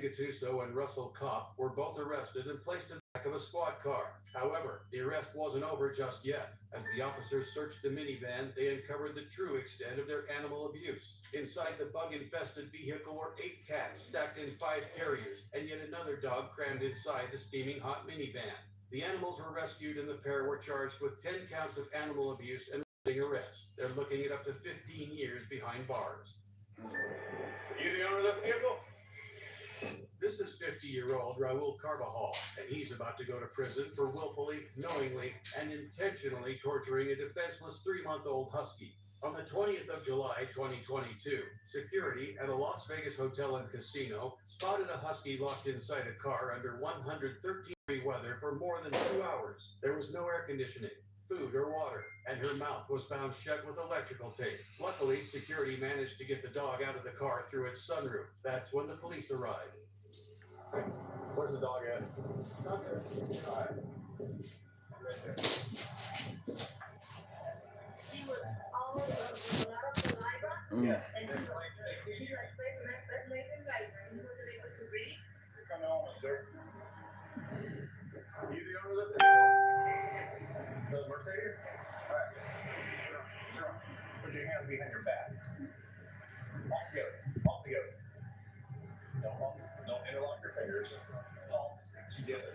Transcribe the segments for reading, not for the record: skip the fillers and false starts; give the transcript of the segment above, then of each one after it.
Gattuso and Russell Kopp were both arrested and placed in the back of a squad car. However, the arrest wasn't over just yet. As the officers searched the minivan, they uncovered the true extent of their animal abuse. Inside the bug-infested vehicle were 8 cats stacked in 5 carriers, and yet another dog crammed inside the steaming hot minivan. The animals were rescued, and the pair were charged with 10 counts of animal abuse and arrest. They're looking at up to 15 years behind bars. You the owner of this vehicle? This is 50-year-old Raul Carvajal, and he's about to go to prison for willfully, knowingly, and intentionally torturing a defenseless 3-month-old husky. On the 20th of July, 2022, security at a Las Vegas hotel and casino spotted a husky locked inside a car under 113-degree weather for more than 2 hours. There was no air conditioning, food, or water, and her mouth was bound shut with electrical tape. Luckily, security managed to get the dog out of the car through its sunroof. That's when the police arrived. Where's the dog at? Not there. All right. Right there. He was all over with a lot of saliva. Yeah. And he was like, he wasn't able to breathe. You're coming home, sir. You the owner of this vehicle? The Mercedes? All right. Sure. Put your hands behind your back. All together. All together. Don't interlock your fingers. Palms together.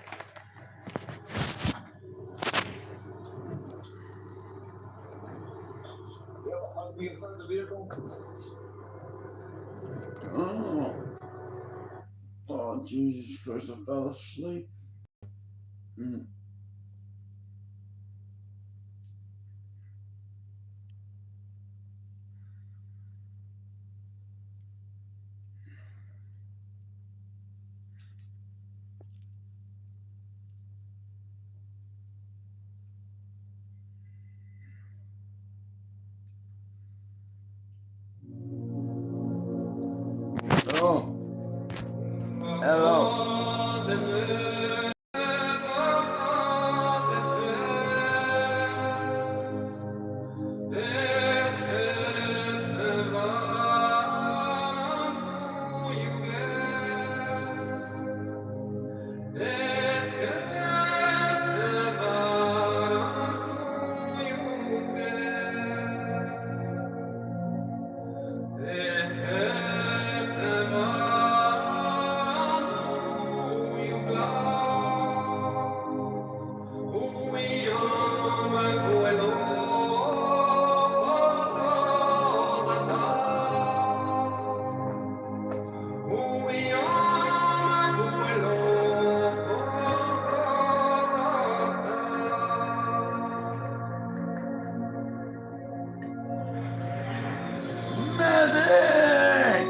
You have a husky inside the vehicle? Oh, Jesus Christ, I fell asleep. Oh, hello. Medic!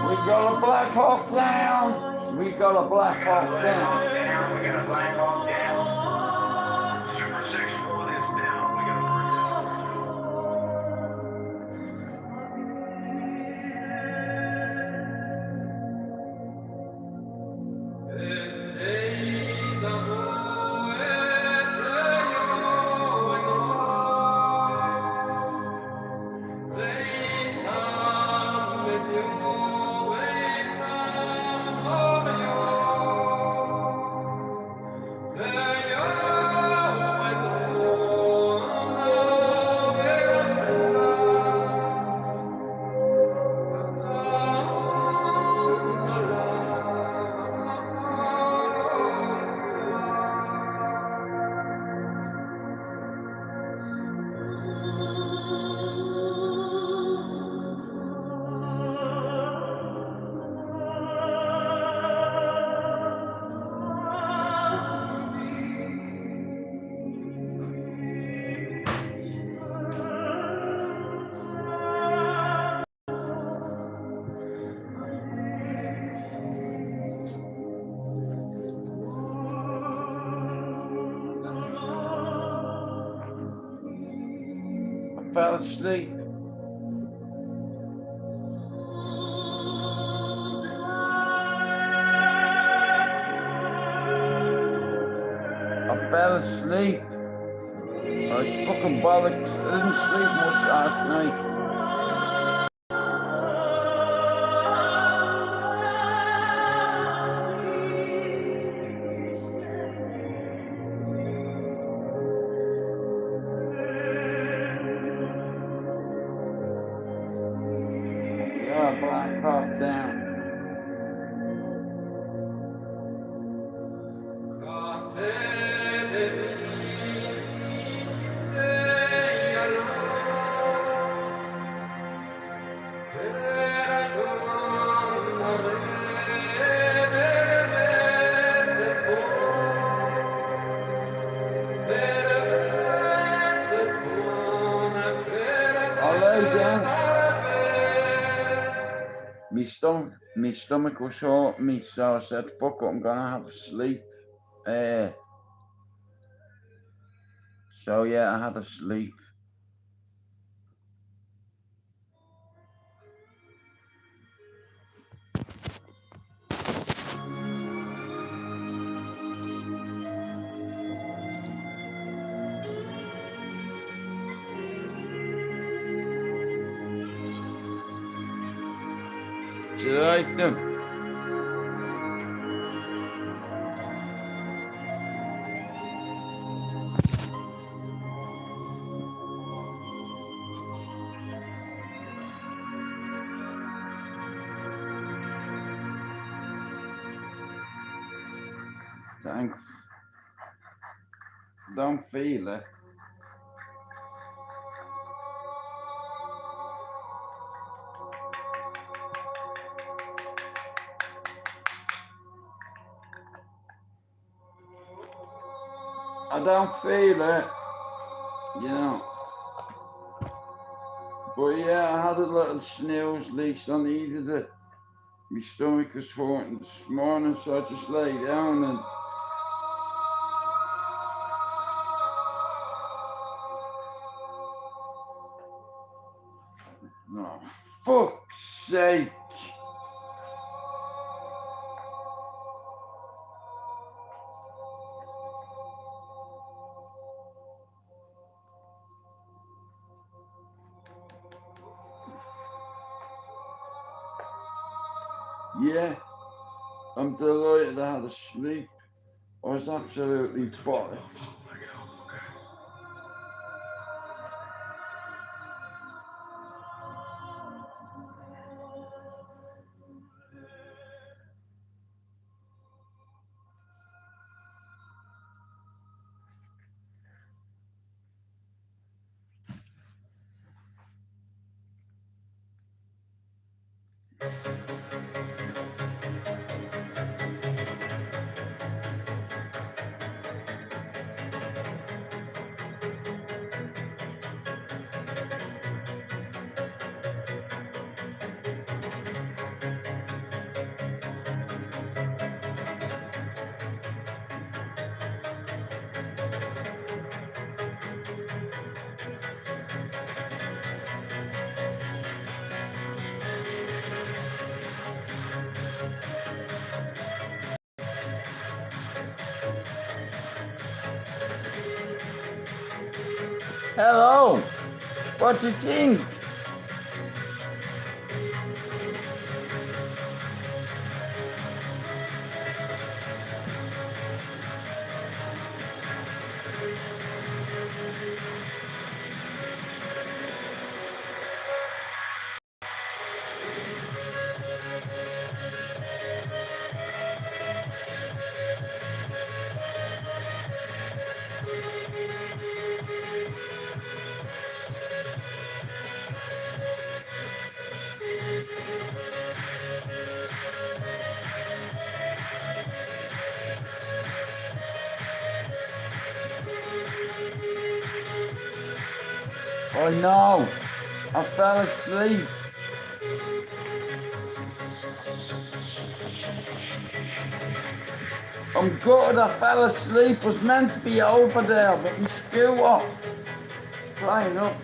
We got a Black Hawk down. We got a Black Hawk down. We got a Black Hawk down. Super 6-1 is down. We got a bird Fell asleep. I fell asleep. I was fucking bollocks. I didn't sleep much last night. Yeah, Black Hawk down. I'll lay down. My stomach was hurting me, so I said, fuck it, I'm gonna have a sleep. So yeah, I had a sleep. Right then. Thanks. Don't feel it. I don't feel it, you know. But yeah, I had a little snooze, at least I needed it. My stomach was hurting this morning, so I just lay down and no, fuck's sake. Yeah, I'm delighted I had a sleep. I was absolutely bollocks. Hello, what do you think? I know, I fell asleep. I'm good, I fell asleep, was meant to be over there, but my scooter playing up.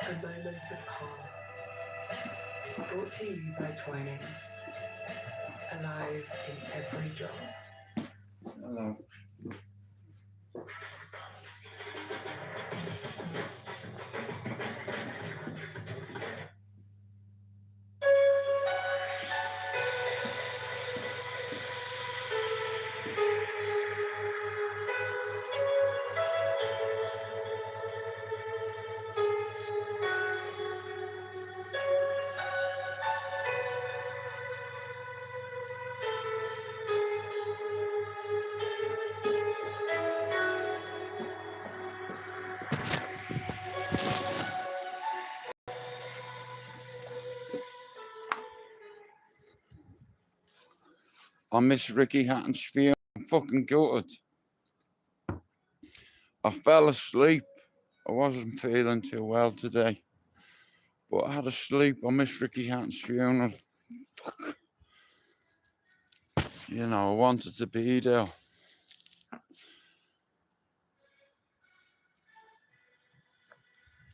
A moment of calm, brought to you by Twinings, alive in every drop. Hello. I miss Ricky Hatton's funeral. I'm fucking gutted. I fell asleep. I wasn't feeling too well today. But I had a sleep. I miss Ricky Hatton's funeral. Fuck. You know, I wanted to be there.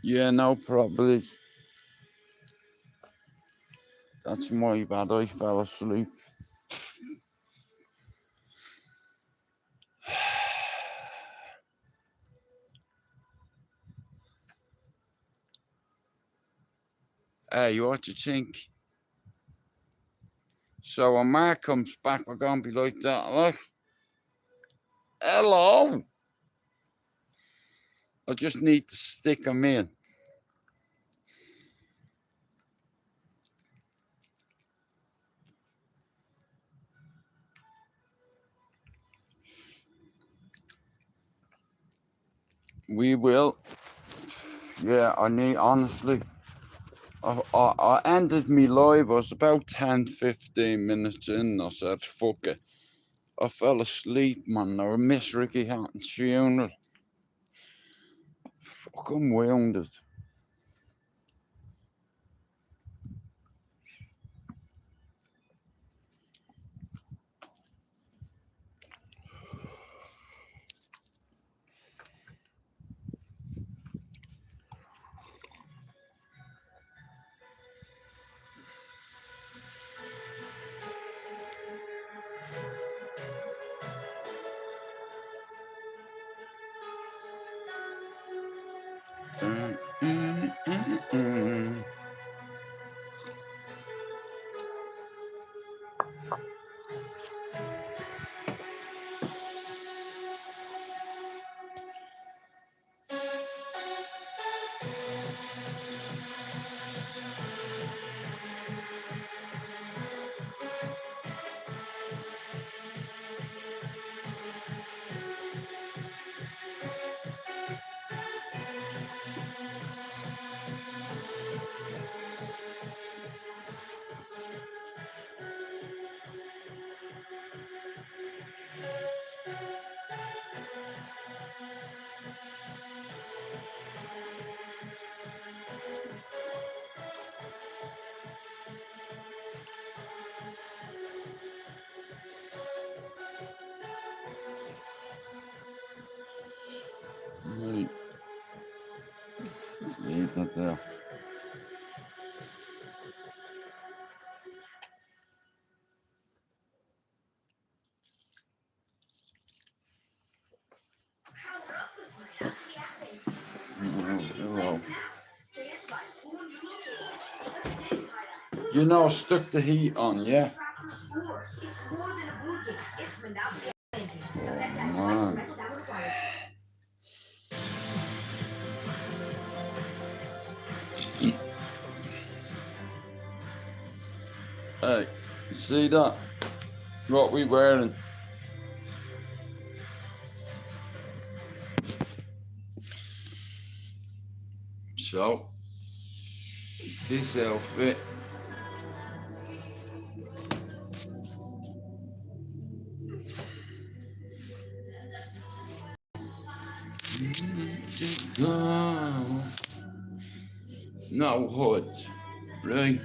Yeah, no problem. That's my bad. I fell asleep. Hey, what do you think? So when Mark comes back, we're gonna be like that, like. Hello. I just need to stick him in. We will. Yeah, I need, honestly. I ended me live. I was about 10-15 minutes in. I said, fuck it. I fell asleep, man. I miss Ricky Hatton's funeral. Fucking wounded. Right. Let's leave that there. Hello. You know, I stuck the heat on, yeah? Oh, man. Hey, you see that? What we wearing? So, this outfit. To go. No hood, right?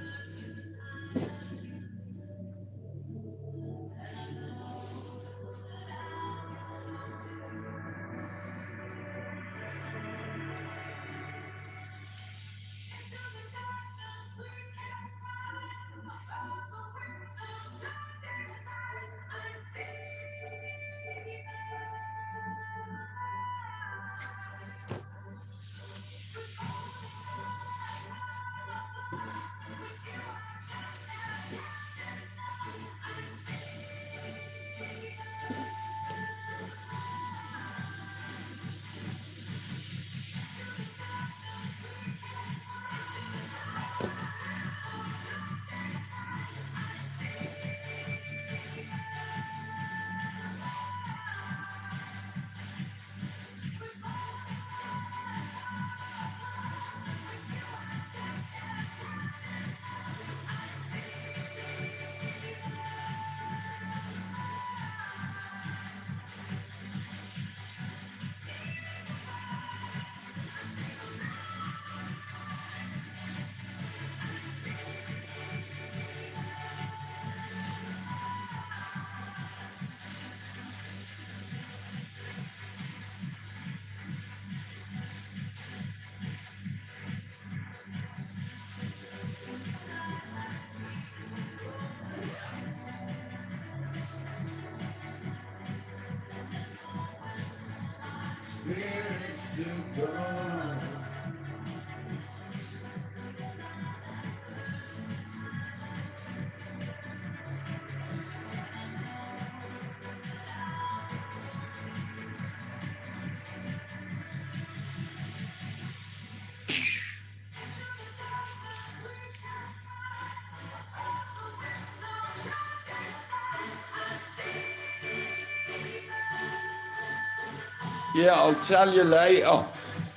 Yeah, I'll tell you later.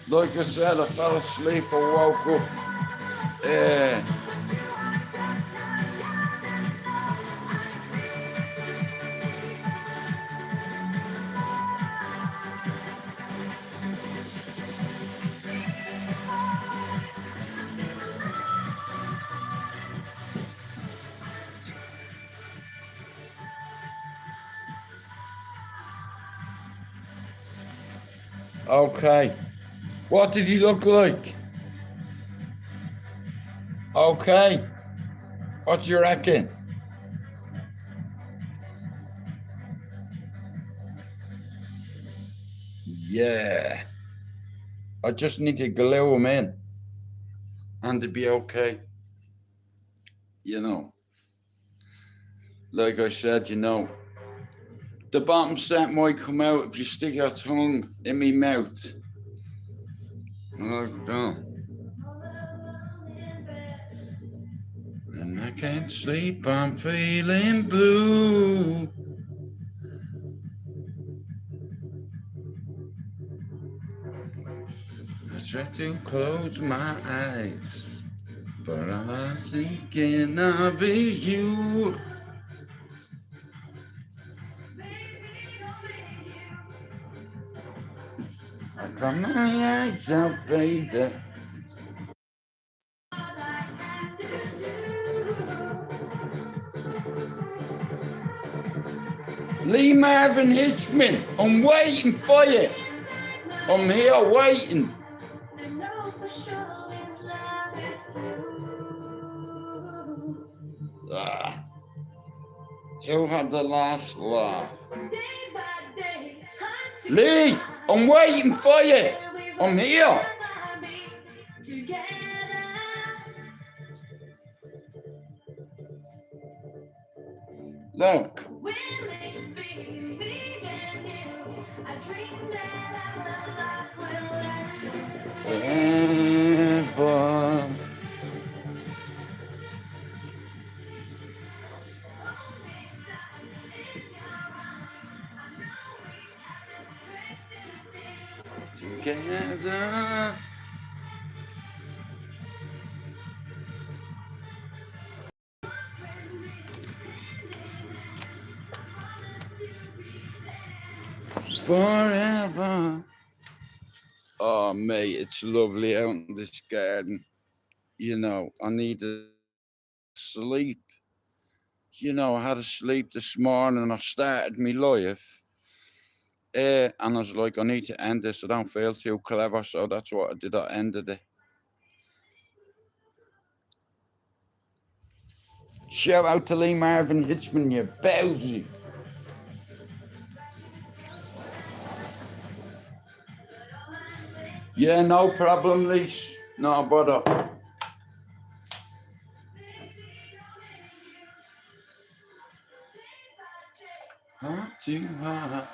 Like I said, I fell asleep, I woke up. Okay. What did he look like? Okay. What do you reckon? Yeah. I just need to glue him in. And to be okay. You know. Like I said, you know. The bottom set might come out if you stick your tongue in me mouth. Like that. And I can't sleep, I'm feeling blue. I try to close my eyes, but all I'm thinking of is you. I cut my eyes out, baby. Lee Marvin Hitchman, I'm waiting for you. I'm here waiting. Who had the last laugh? Lee, I'm waiting for you. I'm here. Look. Forever. together. Forever. Oh, mate, it's lovely out in this garden. You know, I need to sleep. You know, I had to sleep this morning. I started my life. And I was like, I need to end this. I don't feel too clever. So that's what I did. I ended it. Shout out to Lee Marvin Hitchman, you bowsy. Yeah, no problem, Leash. No bother. Heart to heart.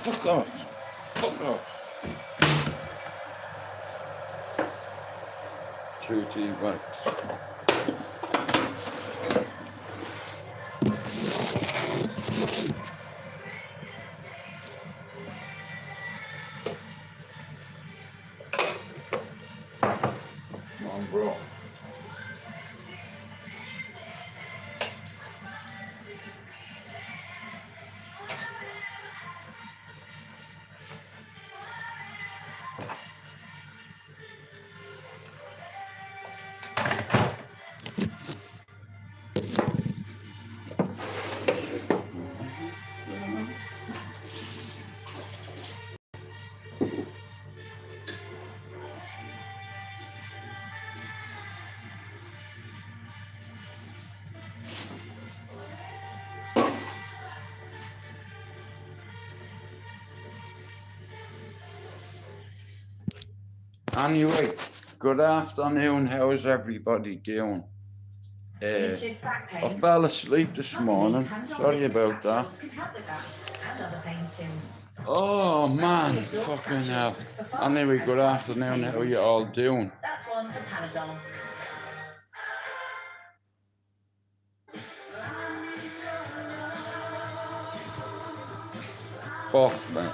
Fuck off. Fuck off. 2 T-Rex. Come on, bro. Anyway, good afternoon. How's everybody doing? I fell asleep this morning. Sorry about that. Oh man, fucking hell. Anyway, good afternoon. How you all doing? That's one for Panadol. Fuck, man.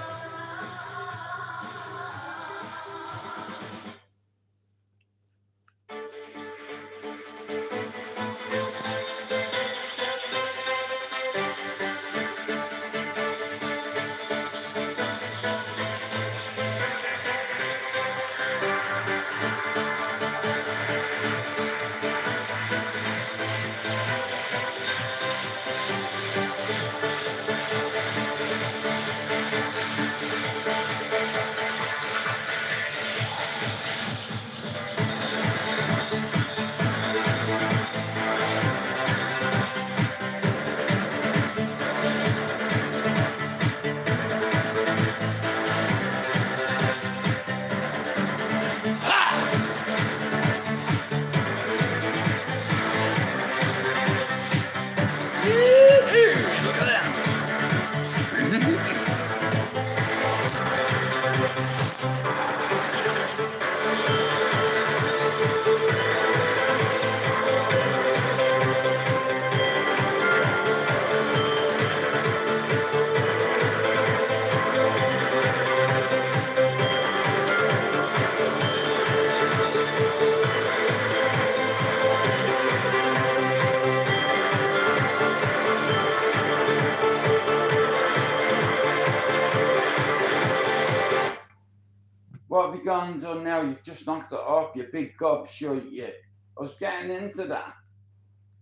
What have you gone and done now? You've just knocked it off, you big gobshite, you. I was getting into that.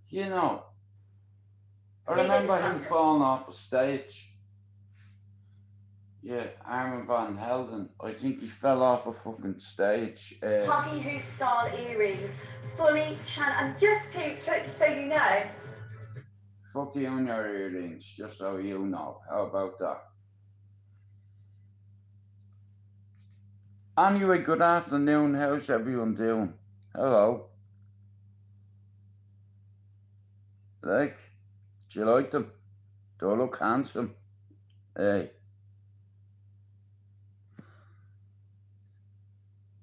You know. I remember him falling off the stage. Yeah, Armin van Helden. I think he fell off a fucking stage. Hockey hoop style earrings, fully and just so you know. Fuck you on your earrings, just so you know. How about that? Anyway, good afternoon. How's everyone doing? Hello. Like, do you like them? Do I look handsome? Hey.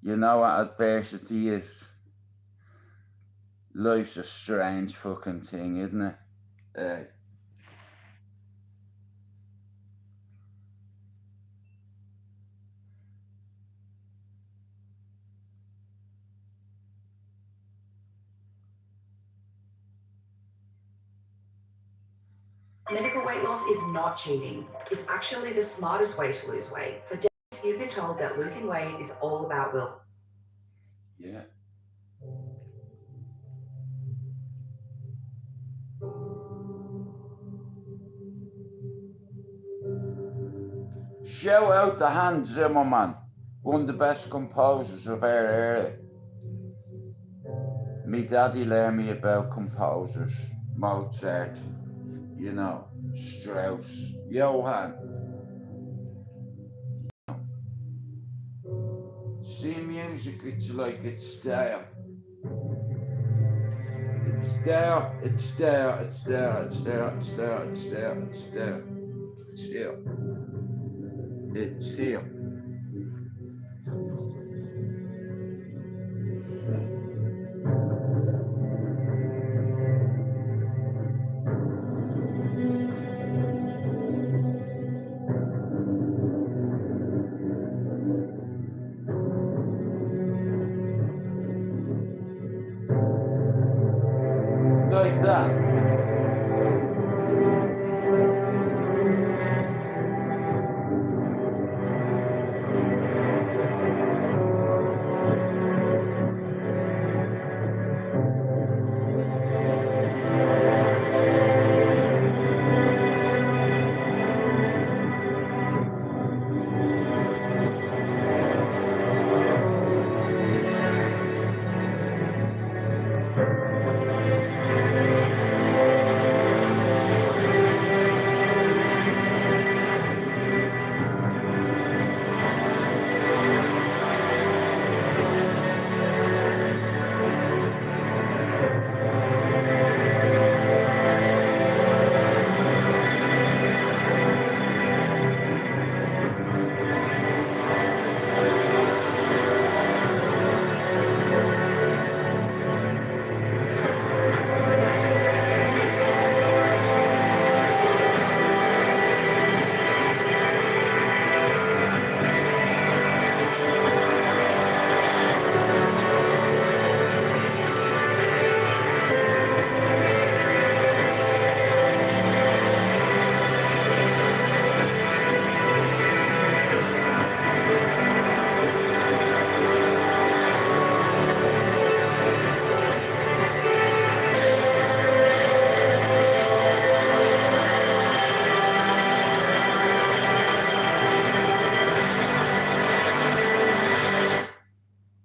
You know what adversity is? Life's a strange fucking thing, isn't it? Medical weight loss is not cheating. It's actually the smartest way to lose weight. For decades, you've been told that losing weight is all about will. Yeah. Shout out to Hans Zimmerman, one of the best composers of our era. Me daddy learned me about composers, Mozart, you know, Strauss, Johann. See, music, it's like it's there. It's there, it's there, it's there, it's there, it's there, it's there, it's there, it's here. It's here. Like that.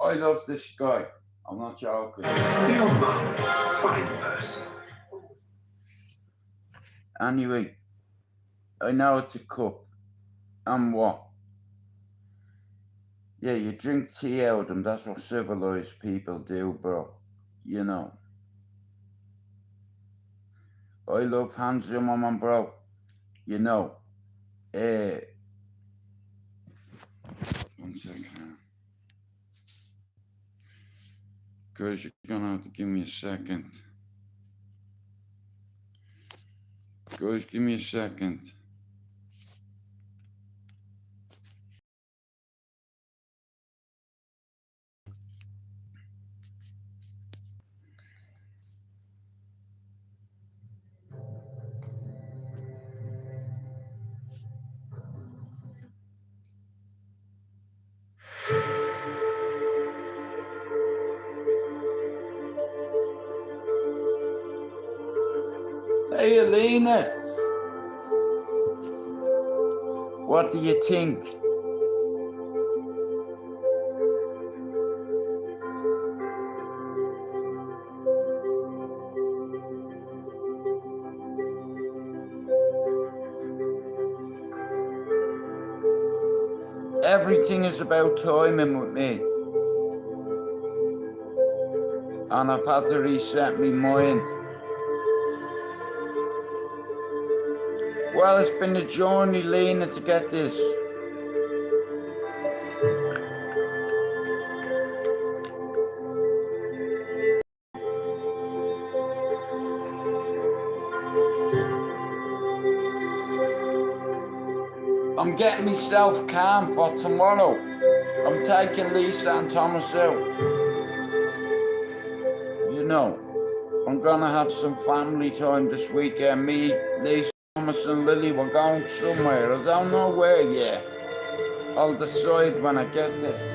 I love this guy. I'm not joking. Your mum, fine person. Anyway, I know it's a cup. And what? Yeah, you drink tea out of them. That's what civilized people do, bro. You know. I love Hans Zimmerman, bro. You know. 1 second. Guys, you're gonna have to give me a second. Guys, give me a second. Hey, Alina. What do you think? Everything is about timing with me. And I've had to reset my mind. Well, it's been a journey, Lena, to get this. I'm getting myself calm for tomorrow. I'm taking Lisa and Thomas out. You know, I'm gonna have some family time this weekend. Me, Lisa, Thomas and Lily, we're going somewhere. I don't know where yet. I'll decide when I get there.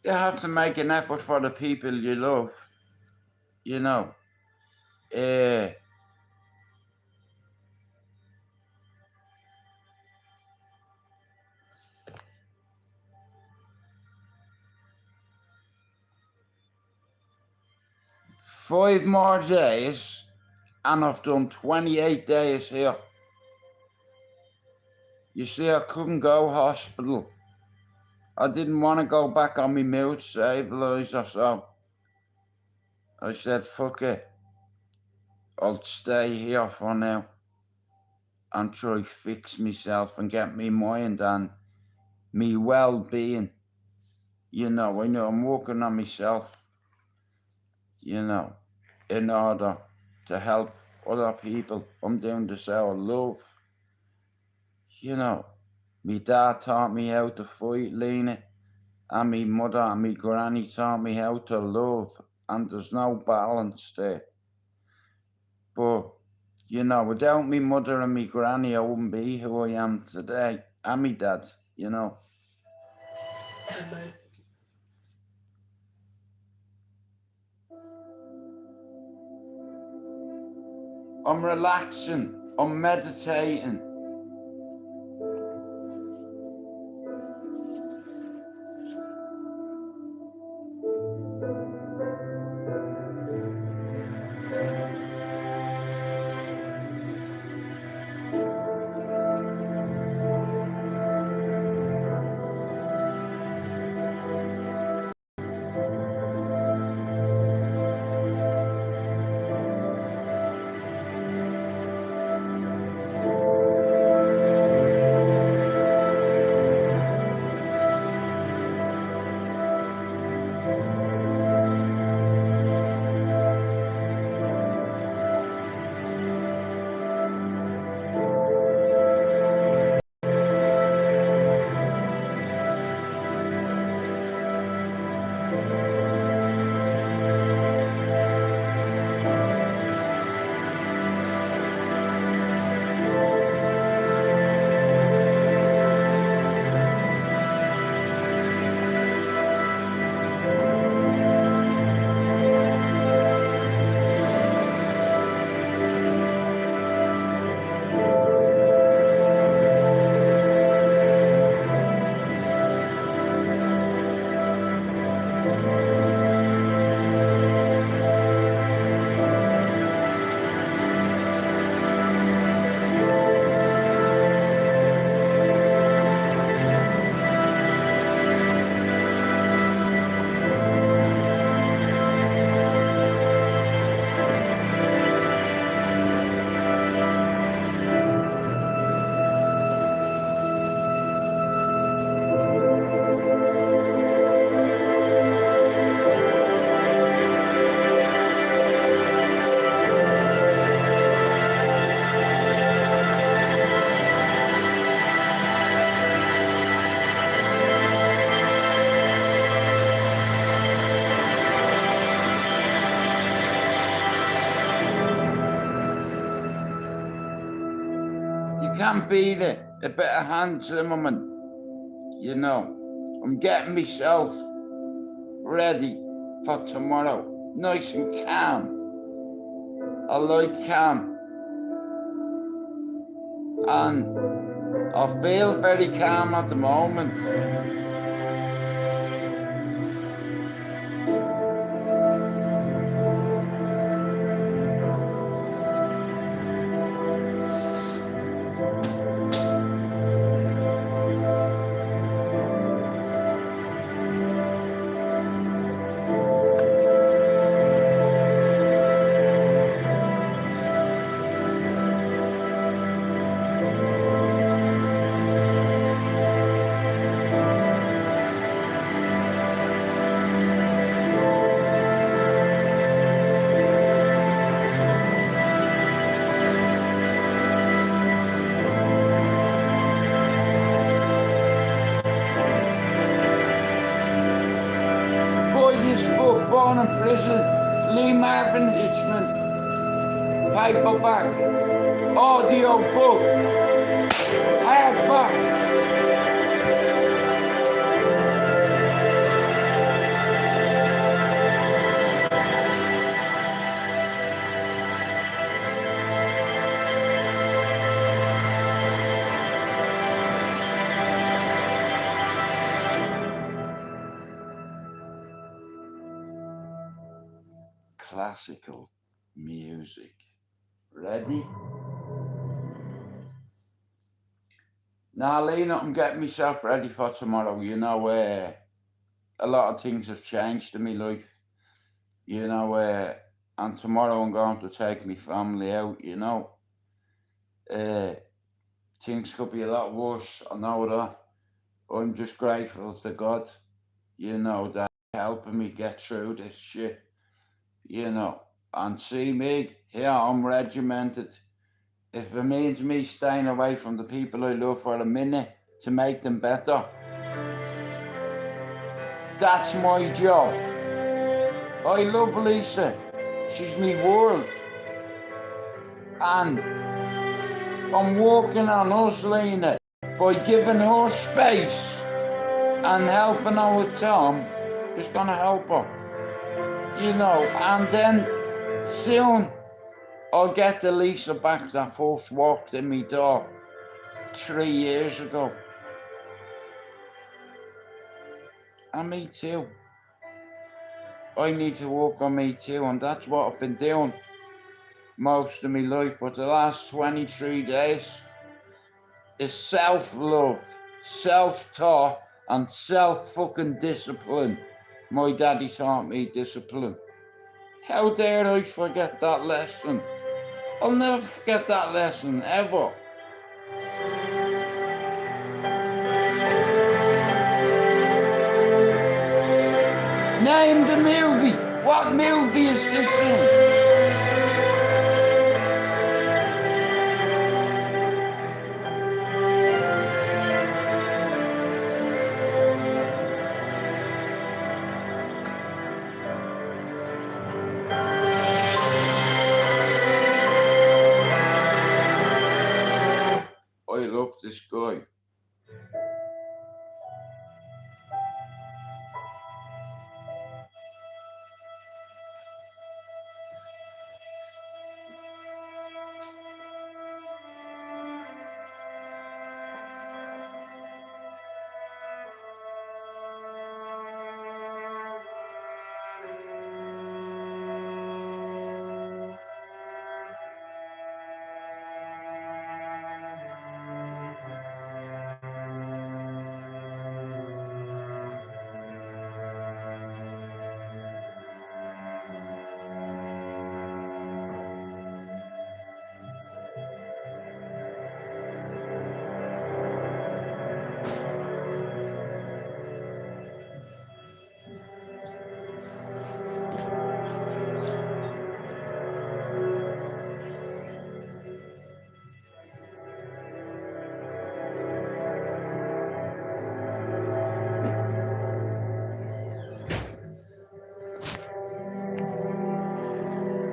You have to make an effort for the people you love, you know. 5 more days and I've done 28 days here. You see, I couldn't go hospital. I didn't want to go back on my mood stabilizer, so I said, fuck it. I'll stay here for now and try fix myself and get me mind and me well-being. You know, I know I'm working on myself, you know, in order to help other people. I'm doing this out of love. You know, me dad taught me how to fight, Lena, and me mother and me granny taught me how to love, and there's no balance there. But, you know, without me mother and me granny, I wouldn't be who I am today, and me dad, you know. And I'm relaxing, I'm meditating. can't beat it. A bit of Hans Zimmerman, you know. I'm getting myself ready for tomorrow. Nice and calm. I like calm. And I feel very calm at the moment. Born in prison, Lee Marvin Hitchman, paperback, audio book, hardback. Classical music. Ready? Now, Lena, I'm getting myself ready for tomorrow. You know, a lot of things have changed in my life. You know, and tomorrow I'm going to take my family out, you know. Things could be a lot worse, I know that. I'm just grateful to God, you know, that helping me get through this shit. You know, and see me, here I'm regimented. If it means me staying away from the people I love for a minute to make them better, that's my job. I love Lisa, she's my world. And I'm working on us, Lena, by giving her space and helping her with Tom, it's gonna help her. You know, and then soon I'll get the Lisa back that first walked in my door 3 years ago. And me too. I need to work on me too, and that's what I've been doing most of my life. But the last 23 days is self-love, self-taught, and self-fucking-discipline. My daddy taught me discipline. How dare I forget that lesson? I'll never forget that lesson, ever. Name the movie. What movie is this in? I love this guy.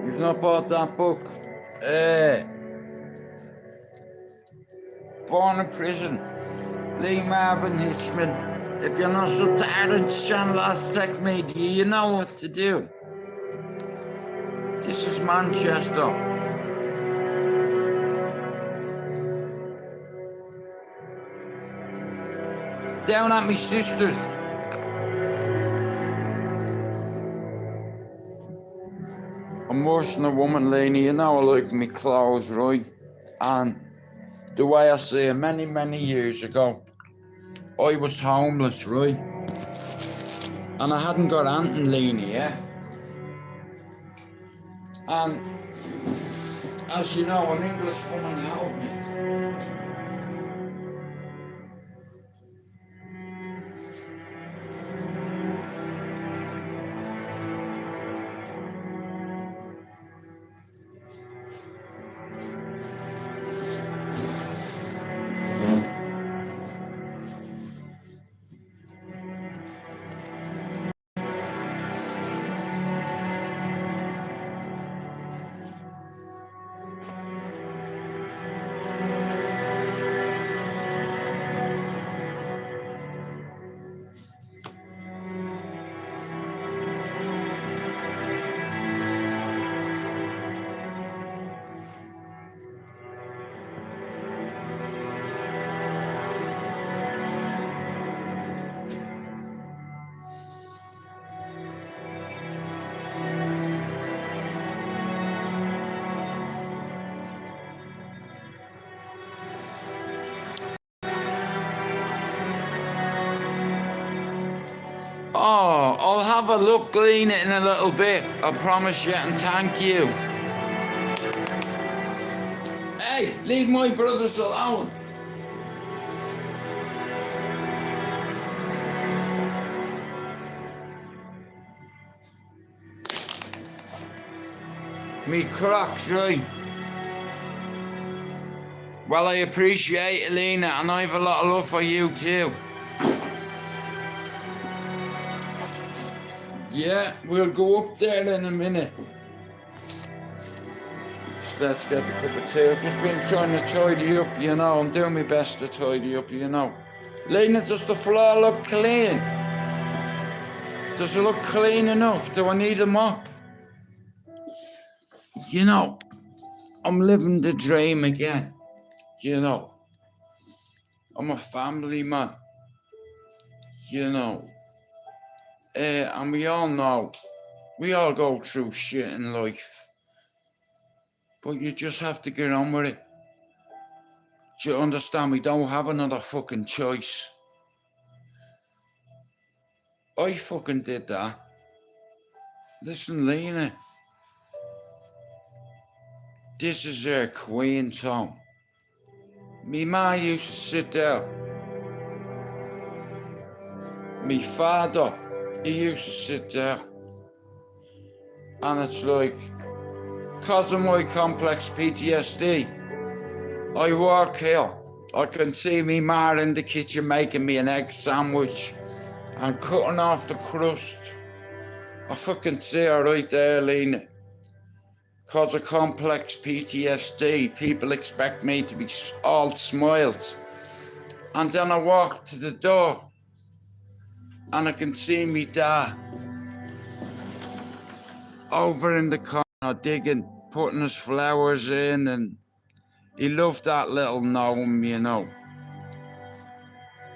You've not bought that book? born in prison. Lee Marvin Hitchman. If you're not sub to Aaron's channel as Tech Media, you know what to do. This is Manchester. Down at me sisters. I'm worse than a woman, Laney. You know I like me clothes, right? And the way I say it, many, many years ago, I was homeless, right? And I hadn't got anything, Laney, yeah? And as you know, an English woman helped me. Oh, I'll have a look, clean it in a little bit. I promise you, and thank you. Hey, leave my brothers alone. Me cracks, right? Well, I appreciate it, Lena, and I have a lot of love for you too. Yeah, we'll go up there in a minute. So let's get the cup of tea. I've just been trying to tidy up, you know. I'm doing my best to tidy up, you know. Lena, does the floor look clean? Does it look clean enough? Do I need a mop? You know, I'm living the dream again. You know, I'm a family man. You know. And we all know, we all go through shit in life. But you just have to get on with it. Do you understand? We don't have another fucking choice. I fucking did that. Listen, Lena. This is her Queen's home. Me ma used to sit there. Me father, he used to sit there. And it's like, because of my complex PTSD, I work here. I can see me ma in the kitchen making me an egg sandwich and cutting off the crust. I fucking see her right there, Lena. Because of complex PTSD, people expect me to be all smiles. And then I walk to the door and I can see me dad over in the corner digging, putting his flowers in, and he loved that little gnome, you know.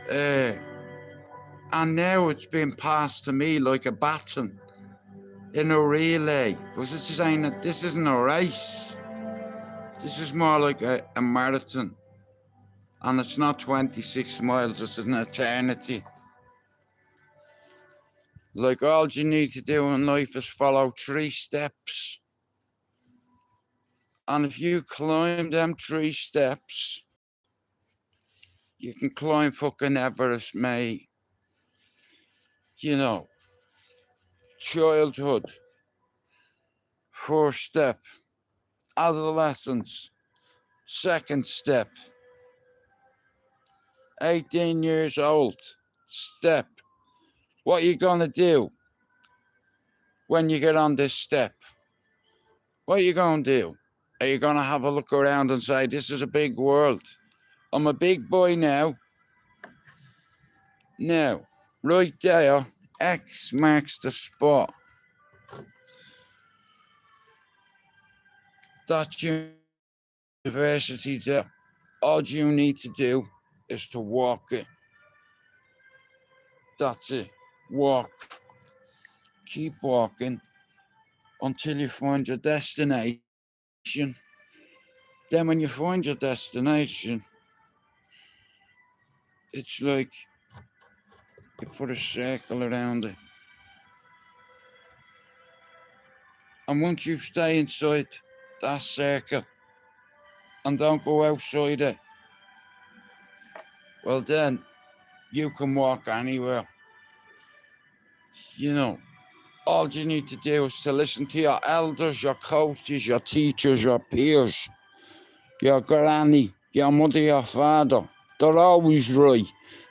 And now it's been passed to me like a baton in a relay. Because this isn't a race. This is more like a marathon. And it's not 26 miles, it's an eternity. Like, all you need to do in life is follow 3 steps. And if you climb them 3 steps, you can climb fucking Everest, mate. You know, childhood. 1st step, adolescence. 2nd step, 18 years old. Step. What are you gonna do when you get on this step? What are you gonna do? Are you gonna have a look around and say, this is a big world? I'm a big boy now. Now, right there, X marks the spot. That's university there. All you need to do is to walk it. That's it. Walk. Keep walking until you find your destination. Then when you find your destination, it's like you put a circle around it. And once you stay inside that circle and don't go outside it, well then you can walk anywhere. You know, all you need to do is to listen to your elders, your coaches, your teachers, your peers, your granny, your mother, your father. They're always right.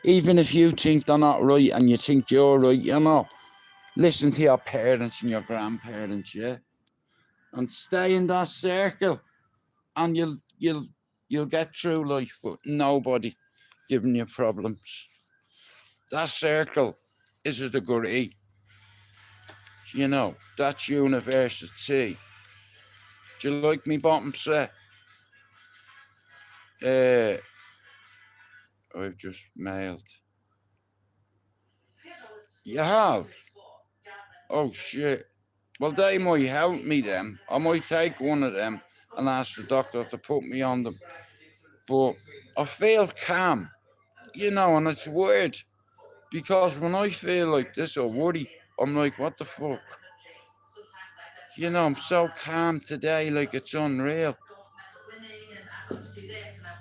Even if you think they're not right and you think you're right, you know, listen to your parents and your grandparents, yeah? And stay in that circle and you'll get through life with nobody giving you problems. That circle is a degree. You know, that's university. Do you like me bottom set? I've just mailed. You have? Oh shit. Well, they might help me then. I might take one of them and ask the doctor to put me on them. But I feel calm, you know, and it's weird. Because when I feel like this or worry, I'm like, what the fuck? You know, I'm so calm today, like it's unreal.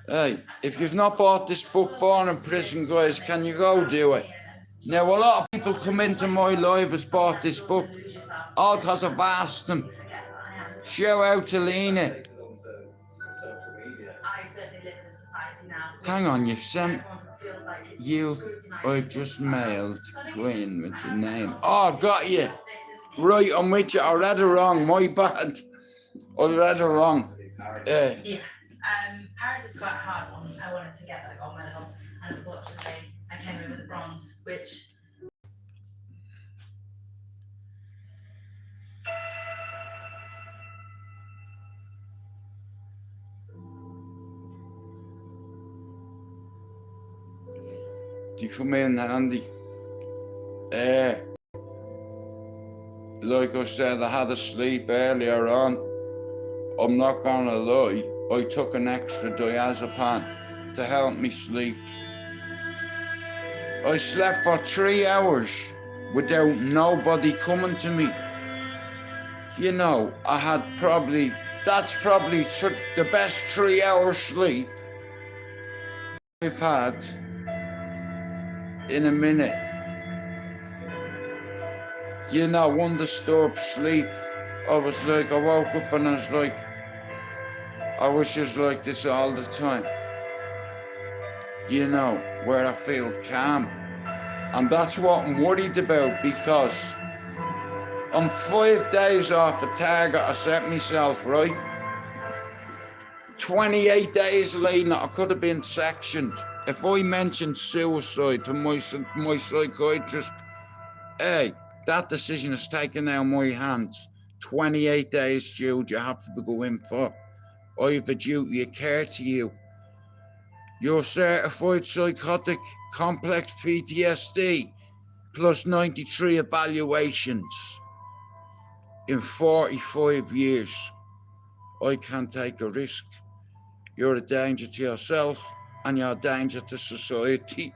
Hey, if you've not bought this book, Born in Prison, guys, can you go do it? Now, a lot of people come into my live has bought this book, all because I've asked them. Shout out to Lena. Hang on, you've sent you. I've just mailed Queen with the name. Oh, got you. Right, I'm with you. I read it wrong. My bad. I read it wrong. Yeah. Paris is quite hard one. I wanted to get that gold medal, and unfortunately, I came in with the bronze, which. You come in handy. Like I said, I had a sleep earlier on. I'm not gonna lie, I took an extra diazepam to help me sleep. I slept for 3 hours without nobody coming to me. You know, I had that's probably the best 3 hours sleep I've had in a minute. You know, undisturbed sleep. I was like, I woke up and I was like, I wish it was like this all the time. You know, where I feel calm. And that's what I'm worried about, because I'm 5 days off the target I set myself, right? 28 days later, I could have been sectioned. If I mentioned suicide to my psychiatrist, hey, that decision is taken out of my hands. 28 days, Jude, you have to go in for. I have a duty of care to you. You're certified psychotic, complex PTSD, plus 93 evaluations in 45 years. I can't take a risk. You're a danger to yourself and you're a danger to society.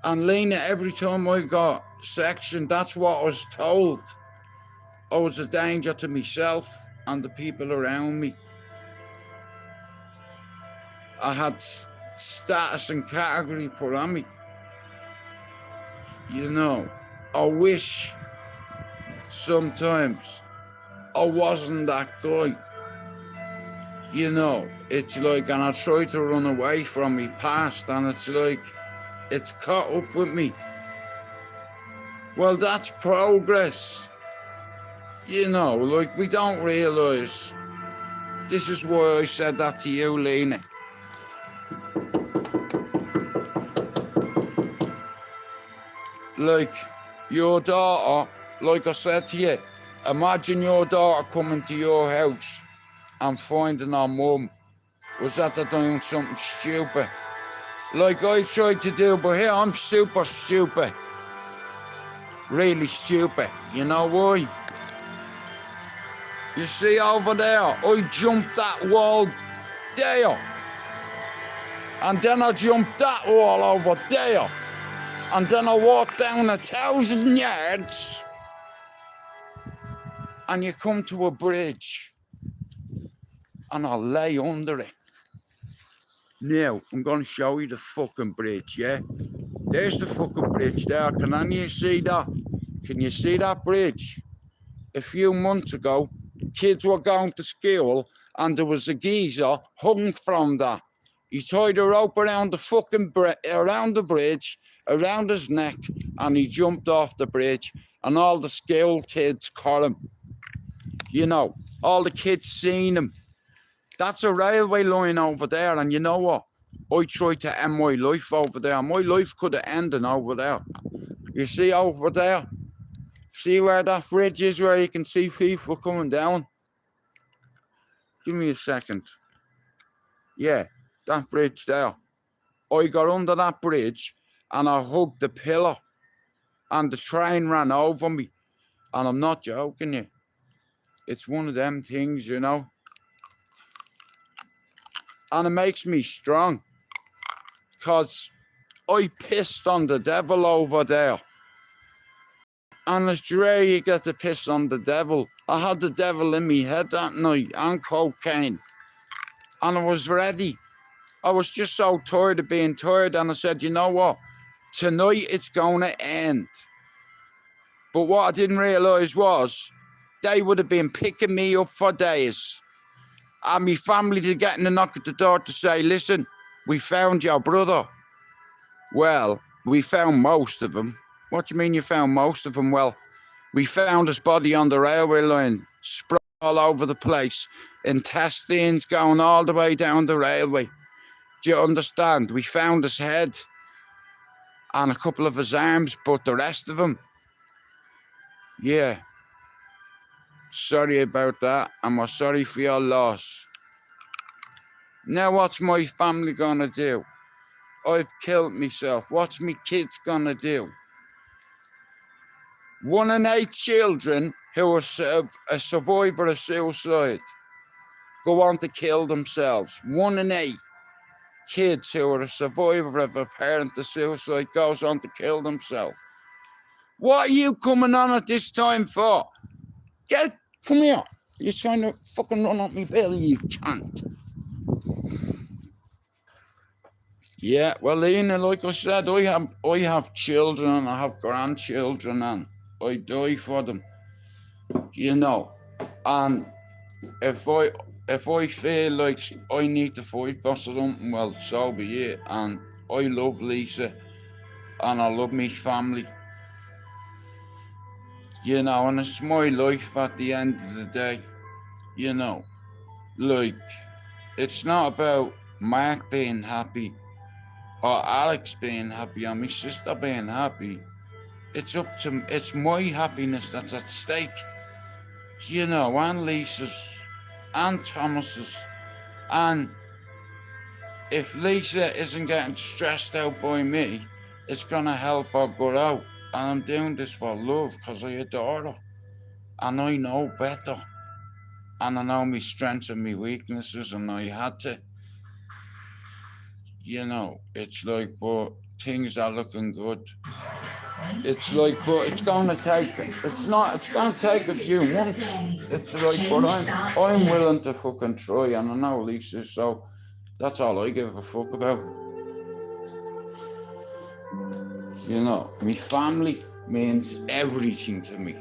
And Lena, every time I got sectioned, that's what I was told. I was a danger to myself and the people around me. I had status and category put on me. You know, I wish sometimes I wasn't that guy. You know, it's like, and I try to run away from me past, and it's like, it's caught up with me. Well, that's progress. You know, like, we don't realise. This is why I said that to you, Lena. like your daughter, like I said to you, imagine your daughter coming to your house and finding her mum was that they're doing something stupid. Like I tried to do, but here I'm super stupid. Really stupid. You know why? You see over there, I jumped that wall there. And then I jumped that wall over there. And then I walked down 1,000 yards. And you come to a bridge. And I lay under it. Now, I'm going to show you the fucking bridge, yeah? There's the fucking bridge there. Can you see that? Can you see that bridge? A few months ago, kids were going to school and there was a geezer hung from that. He tied a rope around the fucking around the bridge, around his neck, and he jumped off the bridge. And all the school kids caught him. You know, all the kids seen him. That's a railway line over there, and you know what? I tried to end my life over there. My life could have ended over there. You see over there? See where that bridge is, where you can see people coming down? Give me a second. Yeah, that bridge there. I got under that bridge and I hugged the pillar and the train ran over me. And I'm not joking you. It's one of them things, you know. And it makes me strong. Because I pissed on the devil over there. And it's rare you get to piss on the devil. I had the devil in me head that night and cocaine. And I was ready. I was just so tired of being tired. And I said, you know what? Tonight it's going to end. But what I didn't realise was they would have been picking me up for days. And my family to get in the knock at the door to say, listen, we found your brother. Well, we found most of them. What do you mean you found most of them? Well, we found his body on the railway line, spread all over the place, intestines going all the way down the railway. Do you understand? We found his head and a couple of his arms, but the rest of him, yeah. Sorry about that, and we're sorry for your loss. Now what's my family gonna do? I've killed myself. What's me kids gonna do? 1 in 8 children who are a survivor of suicide go on to kill themselves. 1 in 8 kids who are a survivor of a parent of suicide goes on to kill themselves. What are you coming on at this time for? Come here. You're trying to fucking run up me belly, you cunt. Yeah, well, Lena, like I said, I have children and I have grandchildren and I die for them, you know. And if I feel like I need to fight for something, well, so be it. And I love Lisa and I love my family. You know, and it's my life at the end of the day, you know. Like, it's not about Mark being happy or Alex being happy or my sister being happy. It's my happiness that's at stake, you know, and Lisa's and Thomas's. And if Lisa isn't getting stressed out by me, it's gonna help her grow. And I'm doing this for love because I adore her. And I know better. And I know my strengths and my weaknesses, and I had to. You know, it's like, but things are looking good. It's like, but it's gonna take a few months. It's like, but I'm willing to fucking try, and I know Lisa, so that's all I give a fuck about. You know, my family means everything to me.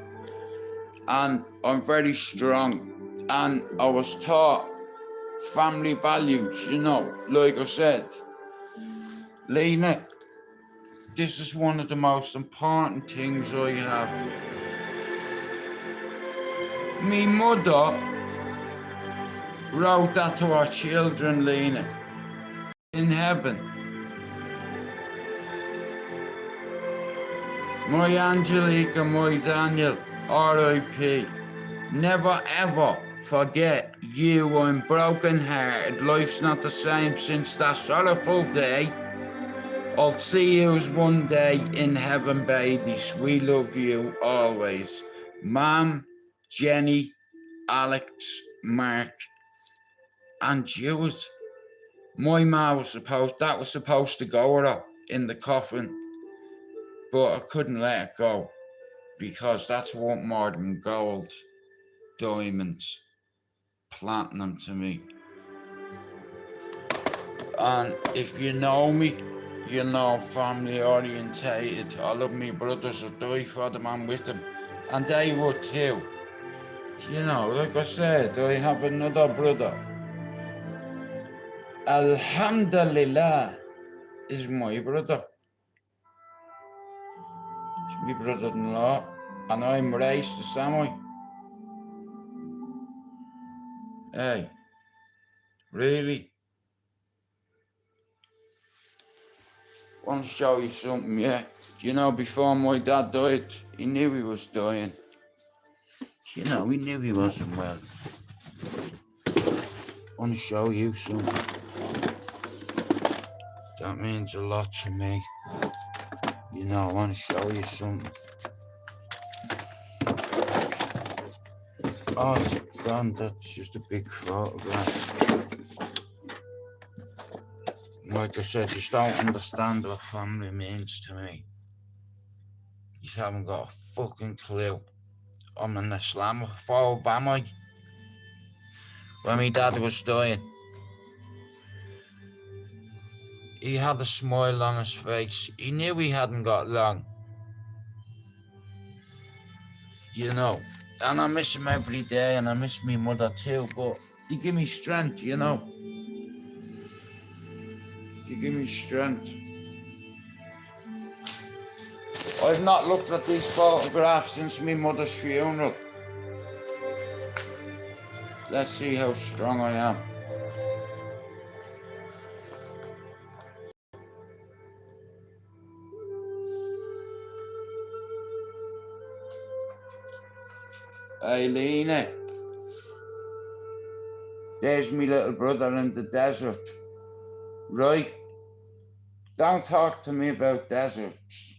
And I'm very strong. And I was taught family values, you know, like I said. Lena, this is one of the most important things I have. Me mother wrote that to our children, Lena, in heaven. my Angelica, my Daniel, R.I.P. Never ever forget you. I'm broken hearted. Life's not the same since that sorrowful day. I'll see yous one day in heaven, babies. We love you always. Mom, Jenny, Alex, Mark, and Jules. My ma was supposed to go with her in the coffin, but I couldn't let it go because that's worth more than gold, diamonds, platinum to me. And if you know me, you know family orientated. I love me brothers, I'd die for them, I'm with them, and they would too. You know, like I said, I have another brother. Alhamdulillah is my brother. He's my brother-in-law, and I'm raised the same way. Hey, really? Want to show you something, yeah? You know, before my dad died, he knew he was dying. You know, he knew he wasn't well. Want to show you something. That means a lot to me. You know, I want to show you something. Oh, it's gone. That's just a big photograph. Like I said, you don't understand what family means to me. You haven't got a fucking clue. I'm an Islamophobe, am I? When my dad was dying, he had a smile on his face. He knew he hadn't got long. You know, and I miss him every day, and I miss my mother too, but they give me strength, you know. They give me strength. I've not looked at these photographs since my mother's funeral. Let's see how strong I am. Hey, Lena. There's me little brother in the desert. Right? Don't talk to me about deserts.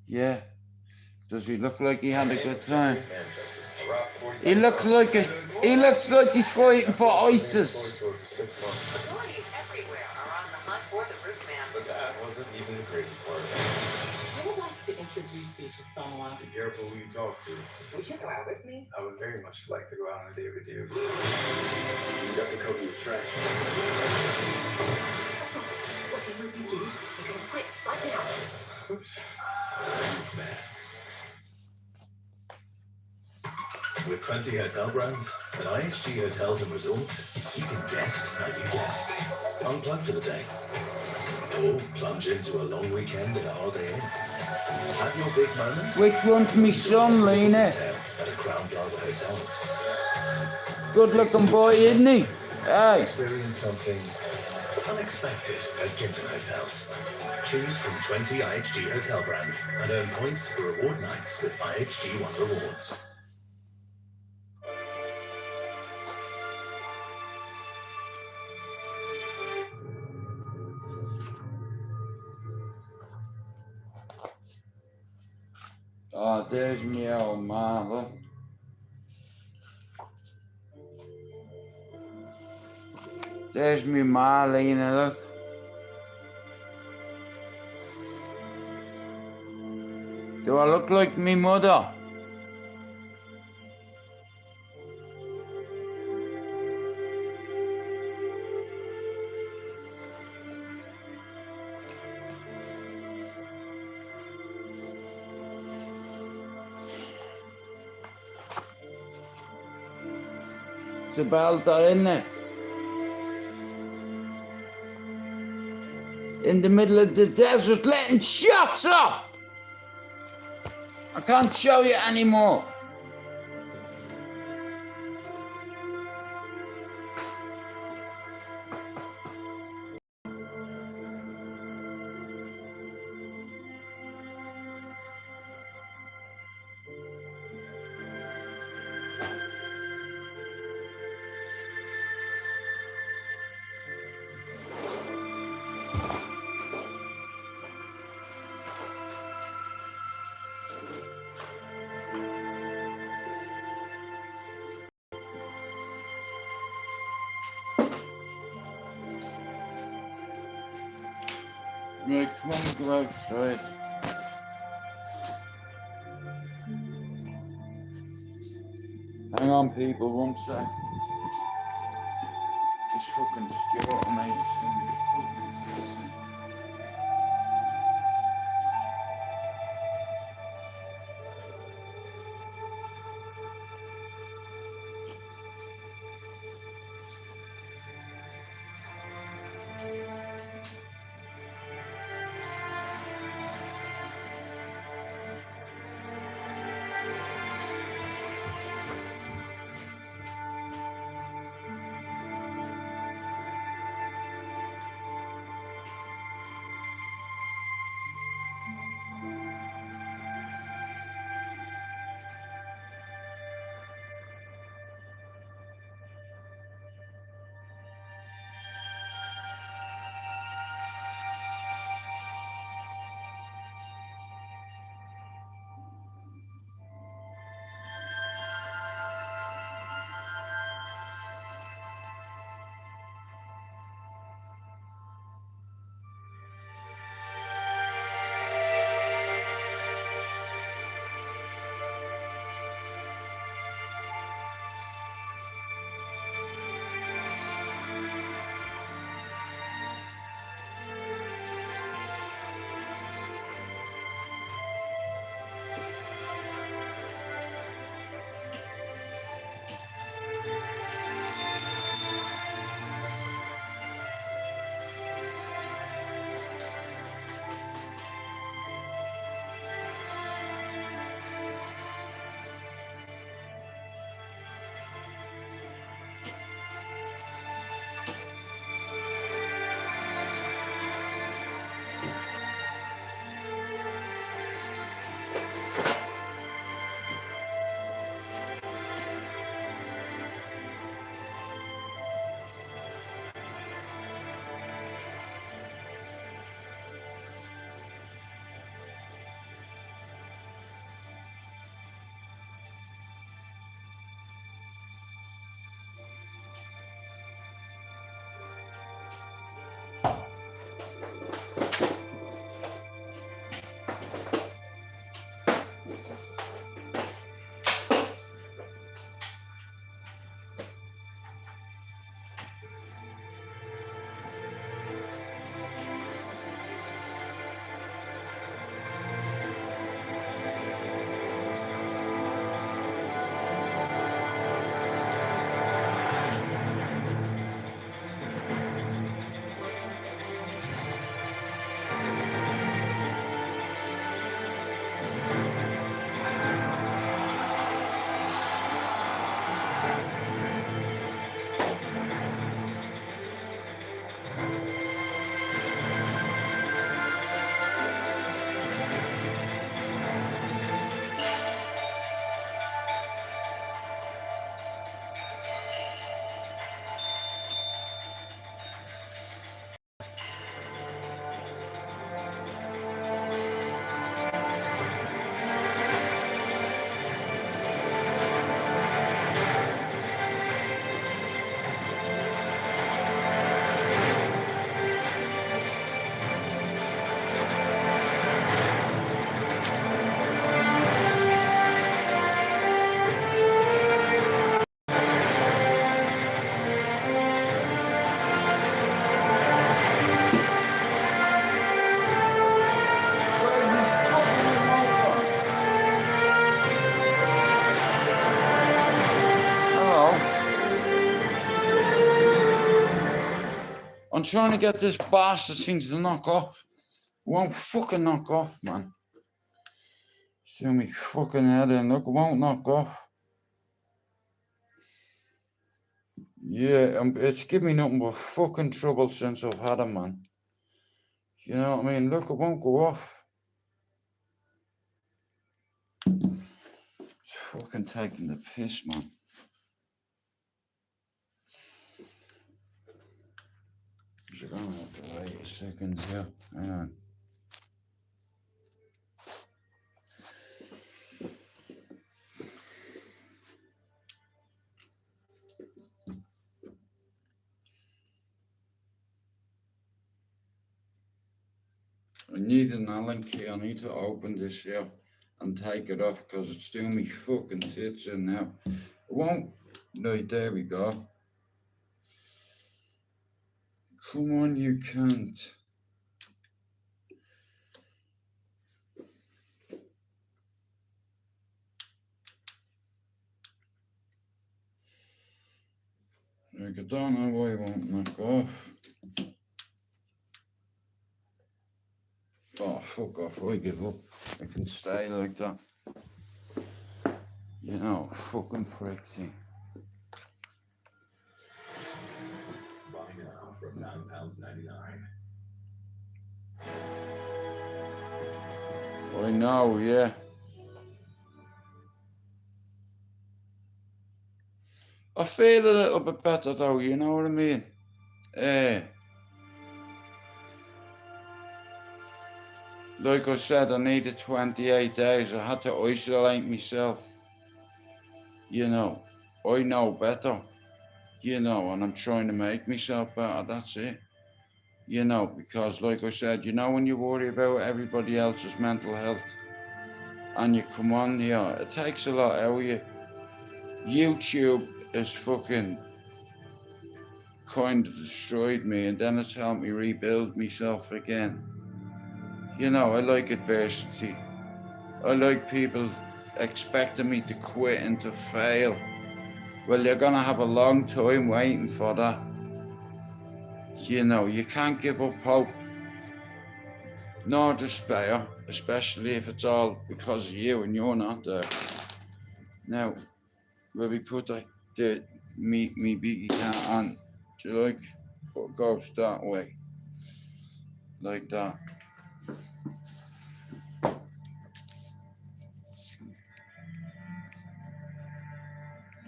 Yeah. Does he look like he had a good time? He looks like he's fighting for ISIS. Authorities everywhere are on the hunt for the roof man. But that wasn't even the crazy part. I would like to introduce you to someone. Be careful who you talk to. Would you go out with me? I would very much like to go out on a date with you. You got to cover your tracks. Whatever you do, you can quit right now. Oops. Roof man. With 20 hotel brands and IHG Hotels and Resorts, you can guest how you guest. Unplug for the day. Or plunge into a long weekend at a Holiday Inn. Have your big moment. Which one's me son, Lena? At a Crown Plaza Hotel. Good looking boy, isn't he? Hey. Experience something unexpected at Ginton Hotels. Choose from 20 IHG hotel brands and earn points for reward nights with IHG One Rewards. Oh, there's me old man, look. There's me ma, Lena, look. Do I look like me mother? It's about that, isn't it? In the middle of the desert, letting shots off! I can't show you anymore. Right, come on, go outside. Hang on, people, one sec. This fucking skirt, mate. It's gonna be fucking pissing. I'm trying to get this bastard thing to knock off. It won't fucking knock off, man. See me fucking head in. Look, it won't knock off. Yeah, it's given me nothing but fucking trouble since I've had it, man. You know what I mean? Look, it won't go off. It's fucking taking the piss, man. You're gonna have to wait a second here. Hang on. I need an Allen key. I need to open this here and take it off because it's doing me fucking tits in now. It won't. Right, there we go. Come on, you can't. Like, I don't know why it won't knock off. Oh, fuck off, I give up. I can stay like that. You know, fucking pricksy. Buy now from £9.99. I know, yeah. I feel a little bit better though, you know what I mean? Like I said, I needed 28 days. I had to isolate myself. You know, I know better. You know, and I'm trying to make myself better, that's it. You know, because like I said, you know when you worry about everybody else's mental health and you come on here, it takes a lot out of you. YouTube is fucking kind of destroyed me, and then it's helped me rebuild myself again. You know, I like adversity. I like people expecting me to quit and to fail. Well, you're gonna have a long time waiting for that. You know, you can't give up hope, nor despair, especially if it's all because of you and you're not there. Now, will we put the me biggie cat on? Do you like? But goes that way, like that.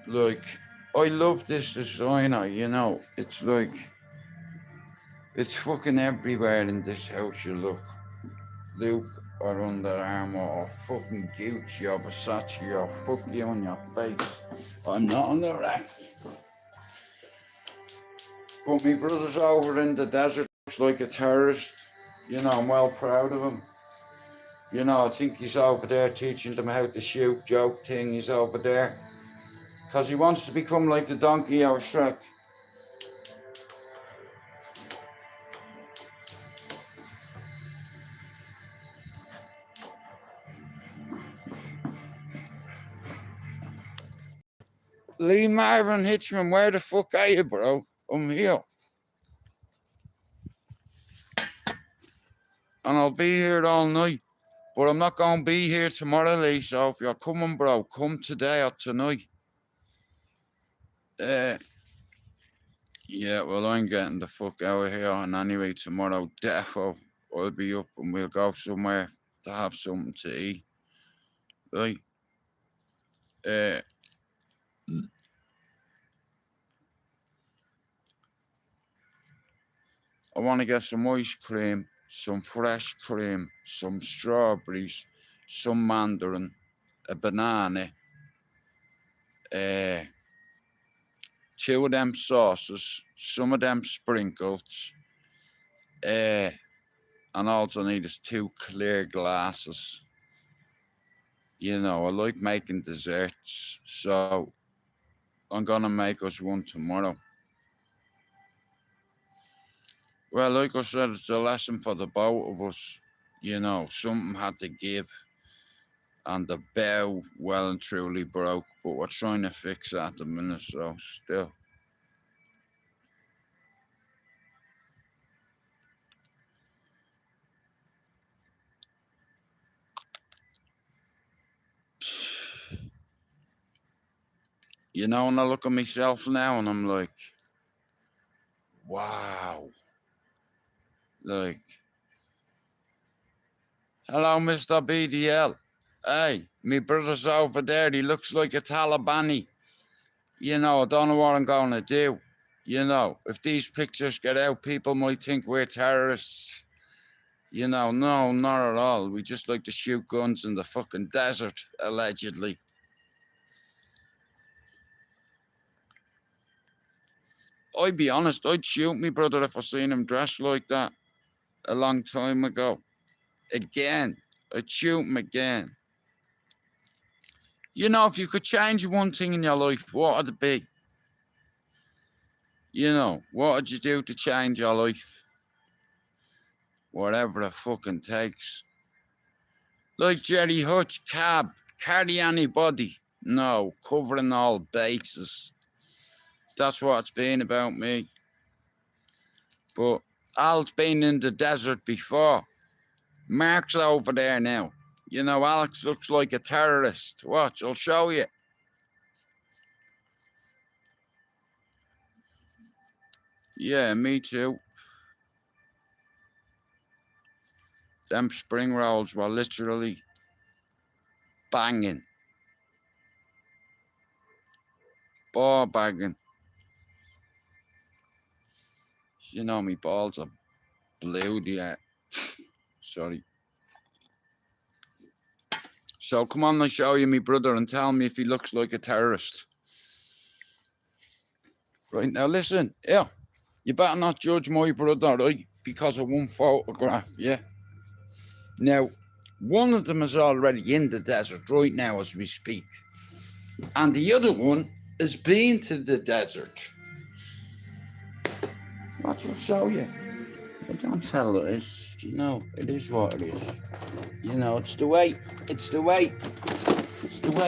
Like, I love this designer, you know. It's like, it's fucking everywhere in this house you look. Luke or Under Armour or fucking Gucci or Versace or fuck you on your face. I'm not on the rack. But my brother's over in the desert, looks like a terrorist. You know, I'm well proud of him. You know, I think he's over there teaching them how to shoot, joke thing, he's over there. Because he wants to become like the donkey out of Shrek. Lee Marvin Hitchman, where the fuck are you, bro? I'm here. And I'll be here all night. But I'm not going to be here tomorrow, Lee. So if you're coming, bro, come today or tonight. Yeah, well, I'm getting the fuck out of here. And anyway, tomorrow, defo, I'll be up and we'll go somewhere to have something to eat. Right? I want to get some ice cream, some fresh cream, some strawberries, some mandarin, a banana, 2 of them sauces, some of them sprinkles, and all I need is 2 clear glasses. You know, I like making desserts, so I'm gonna make us one tomorrow. Well, like I said, it's a lesson for the both of us. You know, something had to give. And the bell well and truly broke, but we're trying to fix that at the minute, so still. You know, and I look at myself now and I'm like, wow. Like, hello, Mr. BDL. Hey, my brother's over there. He looks like a Talibani. You know, I don't know what I'm going to do. You know, if these pictures get out, people might think we're terrorists. You know, no, not at all. We just like to shoot guns in the fucking desert, allegedly. I'd be honest, I'd shoot me brother if I seen him dressed like that a long time ago. again. I'd shoot him again. You know, if you could change one thing in your life, what would it be? You know, what would you do to change your life? Whatever it fucking takes. Like Jerry Hutch, cab, carry anybody. No, covering all bases. That's what it's been about me. But Al's been in the desert before. Mark's over there now. You know, Alex looks like a terrorist. Watch, I'll show you. Yeah, me too. Them spring rolls were literally banging. Ball bagging. You know, me balls are blue, yeah. Sorry. So come on, I'll show you me brother and tell me if he looks like a terrorist. Right, now listen, yeah. You better not judge my brother, right? Because of one photograph, yeah? Now, one of them is already in the desert right now as we speak. And the other one has been to the desert. Watch, I'll show you. I don't tell it is, you know, it is what it is. You know, it's the way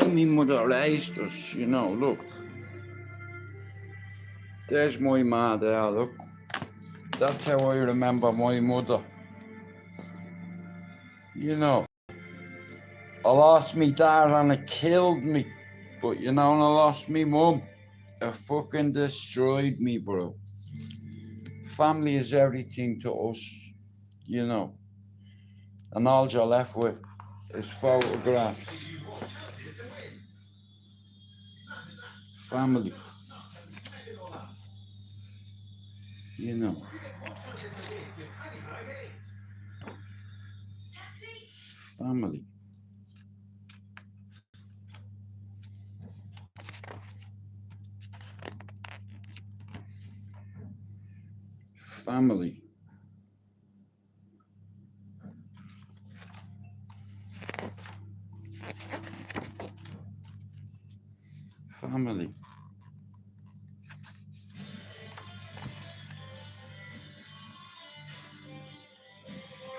me mother raised us, you know, look. There's my ma there, look. That's how I remember my mother. You know, I lost me dad and it killed me. But you know, when I lost me mum, it fucking destroyed me, bro. Family is everything to us, you know. And all you're left with is photographs. Family. You know. Family. Family. Family.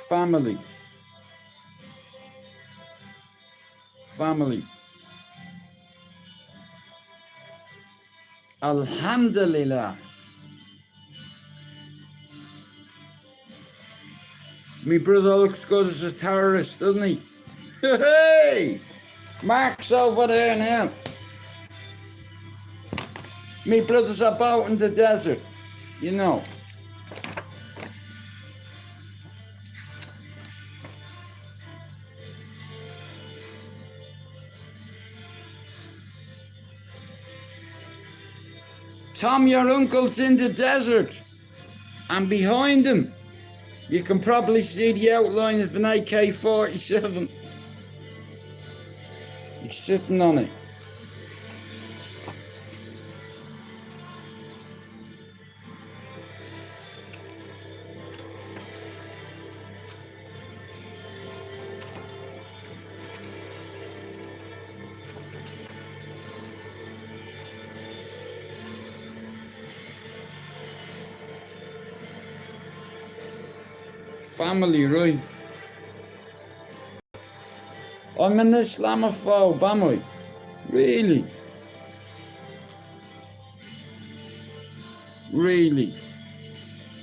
Family. Family. Alhamdulillah. Me brother looks good as a terrorist, doesn't he? Hey! Mark's over there now. Me brother's about in the desert, you know. Tom, your uncle's in the desert, and behind him, you can probably see the outline of an AK-47. He's sitting on it. Family, right? I'm an Islamophobe, am I? Really? Really?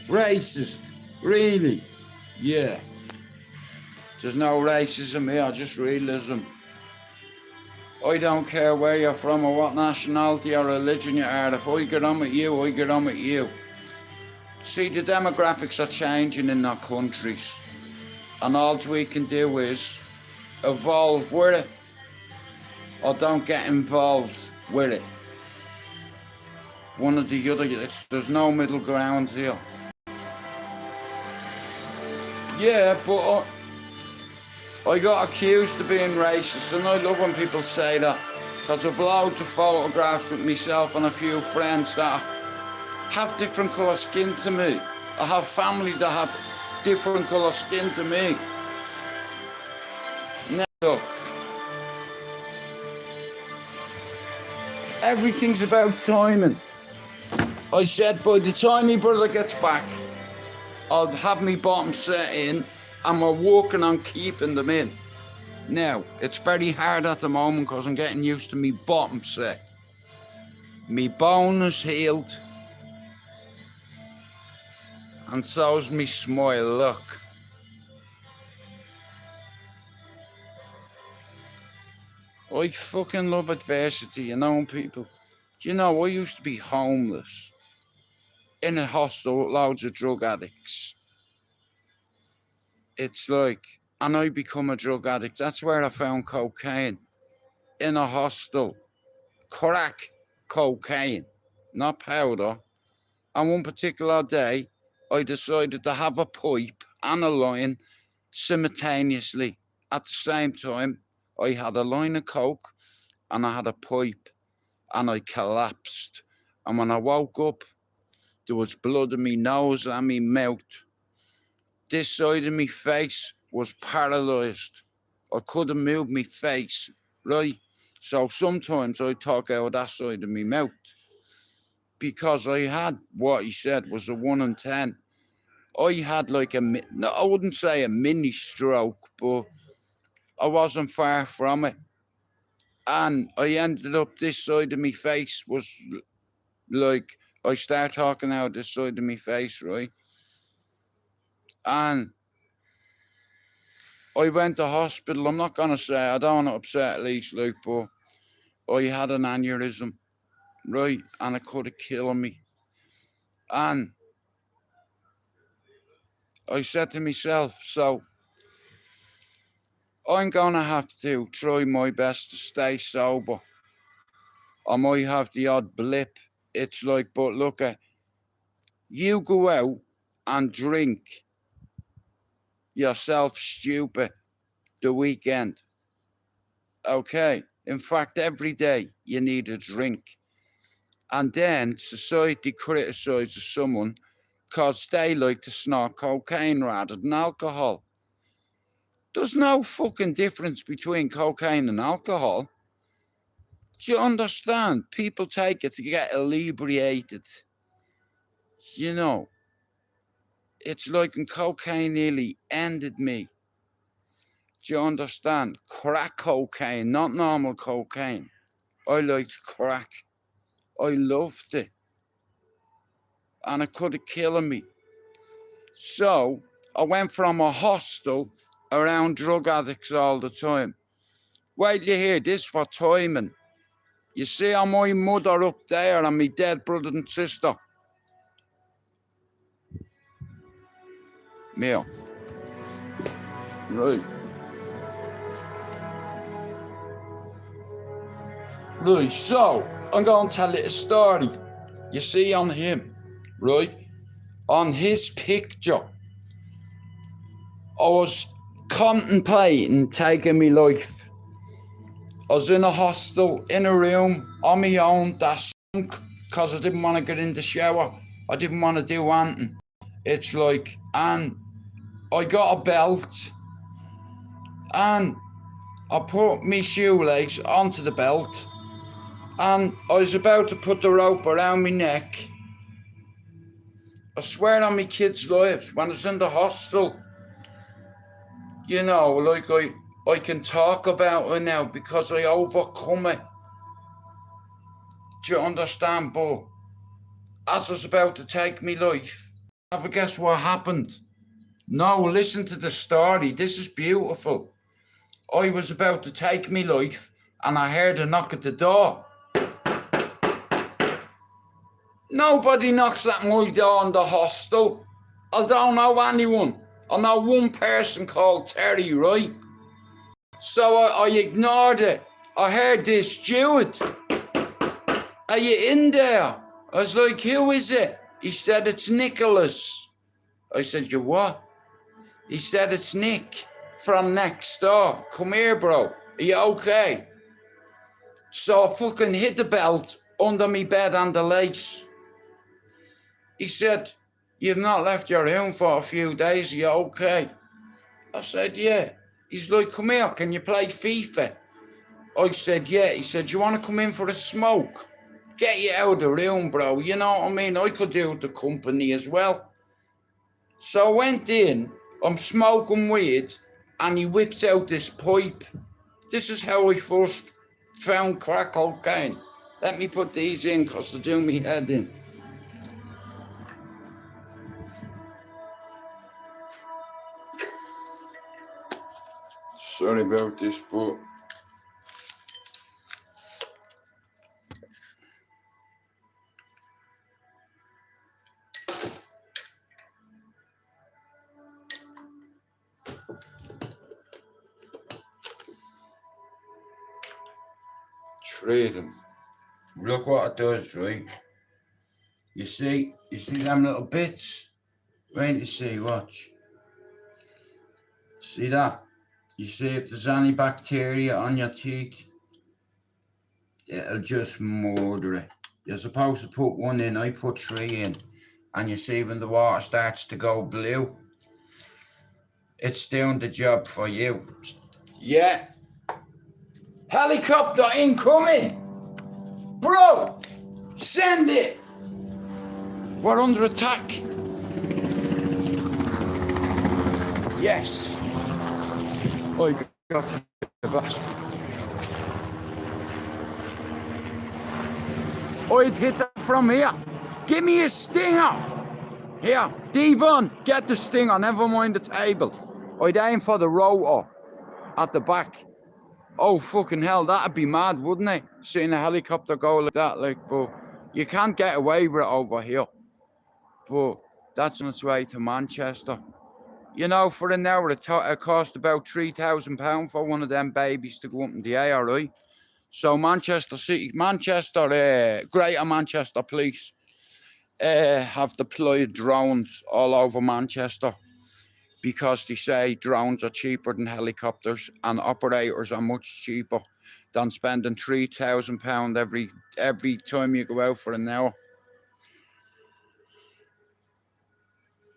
Racist? Really? Yeah. There's no racism here, just realism. I don't care where you're from or what nationality or religion you are. If I get on with you, I get on with you. See, the demographics are changing in our countries, and all we can do is evolve with it, or don't get involved with it. One or the other, there's no middle ground here. Yeah, but I got accused of being racist, and I love when people say that, because I've loads of photographs with myself and a few friends that have different colour skin to me. I have family that have different colour skin to me. Look, everything's about timing. I said by the time my brother gets back, I'll have my bottom set in, and we're working on keeping them in. Now, it's very hard at the moment because I'm getting used to me bottom set. Me bone is healed, and so's me smile, look. I fucking love adversity, you know, people. You know, I used to be homeless in a hostel with loads of drug addicts. It's like, and I become a drug addict. That's where I found cocaine. In a hostel. Crack cocaine, not powder. And one particular day, I decided to have a pipe and a line simultaneously. At the same time, I had a line of coke and I had a pipe, and I collapsed. And when I woke up, there was blood in my nose and my mouth. This side of my face was paralysed. I couldn't move my face, right? So sometimes I talk out that side of my mouth because I had what he said was a 1 in 10. I had like no, I wouldn't say a mini stroke, but I wasn't far from it. And I ended up, this side of my face was like, I start talking out this side of my face, right? And I went to hospital. I'm not going to say, I don't want to upset Elise, like, but I had an aneurysm, right? And it could have killed me. And I said to myself, so I'm going to have to try my best to stay sober. I might have the odd blip. It's like, but look at, you go out and drink yourself stupid the weekend. Okay? In fact, every day you need a drink. And then society criticises someone because they like to snort cocaine rather than alcohol. There's no fucking difference between cocaine and alcohol. Do you understand? People take it to get inebriated. You know, it's like cocaine nearly ended me. Do you understand? Crack cocaine, not normal cocaine. I liked crack. I loved it. And it could have killed me. So I went from a hostel around drug addicts all the time. Wait till you hear this for timing. You see how my mother up there and my dead brother and sister? Mia. Right. Right, so I'm going to tell you a story. You see on him, right? On his picture, I was contemplating taking my life. I was in a hostel, in a room, on my own, that stunk, because I didn't want to get in the shower. I didn't want to do anything. It's like, and I got a belt, and I put my shoelace onto the belt, and I was about to put the rope around my neck. I swear on my kids' lives, when I was in the hostel, you know, like I can talk about it now because I overcome it. Do you understand? But as I was about to take my life, have a guess what happened? No, listen to the story. This is beautiful. I was about to take my life and I heard a knock at the door. Nobody knocks at my door in the hostel. I don't know anyone. I know one person called Terry, right? So I ignored it. I heard this, Stuart. Are you in there? I was like, who is it? He said, it's Nicholas. I said, you what? He said, it's Nick from next door. Come here, bro. Are you okay? So I fucking hid the belt under my bed and the lace. He said, you've not left your room for a few days. Are you okay? I said, yeah. He's like, come here, can you play FIFA? I said, yeah. He said, you want to come in for a smoke? Get you out of the room, bro. You know what I mean? I could do with the company as well. So I went in, I'm smoking weed, and he whips out this pipe. This is how I first found crack cocaine. Let me put these in because they're doing me head in. Sorry about this, but trade them. Look what it does, right? You see them little bits? Wait to see, watch. See that? You see if there's any bacteria on your teeth, it'll just murder it. You're supposed to put one in, I put 3 in. And you see when the water starts to go blue, it's doing the job for you. Yeah. Helicopter incoming! Bro! Send it! We're under attack. Yes. I got the bus. I'd hit that from here. Give me a stinger. Here, Devon, get the stinger. Never mind the table. I'd aim for the rotor at the back. Oh, fucking hell, that'd be mad, wouldn't it? Seeing a helicopter go like that, like, but you can't get away with it over here. But that's on its way to Manchester. You know, for an hour, it cost about £3,000 for one of them babies to go up in the air, right? So Manchester City, Greater Manchester Police have deployed drones all over Manchester because they say drones are cheaper than helicopters and operators are much cheaper than spending £3,000 every time you go out for an hour.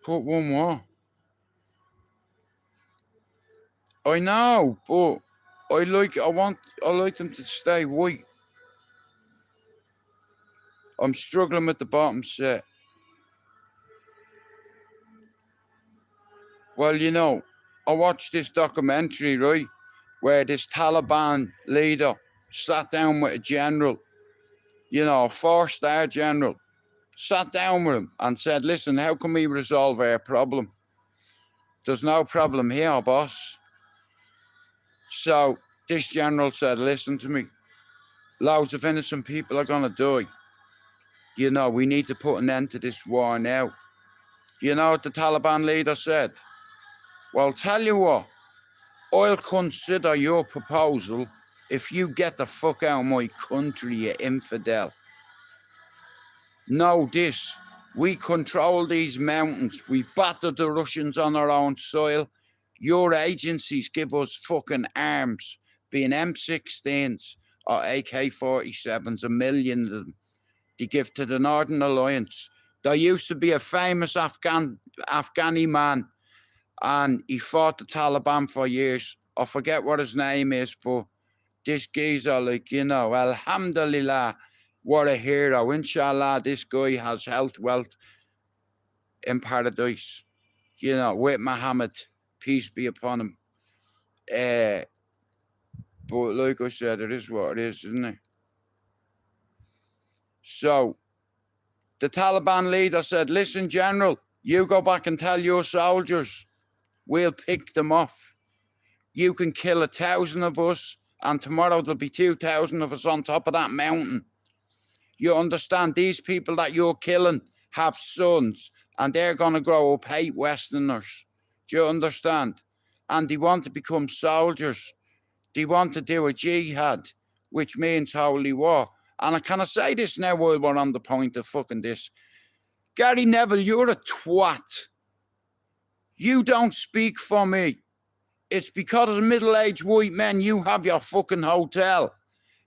Put one more. I know, but I like them to stay white. I'm struggling with the bottom set. Well, you know, I watched this documentary, right, where this Taliban leader sat down with a general, you know, a 4-star general, sat down with him and said, listen, how can we resolve our problem? There's no problem here, boss. So this general said, listen to me, loads of innocent people are going to die. You know, we need to put an end to this war now. You know what the Taliban leader said? Well, tell you what, I'll consider your proposal if you get the fuck out of my country, you infidel. Know this, we control these mountains. We batter the Russians on our own soil. Your agencies give us fucking arms, being M16s or AK-47s, a million of them. They give to the Northern Alliance. There used to be a famous Afghani man, and he fought the Taliban for years. I forget what his name is, but this geezer, like, you know, alhamdulillah, what a hero. Inshallah, this guy has health, wealth in paradise, you know, with Muhammad, peace be upon him. But like I said, it is what it is, isn't it? So the Taliban leader said, listen, General, you go back and tell your soldiers, we'll pick them off. You can kill 1,000 of us, and tomorrow there'll be 2,000 of us on top of that mountain. You understand? These people that you're killing have sons, and they're going to grow up hate Westerners. Do you understand? And they want to become soldiers. They want to do a jihad, which means holy war. And can I say this now while we're on the point of fucking this? Gary Neville, you're a twat. You don't speak for me. It's because of middle-aged white men you have your fucking hotel.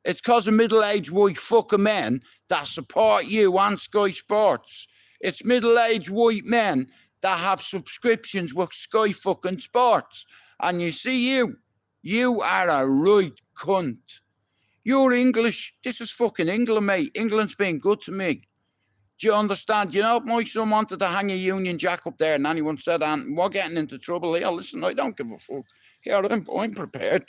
It's because of middle-aged white fucking men that support you and Sky Sports. It's middle-aged white men that have subscriptions with Sky fucking Sports. And you see you are a right cunt. You're English. This is fucking England, mate. England's been good to me. Do you understand? You know, if my son wanted to hang a Union Jack up there and anyone said, and we're getting into trouble here, listen, I don't give a fuck. Here, I'm prepared.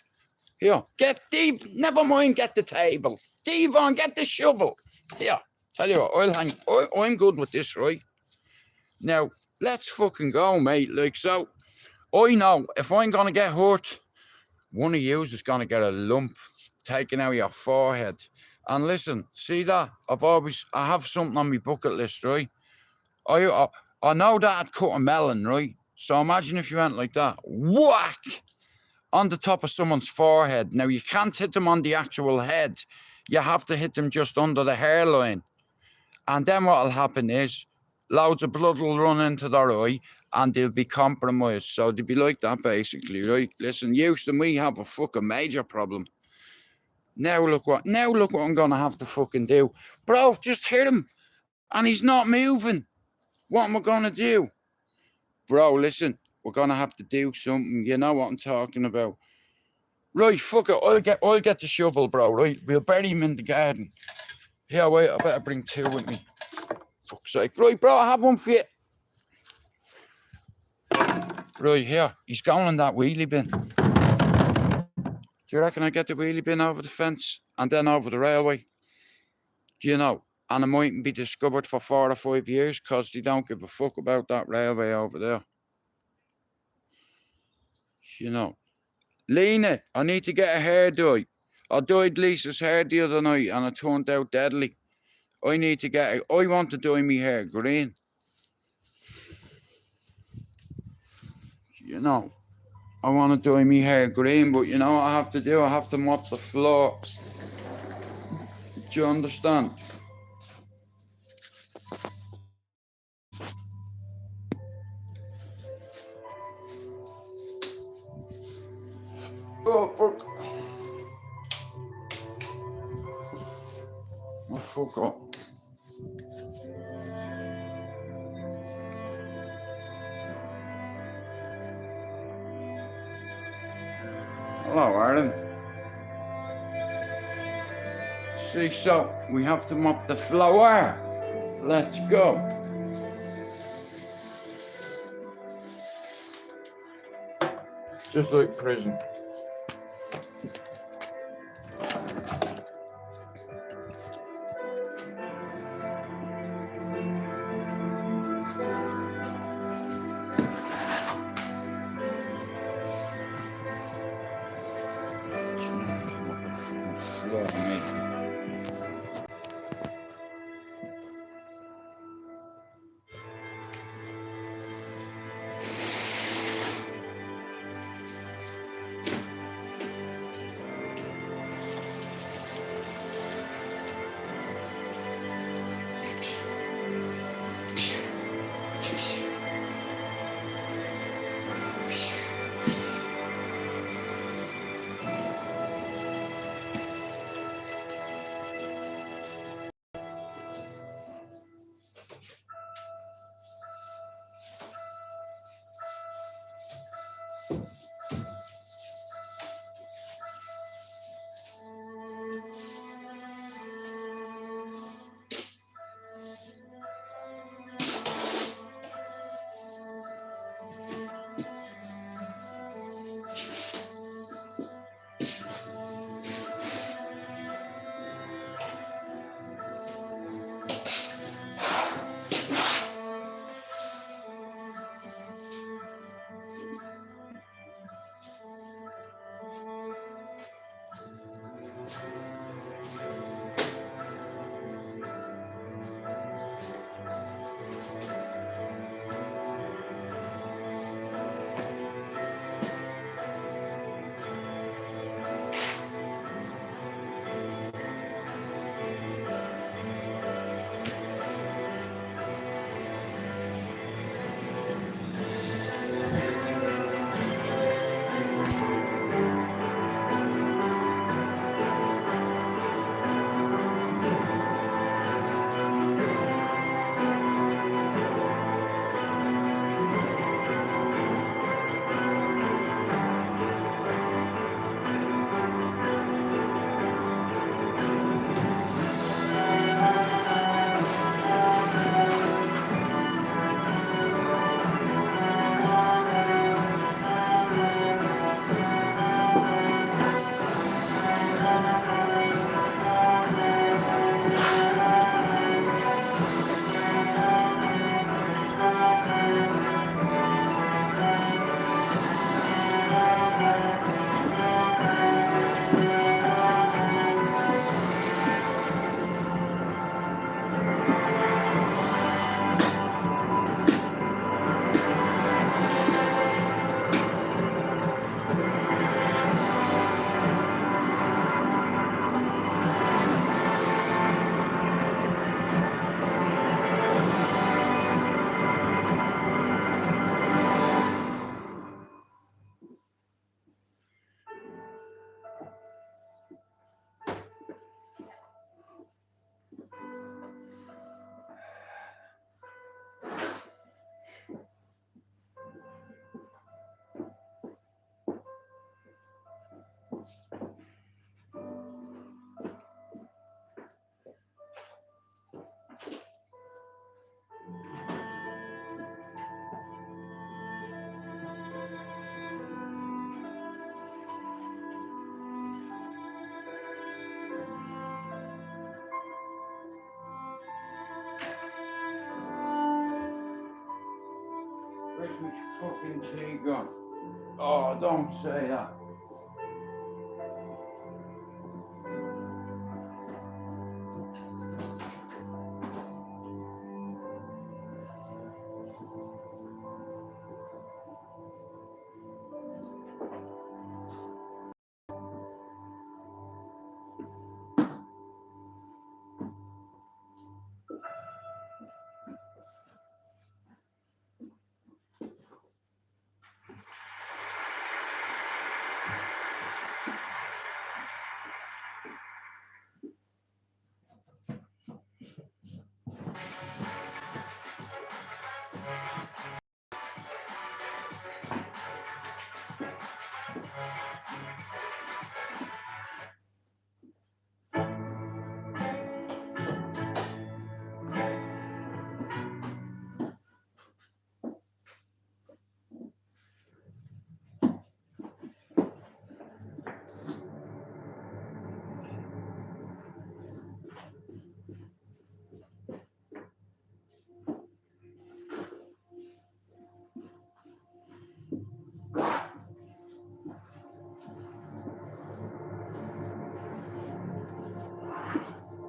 Here, get Dave, never mind, get the table. Devon, get the shovel. Here, tell you what, I'm good with this, right? Now, let's fucking go, mate. Like, so, I know if I'm going to get hurt, one of you is going to get a lump taken out of your forehead. And listen, see that? I have something on my bucket list, right? I know that I'd cut a melon, right? So imagine if you went like that, whack, on the top of someone's forehead. Now, you can't hit them on the actual head. You have to hit them just under the hairline. And then what'll happen is loads of blood will run into their eye and they'll be compromised. So they'll be like that, basically, right? Listen, Houston, we have a fucking major problem. Now look what I'm gonna have to fucking do. Bro, just hit him. And he's not moving. What am I gonna do? Bro, listen, we're gonna have to do something. You know what I'm talking about. Right, fuck it. I'll get the shovel, bro, right? We'll bury him in the garden. Yeah, wait, I better bring two with me. Fuck's sake. Right, bro, I have one for you. Right, here. He's going in that wheelie bin. Do you reckon I get the wheelie bin over the fence and then over the railway? You know, and it mightn't be discovered for 4 or 5 years because they don't give a fuck about that railway over there. You know. Lena, I need to get a hair dye. I dyed Lisa's hair the other night and it turned out deadly. I want to dye my hair green. You know, I want to dye my hair green, but you know what I have to do? I have to mop the floor. Do you understand? Oh, fuck. Oh, fuck up. Hello, Aaron. See, so we have to mop the floor. Let's go. Just like prison. my fucking tea gone? Oh, don't say that.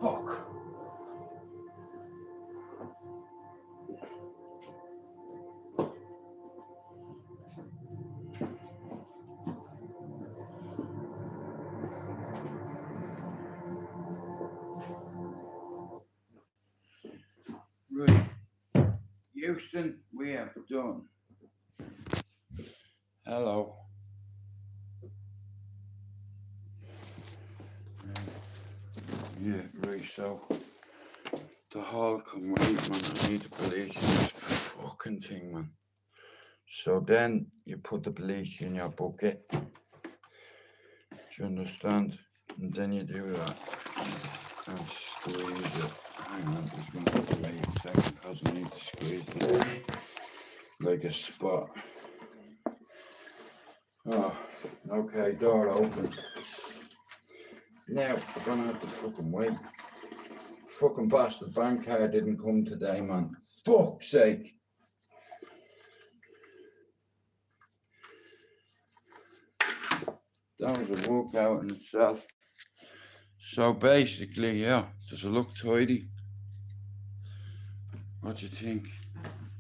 Fuck. Right. Houston, we have done. Hello. Yeah, right, so the hall come right, man. I need to bleach this fucking thing, man. So then you put the bleach in your bucket. Do you understand? And then you do that and squeeze it. Hang on, just gonna have to wait a second because I need to squeeze it like a spot. Oh, okay, door open. Now we're gonna have to fucking wait. Fucking bastard bank card didn't come today, man. Fuck's sake. That was a workout in itself. So basically, yeah, does it look tidy? What do you think?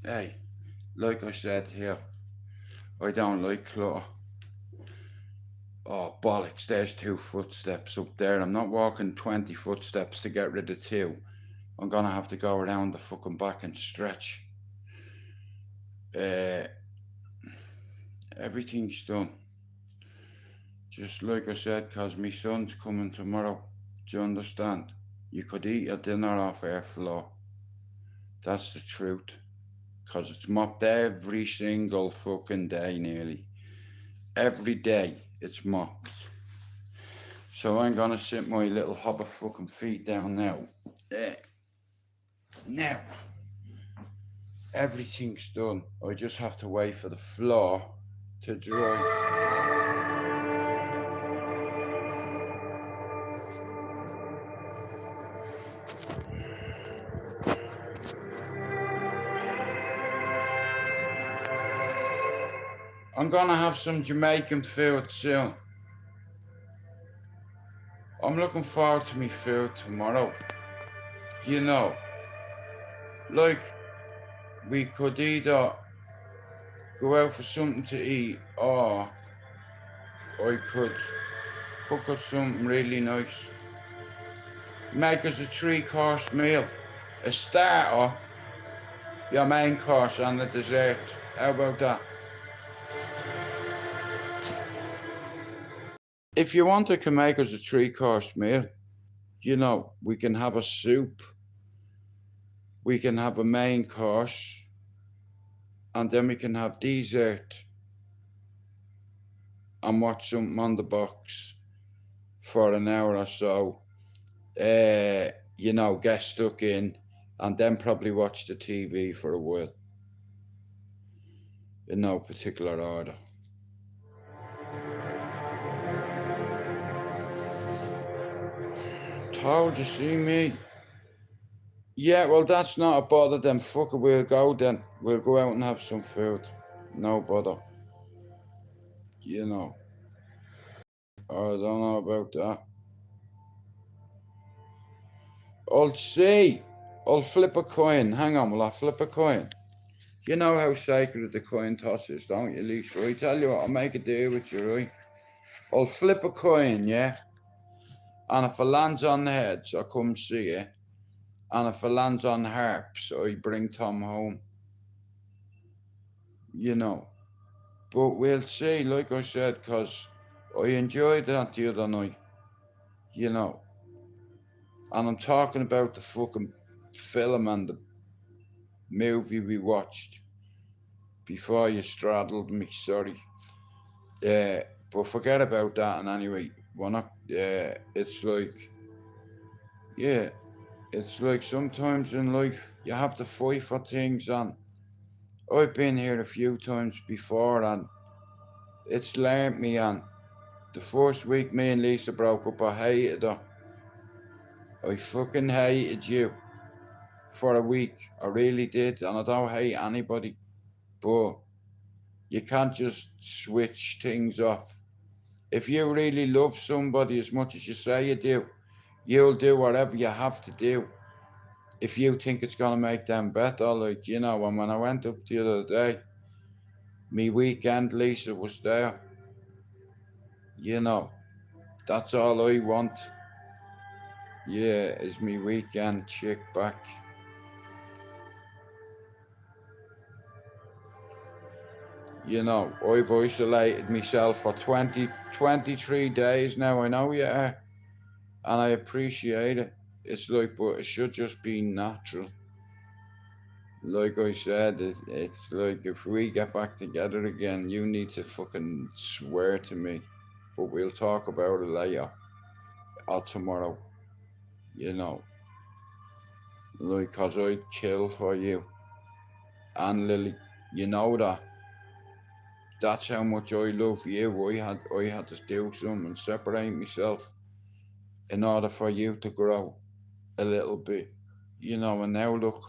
Hey, like I said here, I don't like clutter. Oh, bollocks, there's 2 footsteps up there. I'm not walking 20 footsteps to get rid of 2. I'm gonna have to go around the fucking back and stretch. Everything's done. Just like I said, cause my son's coming tomorrow. Do you understand? You could eat your dinner off our floor. That's the truth. Cause it's mopped every single fucking day nearly. Every day it's mopped. So I'm gonna sit my little hobber fucking feet down now. Now, everything's done. I just have to wait for the floor to dry. I'm gonna have some Jamaican food soon. I'm looking forward to my food tomorrow. You know, like we could either go out for something to eat or I could cook us something really nice. Make us a 3-course meal. A starter, your main course and the dessert. How about that? If you want, I can make us a 3-course meal. You know, we can have a soup. We can have a main course. And then we can have dessert. And watch something on the box for an hour or so. You know, get stuck in. And then probably watch the TV for a while. In no particular order. Told you, see me? Yeah, well, that's not a bother then. Fuck it, we'll go then. We'll go out and have some food. No bother. You know. I don't know about that. I'll see. I'll flip a coin. Hang on, will I flip a coin? You know how sacred the coin toss is, don't you, Lisa? I tell you what, I'll make a deal with you, right? I'll flip a coin, yeah? And if it lands on the heads, I come see it. And if it lands on harps, I bring Tom home. You know. But we'll see, like I said, because I enjoyed that the other night. You know. And I'm talking about the fucking film and the movie we watched before you straddled me, sorry. But forget about that, and anyway, we're not, it's like, yeah, it's like sometimes in life you have to fight for things, and I've been here a few times before, and it's learned me, and the first week me and Lisa broke up, I hated her. I fucking hated you for a week, I really did, and I don't hate anybody, but you can't just switch things off. If you really love somebody as much as you say you do, you'll do whatever you have to do if you think it's going to make them better. Like, you know, and when I went up the other day, me weekend Lisa was there. You know, that's all I want. Yeah, is me weekend chick back. You know, I've isolated myself for 23 days now. I know you are, and I appreciate it. It's like, but it should just be natural. Like I said, it's like if we get back together again, you need to fucking swear to me. But we'll talk about it later or tomorrow. You know, like, cause I'd kill for you and Lily. You know that. That's how much I love you. I had to do something and separate myself in order for you to grow a little bit. You know, and now look.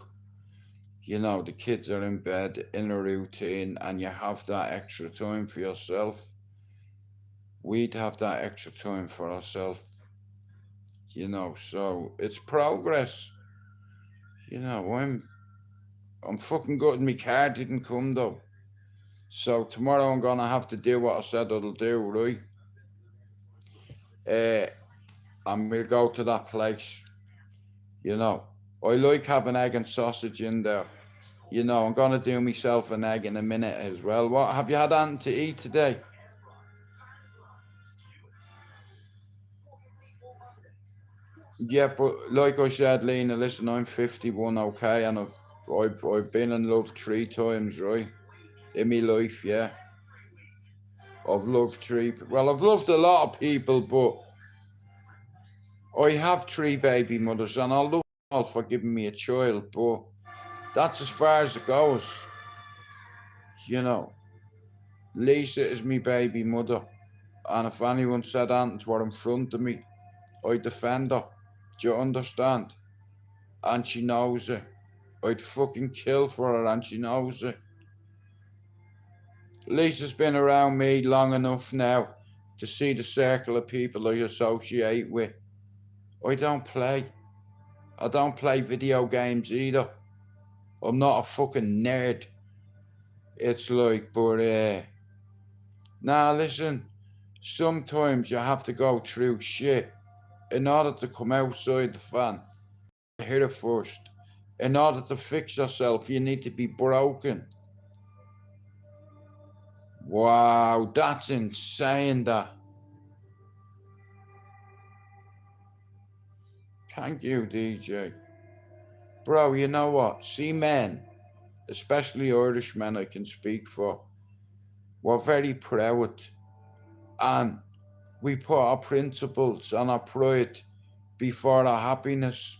You know, the kids are in bed in a routine, and you have that extra time for yourself. We'd have that extra time for ourselves. You know, so it's progress. You know, I'm fucking good. My car didn't come though. So tomorrow I'm gonna have to do what I said I'll do, right? And we'll go to that place. You know, I like having egg and sausage in there. You know, I'm gonna do myself an egg in a minute as well. What, have you had anything to eat today? Yeah, but like I said, Lena, listen, I'm 51, okay, and I've been in love 3 times, right, in my life, yeah. I've loved well, I've loved a lot of people, but I have 3 baby mothers, and I love them all for giving me a child, but that's as far as it goes. You know, Lisa is my baby mother, and if anyone said anything to her in front of me, I defend her. Do you understand? And she knows it. I'd fucking kill for her, and she knows it. Lisa's been around me long enough now to see the circle of people I associate with. I don't play. I don't play video games either. I'm not a fucking nerd. It's like, but nah, listen, sometimes you have to go through shit in order to come outside the fan. Hit it first. In order to fix yourself, you need to be broken. Wow, that's insane, that. Thank you, DJ. Bro, you know what? See, men, especially Irish men I can speak for, we're very proud, and we put our principles and our pride before our happiness,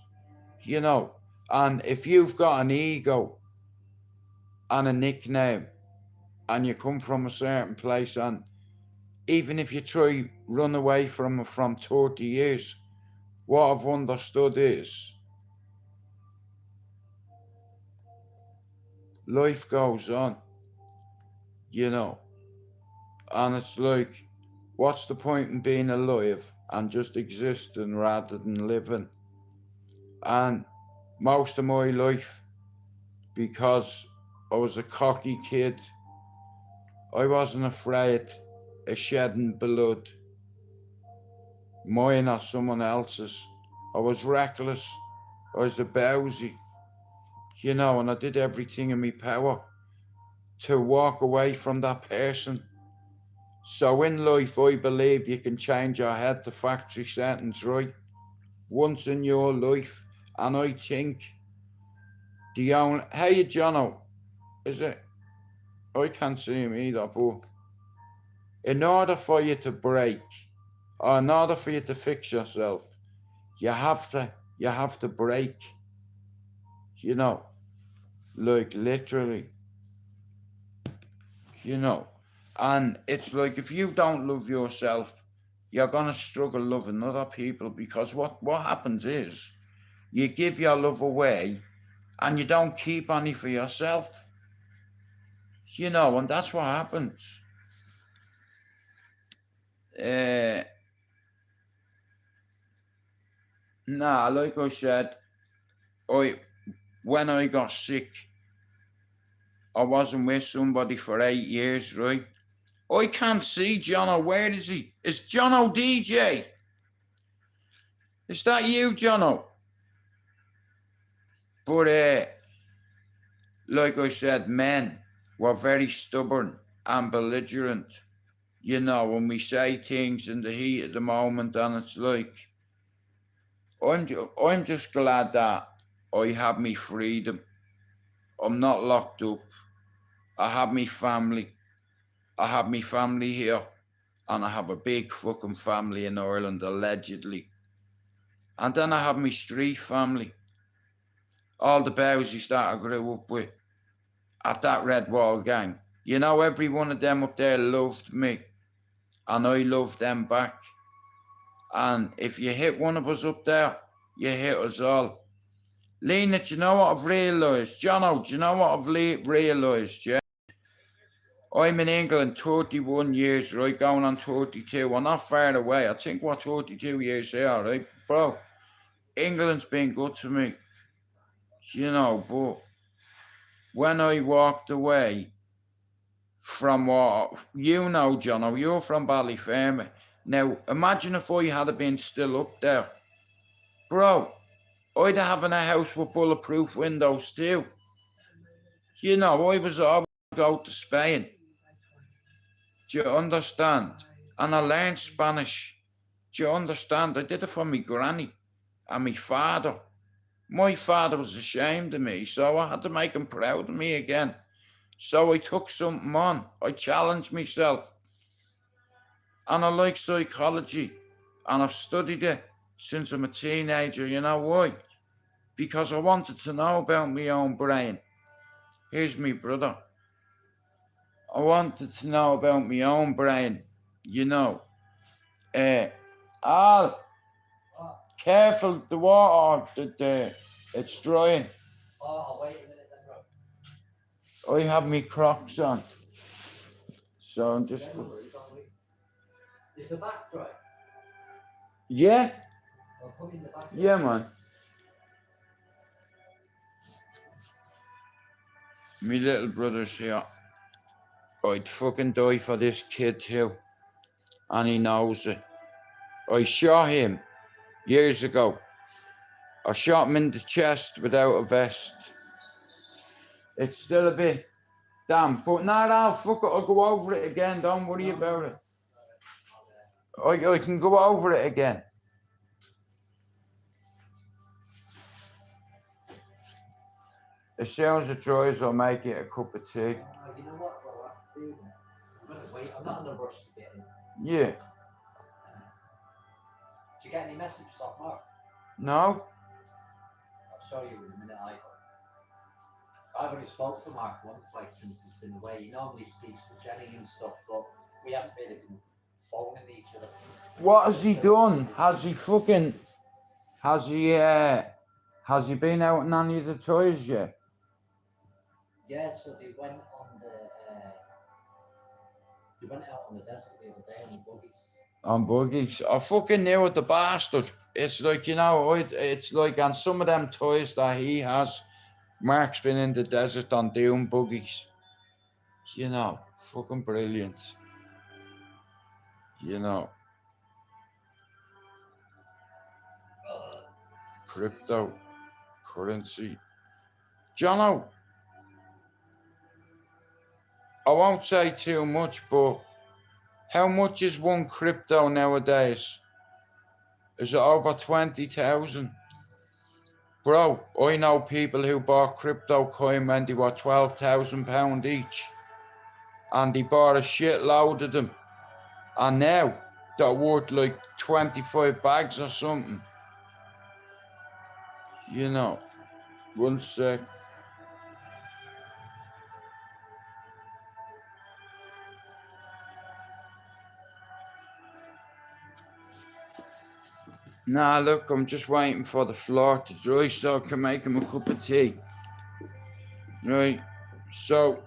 you know. And if you've got an ego and a nickname and you come from a certain place, and even if you try run away from it from 30 years, what I've understood is life goes on. you know. And it's like, what's the point in being alive and just existing rather than living? And most of my life, because I was a cocky kid, I wasn't afraid of shedding blood, mine or someone else's. I was reckless. I was a bowsy, you know, and I did everything in my power to walk away from that person. So in life, I believe you can change your head to factory settings, right? Once in your life. And I think the only... Hey, Jono, is it? I can't see him either, but in order for you to break, or in order for you to fix yourself, you have to break, you know, like literally, you know. And it's like, if you don't love yourself, you're gonna struggle loving other people, because what happens is you give your love away and you don't keep any for yourself, you know, and that's what happens. Nah, like I said, when I got sick, I wasn't with somebody for 8 years, right? I can't see Jono. Where is he? Is Jono DJ? Is that you, Jono? But like I said, men were very stubborn and belligerent. You know, when we say things in the heat of the moment, and it's like, I'm just glad that I have me freedom. I'm not locked up. I have me family. I have me family here, and I have a big fucking family in Ireland, allegedly. And then I have me street family. All the bowsies that I grew up with at that Red Wall gang. You know, every one of them up there loved me, and I loved them back. And if you hit one of us up there, you hit us all. Lena, do you know what I've realised? Jono, do you know what I've realised, yeah? I'm in England 31 years, right, going on 32. We're not far away. I think we're 32 years here, right? Bro, England's been good to me, you know, but when I walked away from what, you know, Jono, you're from Ballyfermot. Now, imagine if I had been still up there. Bro, I'd have in a house with bulletproof windows too. You know, I was always go to Spain. Do you understand? And I learned Spanish. Do you understand? I did it for my granny and my father. My father was ashamed of me, so I had to make him proud of me again. So I took something on. I challenged myself. And I like psychology. And I've studied it since I'm a teenager. You know why? Because I wanted to know about my own brain. Here's me brother. I wanted to know about my own brain, you know. Al, careful, the water, it's drying. Oh, wait a minute then, bro. I have me Crocs on, so I'm just... Is the back dry? Yeah? I'll come in the back. Yeah, man. Me little brother's here. I'd fucking die for this kid too, and he knows it. I shot him years ago. I shot him in the chest without a vest. It's still a bit damp, but nah, fuck it, I'll go over it again, don't worry about it. I can go over it again. As soon as it dries, I'll make it a cup of tea. You know what, bro? I'm gonna wait. I'm not in a rush to get in. Yeah. Did you get any messages off Mark? No? I'll show you in a minute. I've only spoke to Mark once, like, since he's been away. He normally speaks to Jenny and stuff, but we haven't really been phoning each other. What has he done? Has he been out on any of the toys yet? Yeah, so they went on the You went out on the desert the other day on the buggies. On buggies. I fucking knew it, the bastard. It's like, you know, it's like on some of them toys that he has, Mark's been in the desert on doing buggies. You know, fucking brilliant. You know. Cryptocurrency. Jono, I won't say too much, but how much is one crypto nowadays? Is it over 20,000? Bro, I know people who bought crypto coin when they were £12,000 each. And they bought a shitload of them. And now they're worth like 25 bags or something. You know, one sec. Nah, look, I'm just waiting for the floor to dry so I can make him a cup of tea. Right, so,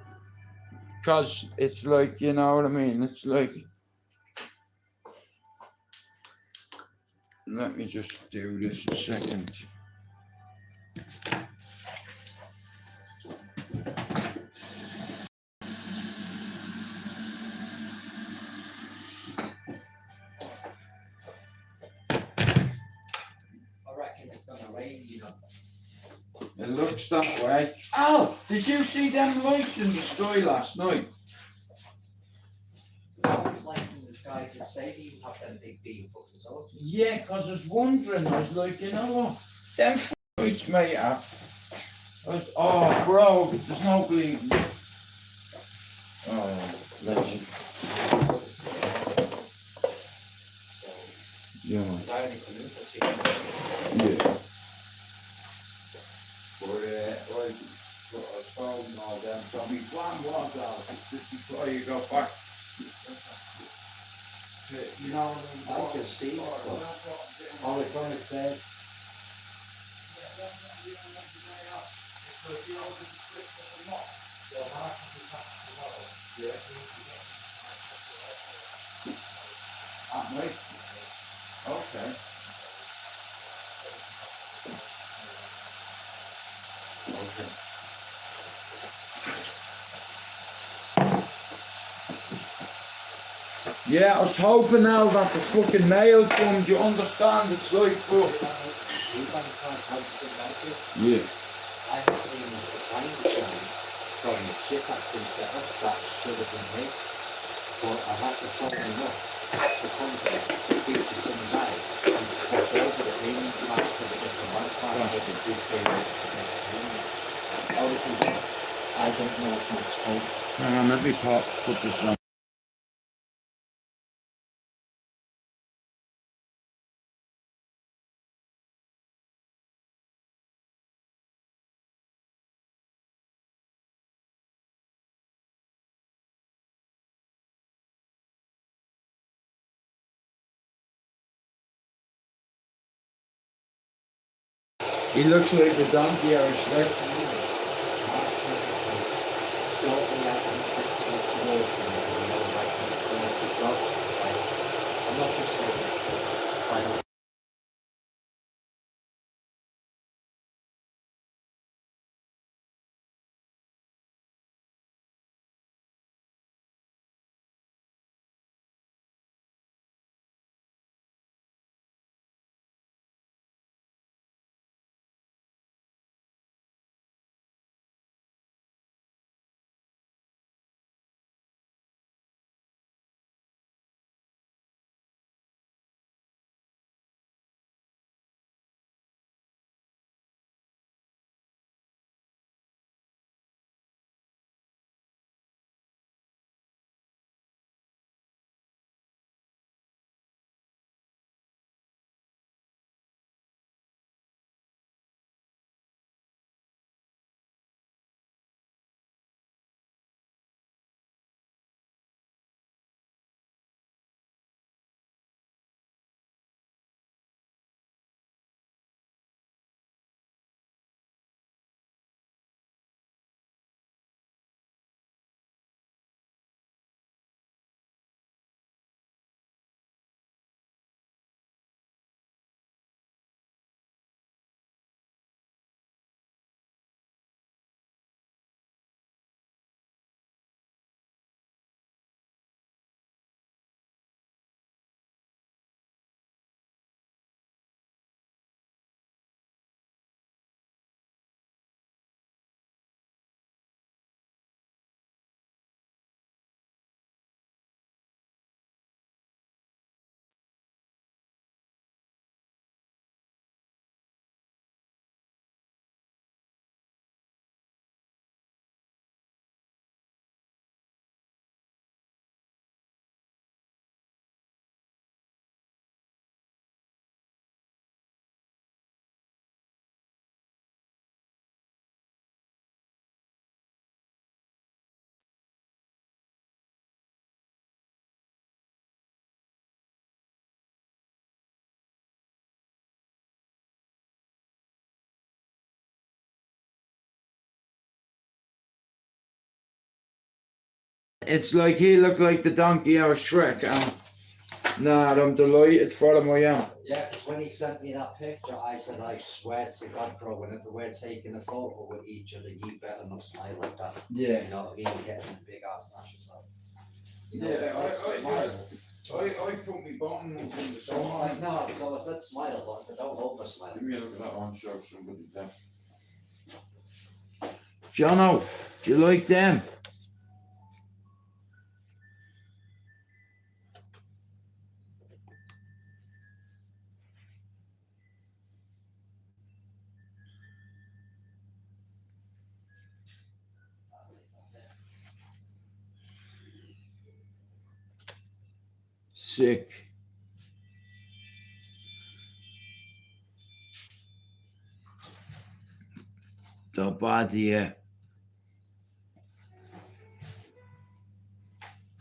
because it's like, you know what I mean? It's like, let me just do this a second. I reckon it's gonna rain, you know. It looks that way. Al, did you see them lights in the sky last night? Always lights in the sky, the stadium have them big beam fuckers on. Yeah, because I was wondering, I was like, you know what? Them lights, mate, oh, bro, there's no bleeding. Oh, legend. Yeah. I only come in for 6 months. Yeah. But like, I was following all them, so my plan was, just before you go back, to, you know, I can see it, but oh, it's on the stairs. at night. Okay. Okay. Yeah, I was hoping now that the fucking mail comes, you understand, it's like, but... Yeah. I had emails to find from the ship that's been set up that should have been me. But I had to phone them up, the company, to speak to some guy and swap over the payment plans of the different bank plans so they do payments. Obviously, I don't know if much time. Hang on, let me put this on. He looks like the donkey or a sled. So, yeah, I'm flexible towards them, you know, like, I'm not just saying, I don't it's like he looked like the donkey out of Shrek. Nah, I'm delighted for him, I am. Yeah, because when he sent me that picture, I said, I swear to God, bro, whenever we're taking a photo with each other, you better not smile like that. Yeah. You know what I mean? Getting a big ass lashes like. You know, Yeah, smile. I put my bottom ones in the So I'm sun. like, no, so I said smile, but I said don't over smile. Give me a look at that one, show somebody that. Jono, do you like them? Sick. They're bad, yeah.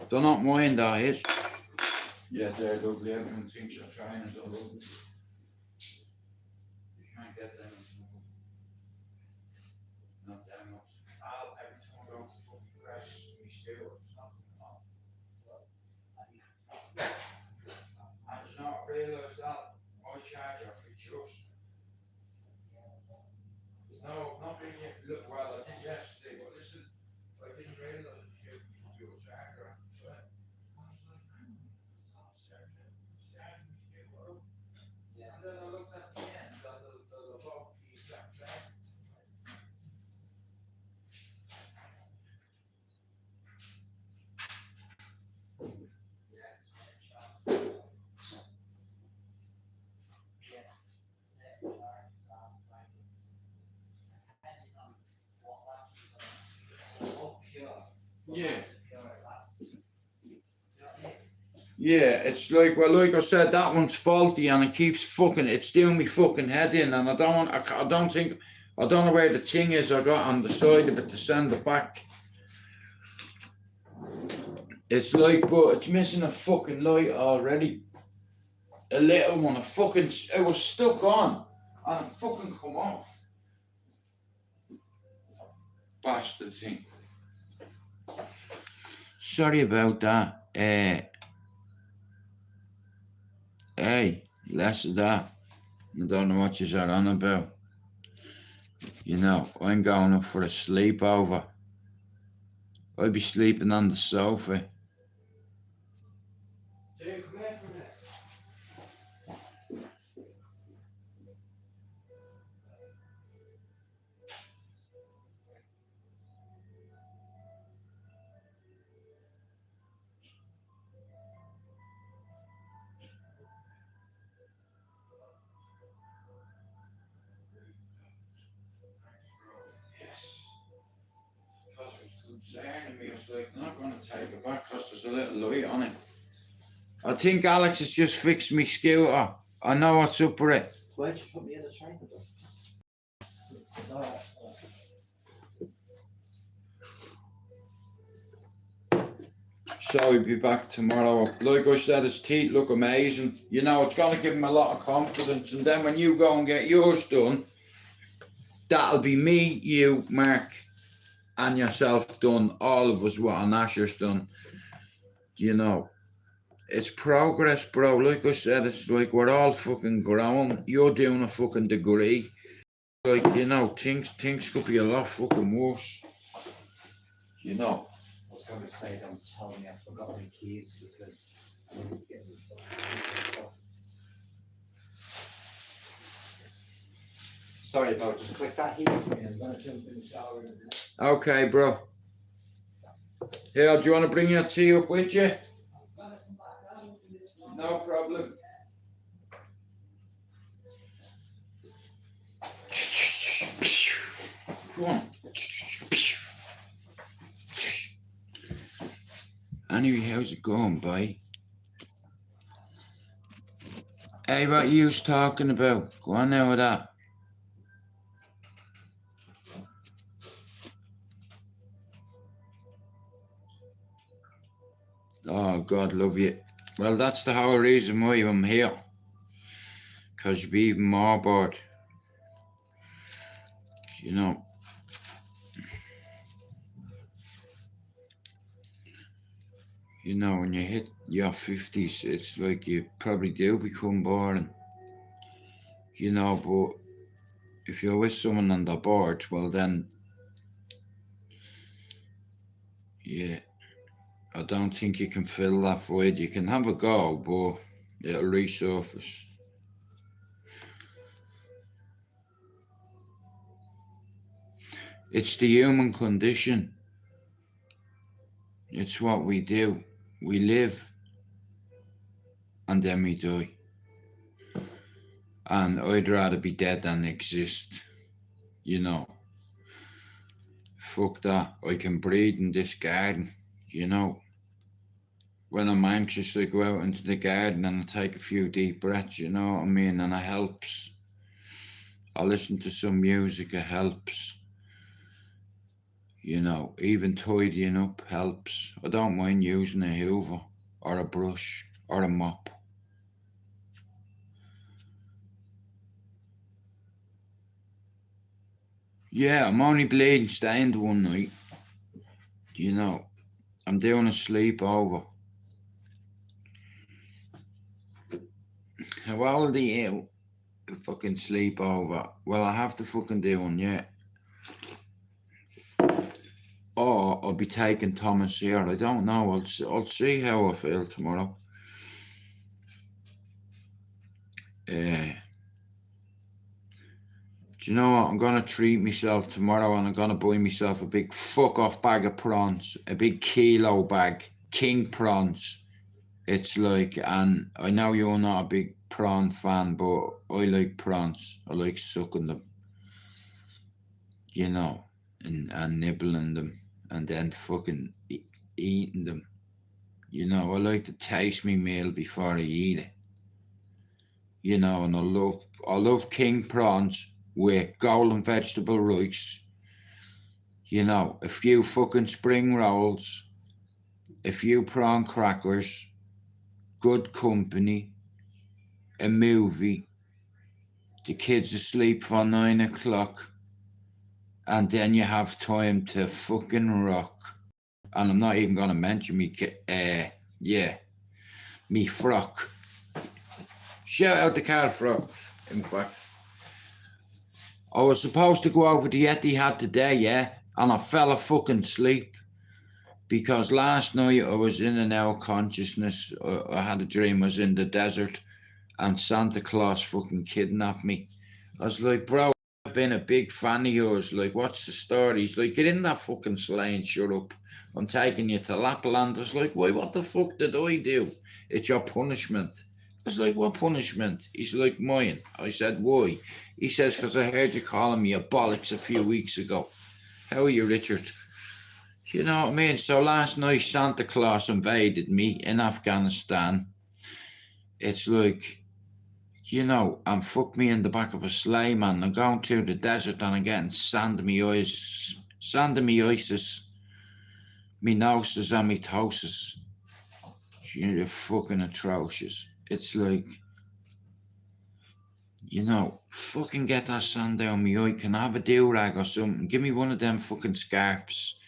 They're not mine, that is. Yeah, they're lovely. Everyone thinks your trainers are lovely. You can't get them. Not that much. Every time I go to fucking press, we steal or something. I did not realise that my charger could just. No, not being you look well, I did yesterday, but listen, I didn't realise you could do a charger. But I was like, it's not charging me well. Yeah. And then I looked at the end, and the box, the exact same. Yeah. Yeah, it's like, well, like I said, that one's faulty and it keeps fucking, it's doing me fucking head in, and I don't know where the thing is I got on the side of it to send it back. It's like, but it's missing a fucking light already. A little one, it was stuck on and it fucking come off. Bastard thing. Sorry about that. Hey, less of that. I don't know what you're on about. You know, I'm going up for a sleepover. I'll be sleeping on the sofa. Yes. Because it was concerning me. I was like, I'm not going to take it back because there's a little light on it. I think Alex has just fixed me scooter. I know what's up with it. Where'd you put me in the train with them? So he'll be back tomorrow. Like I said, his teeth look amazing. You know, it's going to give him a lot of confidence. And then when you go and get yours done, that'll be me, you, Mark, and yourself done. All of us what Asher's done. You know, it's progress, bro. Like I said, it's like we're all fucking growing. You're doing a fucking degree. Like, you know, things could be a lot fucking worse. You know. I was going to say, don't tell me I forgot my keys because I was getting Sorry, bro, just click that here for me. I'm going to jump in the shower in a minute. Okay, bro. Here, do you want to bring your tea up with you? No problem. Go on. Anyway, how's it going, boy? Hey, what you was talking about? Go on now with that. Oh, God love you. Well, that's the whole reason why I'm here. Because you'd be even more bored. You know. You know, when you hit your 50s, it's like you probably do become boring. You know, but if you're with someone on the board, well then, yeah, I don't think you can fill that void. You can have a go, but it'll resurface. It's the human condition. It's what we do. We live and then we die. And I'd rather be dead than exist, you know. Fuck that. I can breathe in this garden, you know. When I'm anxious, I go out into the garden and I take a few deep breaths, you know what I mean? And it helps. I listen to some music, it helps. You know, even tidying up helps. I don't mind using a hoover or a brush or a mop. Yeah, I'm only bleeding stained one night. You know, I'm doing a sleepover. How old are you? A fucking sleepover. Well, I have to fucking do one, yeah. Or I'll be taking Thomas here. I don't know. I'll see how I feel tomorrow. Do you know what? I'm gonna treat myself tomorrow, and I'm gonna buy myself a big fuck off bag of prawns, a big kilo bag, king prawns. It's like, and I know you're not a big prawn fan, but I like prawns. I like sucking them, you know, and nibbling them, and then fucking eating them. You know, I like to taste my meal before I eat it. You know, and I love king prawns with golden vegetable rice. You know, a few fucking spring rolls, a few prawn crackers, good company, a movie, the kids asleep for 9 o'clock, and then you have time to fucking rock. And I'm not even gonna mention me frock. Shout out the car frock, in fact. I was supposed to go over the Etihad today, yeah, and I fell asleep because last night I was in and out of consciousness. I had a dream I was in the desert and Santa Claus fucking kidnapped me. I was like, bro, I've been a big fan of yours. Like, what's the story? He's like, get in that fucking sleigh and shut up. I'm taking you to Lapland. I was like, why, what the fuck did I do? It's your punishment. I was like, what punishment? He's like, mine. I said, why? He says, because I heard you calling me a bollocks a few weeks ago. How are you, Richard? You know what I mean? So last night, Santa Claus invaded me in Afghanistan. It's like, you know, and fuck me in the back of a sleigh, man. I'm going to the desert and I'm getting sand in my eyes. Sand in my isis. Me nosis and me tosis. You're fucking atrocious. It's like, you know, fucking get that sand down me eye. Can I have a do-rag or something? Give me one of them fucking scarves.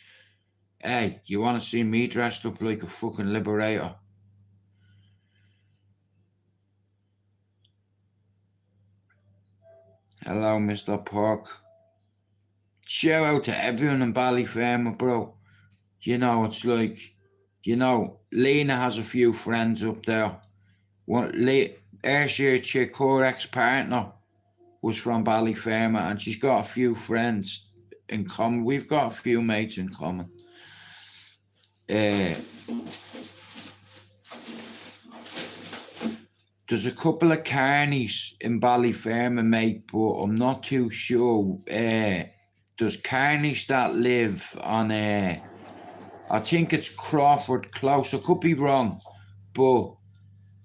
Hey, you want to see me dressed up like a fucking liberator? Hello, Mr. Pork. Shout out to everyone in Ballyfermot, bro. You know, it's like, you know, Lena has a few friends up there. Ayrshire chick, her ex-partner, was from Ballyfermot, and she's got a few friends in common. We've got a few mates in common. There's a couple of carnies in Ballyfermot, mate, but I'm not too sure. There's carnies that live on, I think it's Crawford Close. I could be wrong, but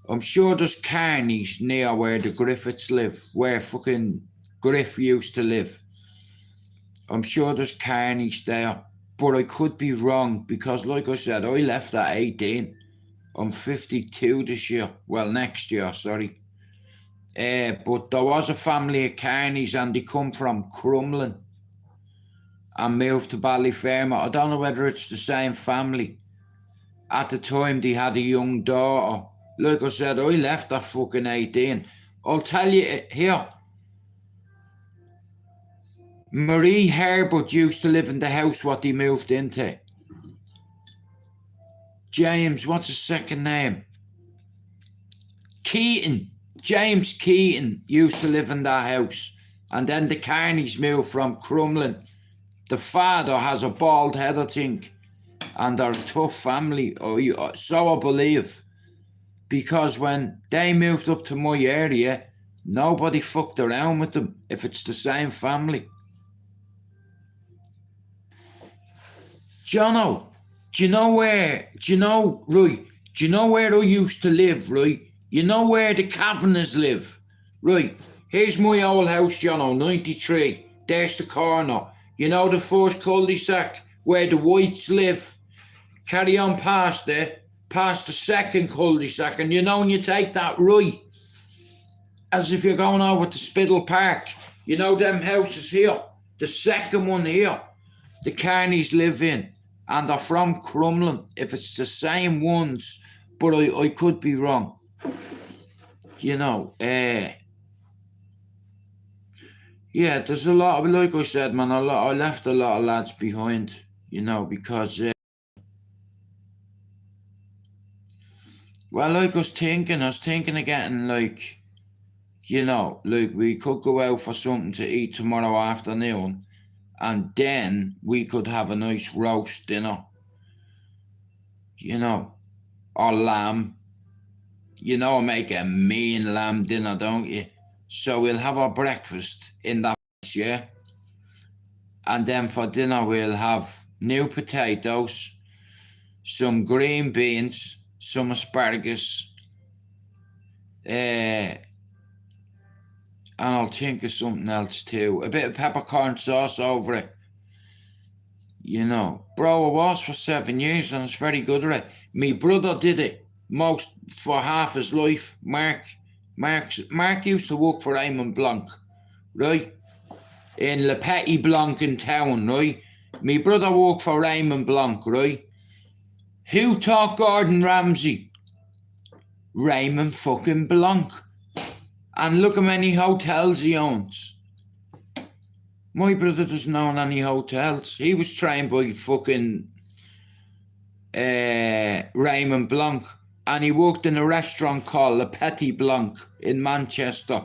I'm sure there's carnies near where the Griffiths live, where fucking Griff used to live. I'm sure there's carnies there, but I could be wrong because, like I said, I left at 18. I'm 52 this year. Well, next year, sorry. But there was a family of carnies and they come from Crumlin and moved to Ballyfermot. I don't know whether it's the same family. at the time they had a young daughter. Like I said, I left at fucking 18. I'll tell you here. Marie Herbert used to live in the house what they moved into. James, what's his second name? Keaton. James Keaton used to live in that house. And then the Carneys moved from Crumlin. The father has a bald head, I think. And they're a tough family, so I believe. Because when they moved up to my area, nobody fucked around with them if it's the same family. Jono, do you know where I used to live, right? You know where the Kavanaghs live? Right, here's my old house, Jono, 93. There's the corner. You know the first cul-de-sac where the Whites live? Carry on past there, past the second cul-de-sac, and you know when you take that right, as if you're going over to Spittle Park, you know them houses here, the second one here, the Carneys live in, and they're from Crumlin, if it's the same ones, but I could be wrong. You know, yeah, there's a lot of, like I said, man, I left a lot of lads behind, you know, because, well, like I was thinking of getting, like, you know, like we could go out for something to eat tomorrow afternoon, and then we could have a nice roast dinner, you know, or lamb. You know, I make a mean lamb dinner, don't you? So we'll have our breakfast in that place, yeah? And then for dinner we'll have new potatoes, some green beans, some asparagus, and I'll think of something else too. A bit of peppercorn sauce over it. You know, bro, I was for 7 years and it's very good at it. Me brother did it most for half his life. Mark used to work for Raymond Blanc, right? In Le Petit Blanc in town, right? Me brother worked for Raymond Blanc, right? Who taught Gordon Ramsay? Raymond fucking Blanc. And look how many hotels he owns. My brother doesn't own any hotels. He was trained by fucking Raymond Blanc. And he worked in a restaurant called Le Petit Blanc in Manchester.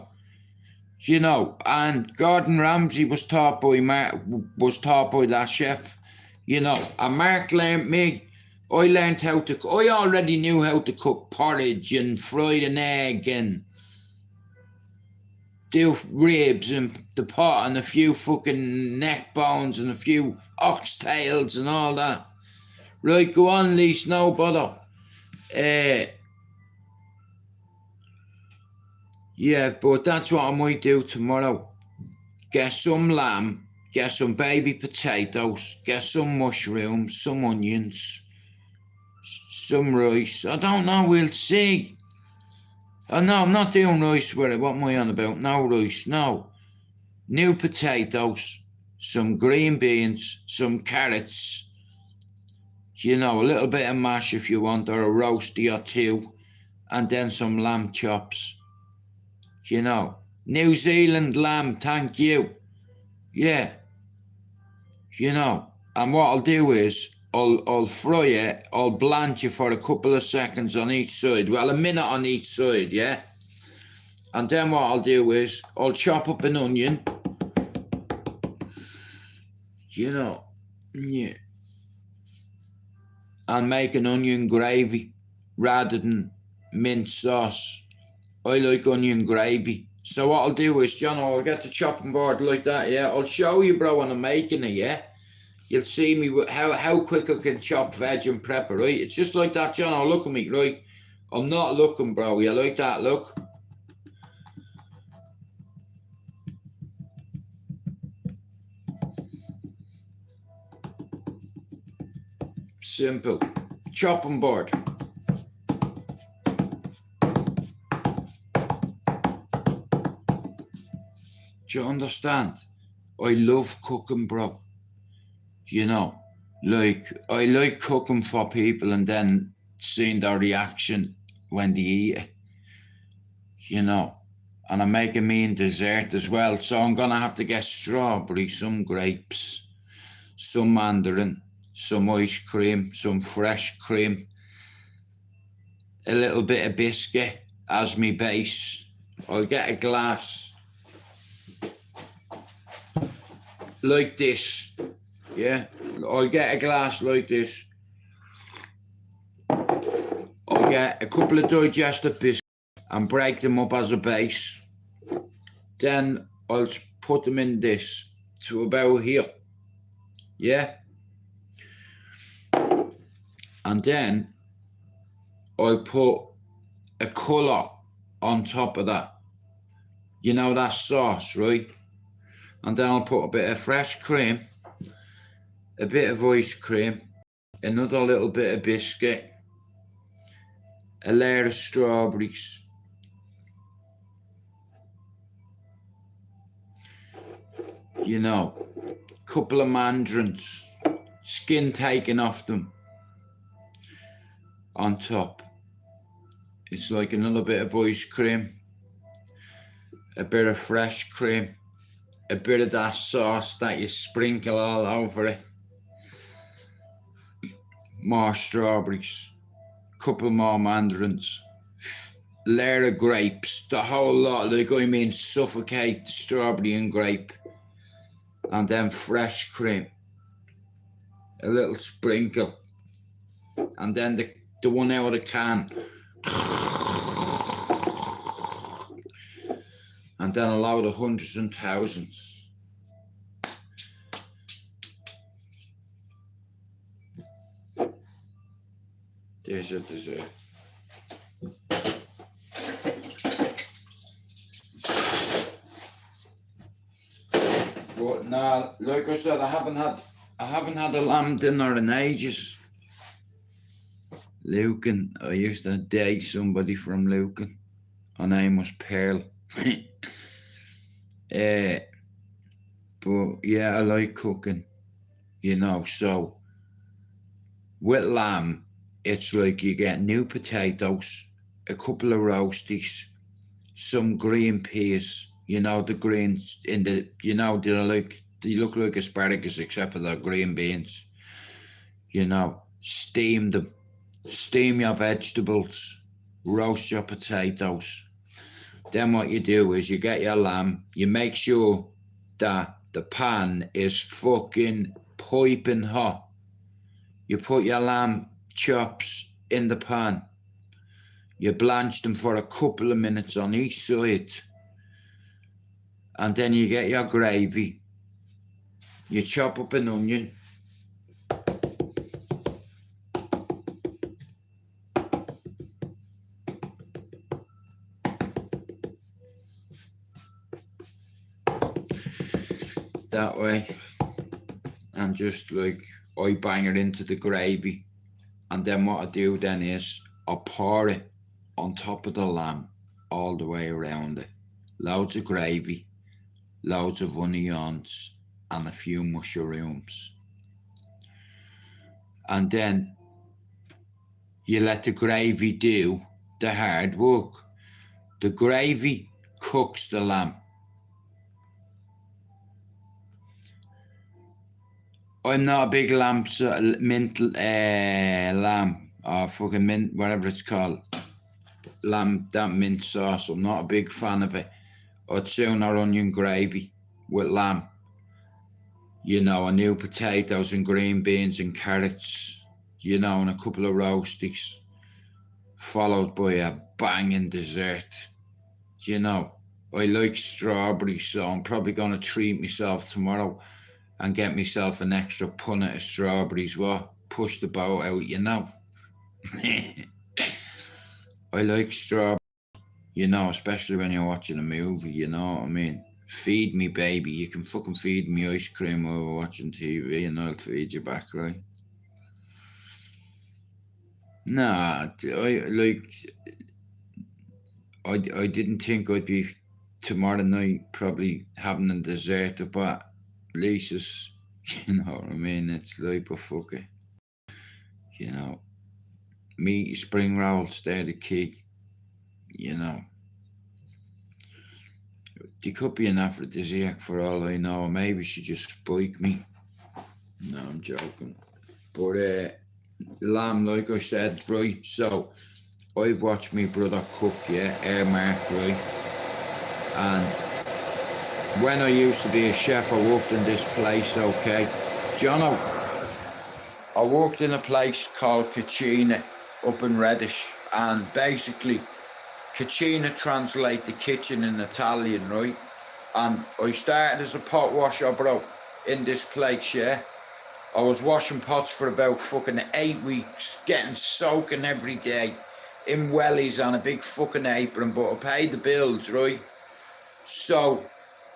You know, and Gordon Ramsay was taught by that chef. You know, and Mark learned me. I learned how to, I already knew how to cook porridge and fried an egg and do ribs and the pot and a few fucking neck bones and a few oxtails and all that. Right, go on, Lise, no bother. Yeah, but that's what I might do tomorrow. Get some lamb, get some baby potatoes, get some mushrooms, some onions, some rice. I don't know, we'll see. Oh no, I'm not doing rice with it. What am I on about? No rice, no. New potatoes, some green beans, some carrots. You know, a little bit of mash if you want, or a roasty or two. And then some lamb chops. You know, New Zealand lamb, thank you. Yeah. You know, and what I'll do is, I'll fry it, I'll blanch it for a couple of seconds on each side. Well, a minute on each side, yeah? And then what I'll do is, I'll chop up an onion. You know, yeah. And make an onion gravy rather than minced sauce. I like onion gravy. So what I'll do is, John, I'll get the chopping board like that, yeah? I'll show you, bro, when I'm making it, yeah? You'll see me how quick I can chop veg and prep it, right? It's just like that, John. Look at me, right? I'm not looking, bro. You like that look? Simple. Chopping board. Do you understand? I love cooking, bro. You know, like, I like cooking for people and then seeing their reaction when they eat it, you know. And I'm making me in dessert as well, so I'm gonna have to get strawberry, some grapes, some mandarin, some ice cream, some fresh cream, a little bit of biscuit as my base. I'll get a glass like this, yeah. I'll get a glass like this. I'll get a couple of digestive biscuits and break them up as a base. Then I'll put them in this to about here, yeah. And then I'll put a colour on top of that. You know, that sauce, right? And then I'll put a bit of fresh cream, a bit of ice cream, another little bit of biscuit, a layer of strawberries, you know, couple of mandarins, skin taken off them on top. It's like another bit of ice cream, a bit of fresh cream, a bit of that sauce that you sprinkle all over it, more strawberries, couple more mandarins, layer of grapes, the whole lot. Like, I mean, suffocate the strawberry and grape, and then fresh cream, a little sprinkle, and then the one out of the can, and then a load of hundreds and thousands. There's your dessert. But now, like I said, I haven't had a lamb dinner in ages. Lucan, I used to date somebody from Lucan. Her name was Pearl. But yeah, I like cooking, you know. So with lamb, it's like you get new potatoes, a couple of roasties, some green peas, you know, the greens in the, you know, they look like asparagus except for the green beans, you know. Steam them, steam your vegetables, roast your potatoes. Then what you do is you get your lamb, you make sure that the pan is fucking piping hot. You put your lamb chops in the pan. You blanch them for a couple of minutes on each side. And then you get your gravy. You chop up an onion. That way. And just like, I bang it into the gravy. And then what I do then is I pour it on top of the lamb all the way around it. Loads of gravy, loads of onions, and a few mushrooms. And then you let the gravy do the hard work. The gravy cooks the lamb. I'm not a big lamb, lamb, or fucking mint, whatever it's called. Lamb, that mint sauce, I'm not a big fan of it. I'd sooner onion gravy with lamb. You know, a new potatoes and green beans and carrots, you know, and a couple of roasties, followed by a banging dessert. You know, I like strawberries, so I'm probably going to treat myself tomorrow and get myself an extra punnet of strawberries. What? Push the boat out, you know. I like strawberries, you know, especially when you're watching a movie, you know what I mean? Feed me, baby. You can fucking feed me ice cream while we're watching TV and I'll feed you back, right? Nah, I didn't think I'd be tomorrow night probably having a dessert up at Lisa's, you know what I mean? It's like, but fuck it, you know. meaty spring rolls, they're the key, you know. They could be an aphrodisiac for all I know. Maybe she just spiked me. No, I'm joking. But lamb, like I said, right, so I've watched my brother cook, yeah, Air Mark, right? And when I used to be a chef, I worked in this place, okay? Jono, I worked in a place called Kachina up in Reddish, and basically Kachina translate the kitchen in Italian, right? And I started as a pot washer, bro, in this place, yeah? I was washing pots for about fucking 8 weeks, getting soaking every day in wellies on a big fucking apron, but I paid the bills, right? So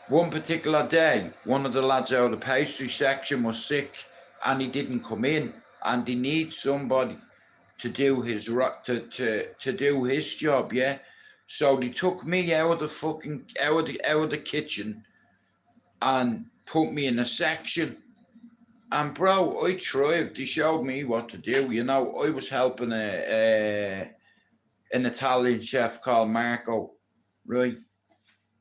one particular day, one of the lads out of the pastry section was sick and he didn't come in, and he needs somebody to do his to do his job, yeah. So they took me out of the fucking out of the kitchen and put me in a section. And bro, I tried. They showed me what to do. You know, I was helping an Italian chef called Marco, right?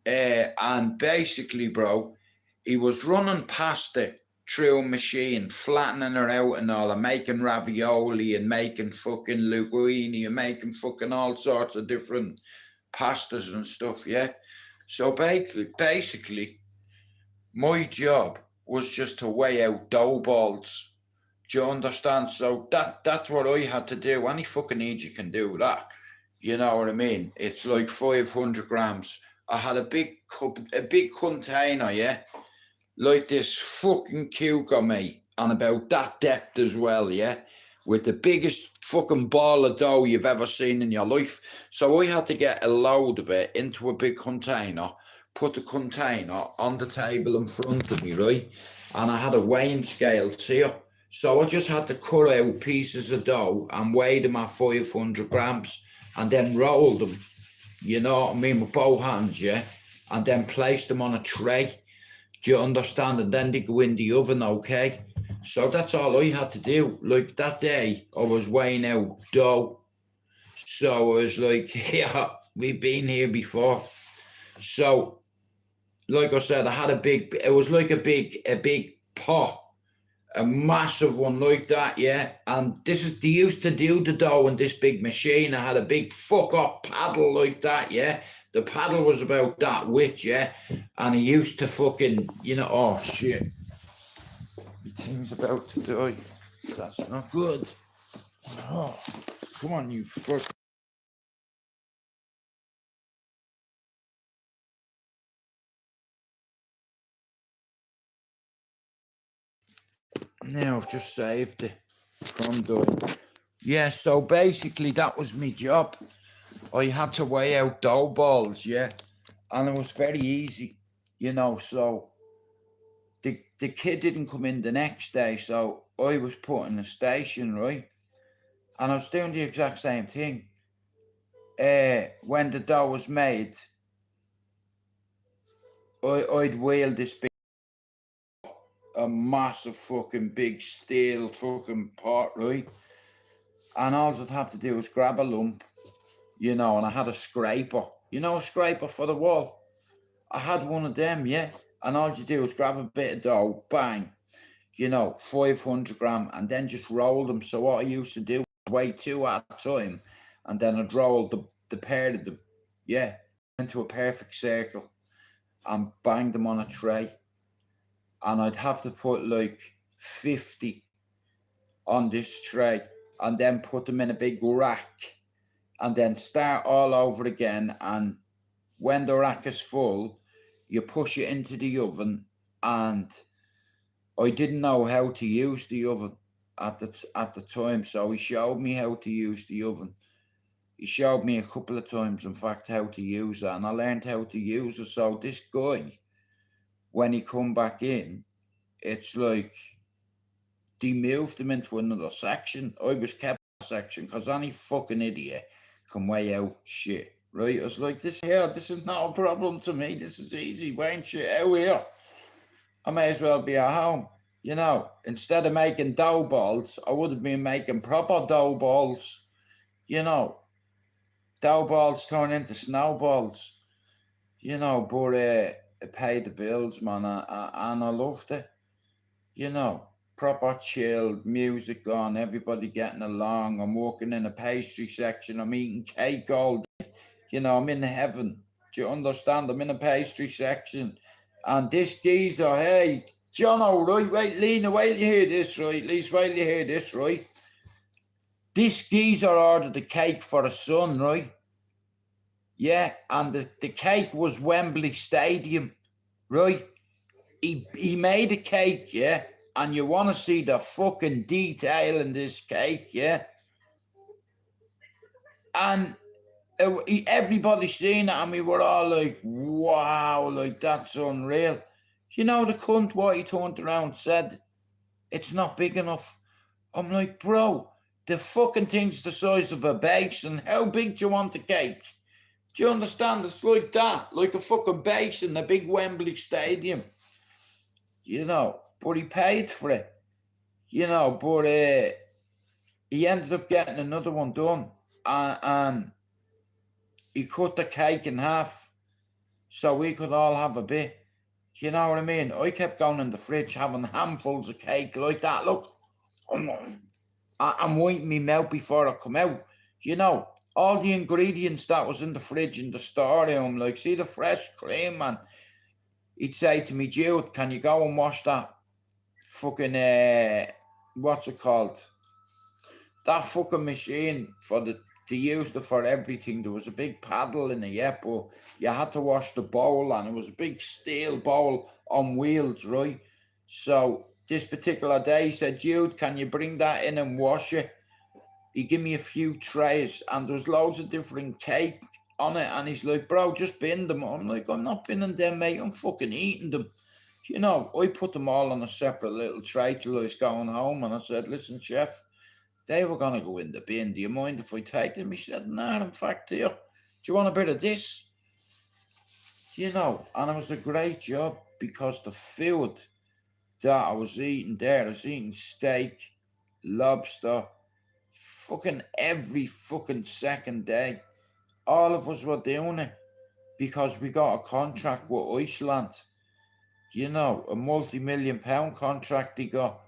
And basically, bro, he was running pasta through a machine, flattening her out and all, and making ravioli and making fucking linguine and making fucking all sorts of different pastas and stuff, yeah? So basically, my job was just to weigh out dough balls. Do you understand? So that's what I had to do. Any fucking idiot can do that. You know what I mean? It's like 500 grams. I had a big cup, a big container, yeah? Like this fucking cucumber, mate, and about that depth as well, yeah? With the biggest fucking ball of dough you've ever seen in your life. So I had to get a load of it into a big container, put the container on the table in front of me, right? And I had a weighing scale here. So I just had to cut out pieces of dough and weigh them at 500 grams and then roll them, you know what I mean, with both hands, yeah? And then place them on a tray. Do you understand? And then they go in the oven, okay? So that's all I had to do. Like that day, I was weighing out dough. So I was like, yeah, we've been here before. So, like I said, I had it was like a big pot, a massive one like that, yeah. And they used to do the dough in this big machine. I had a big fuck off paddle like that, yeah. The paddle was about that width, yeah. And he used to fucking, you know, oh shit. My thing's about to die. That's not good. Oh, come on, you fuck. Now I've just saved it from dying. Yeah, so basically that was my job. I had to weigh out dough balls, yeah. And it was very easy, you know, so the kid didn't come in the next day, so I was put in a station, right? And I was doing the exact same thing. When the dough was made, I'd wheel this big, a massive fucking big steel fucking pot, right? And all I'd have to do was grab a lump, you know, and I had a scraper, you know, a scraper for the wall. I had one of them, yeah. And all you do is grab a bit of dough, bang, you know, 500 gram, and then just roll them. So what I used to do was weigh 2 at a time, and then I'd roll the pair of them, yeah, into a perfect circle and bang them on a tray. And I'd have to put like 50 on this tray and then put them in a big rack and then start all over again. And when the rack is full, you push it into the oven. And I didn't know how to use the oven at the time, so he showed me how to use the oven. He showed me a couple of times, in fact, how to use it, and I learned how to use it. So this guy, when he come back in, it's like they moved him into another section. I was kept in a section because any fucking idiot can weigh out shit, right? I was like, this is not a problem to me. This is easy, weighing shit out here. I may as well be at home, you know. Instead of making dough balls, I would have been making proper dough balls, you know, dough balls turn into snowballs, you know, but it paid the bills, man, and I loved it, you know. Proper chilled, music on, everybody getting along. I'm working in a pastry section, I'm eating cake all day, you know, I'm in heaven. Do you understand? I'm in a pastry section. And this geezer, hey, Jono, right, wait, Lena, wait till you hear this, right? At least wait till you hear this, right? This geezer ordered a cake for his son, right? Yeah, and the cake was Wembley Stadium, right? He made a cake, yeah, and you want to see the fucking detail in this cake, yeah? And everybody seen it, and we were all like, wow, like, that's unreal. You know, the cunt, what he turned around and said, it's not big enough. I'm like, bro, the fucking thing's the size of a basin. How big do you want the cake? Do you understand? It's like that, like a fucking basin, a big Wembley Stadium. You know, but he paid for it. You know, but he ended up getting another one done. And he cut the cake in half so we could all have a bit. You know what I mean? I kept going in the fridge having handfuls of cake like that. Look, I'm wiping my mouth before I come out. You know, all the ingredients that was in the fridge in the storeroom, like, see the fresh cream, man. He'd say to me, Jude, can you go and wash that fucking, what's it called? That fucking machine to use it for everything. There was a big paddle in it, yeah, but you had to wash the bowl, and it was a big steel bowl on wheels, right? So this particular day, he said, Jude, can you bring that in and wash it? He gave me a few trays, and there was loads of different cake on it, and he's like, bro, just bin them. I'm like, I'm not binning them, mate, I'm fucking eating them. You know, I put them all on a separate little tray till I was going home, and I said, listen, chef, they were going to go in the bin. Do you mind if I take them? He said, nah, in fact, do you want a bit of this? You know, and it was a great job, because the food that I was eating there, I was eating steak, lobster, fucking every fucking second day. All of us were doing it because we got a contract with Iceland. You know, a multi-million-pound contract they got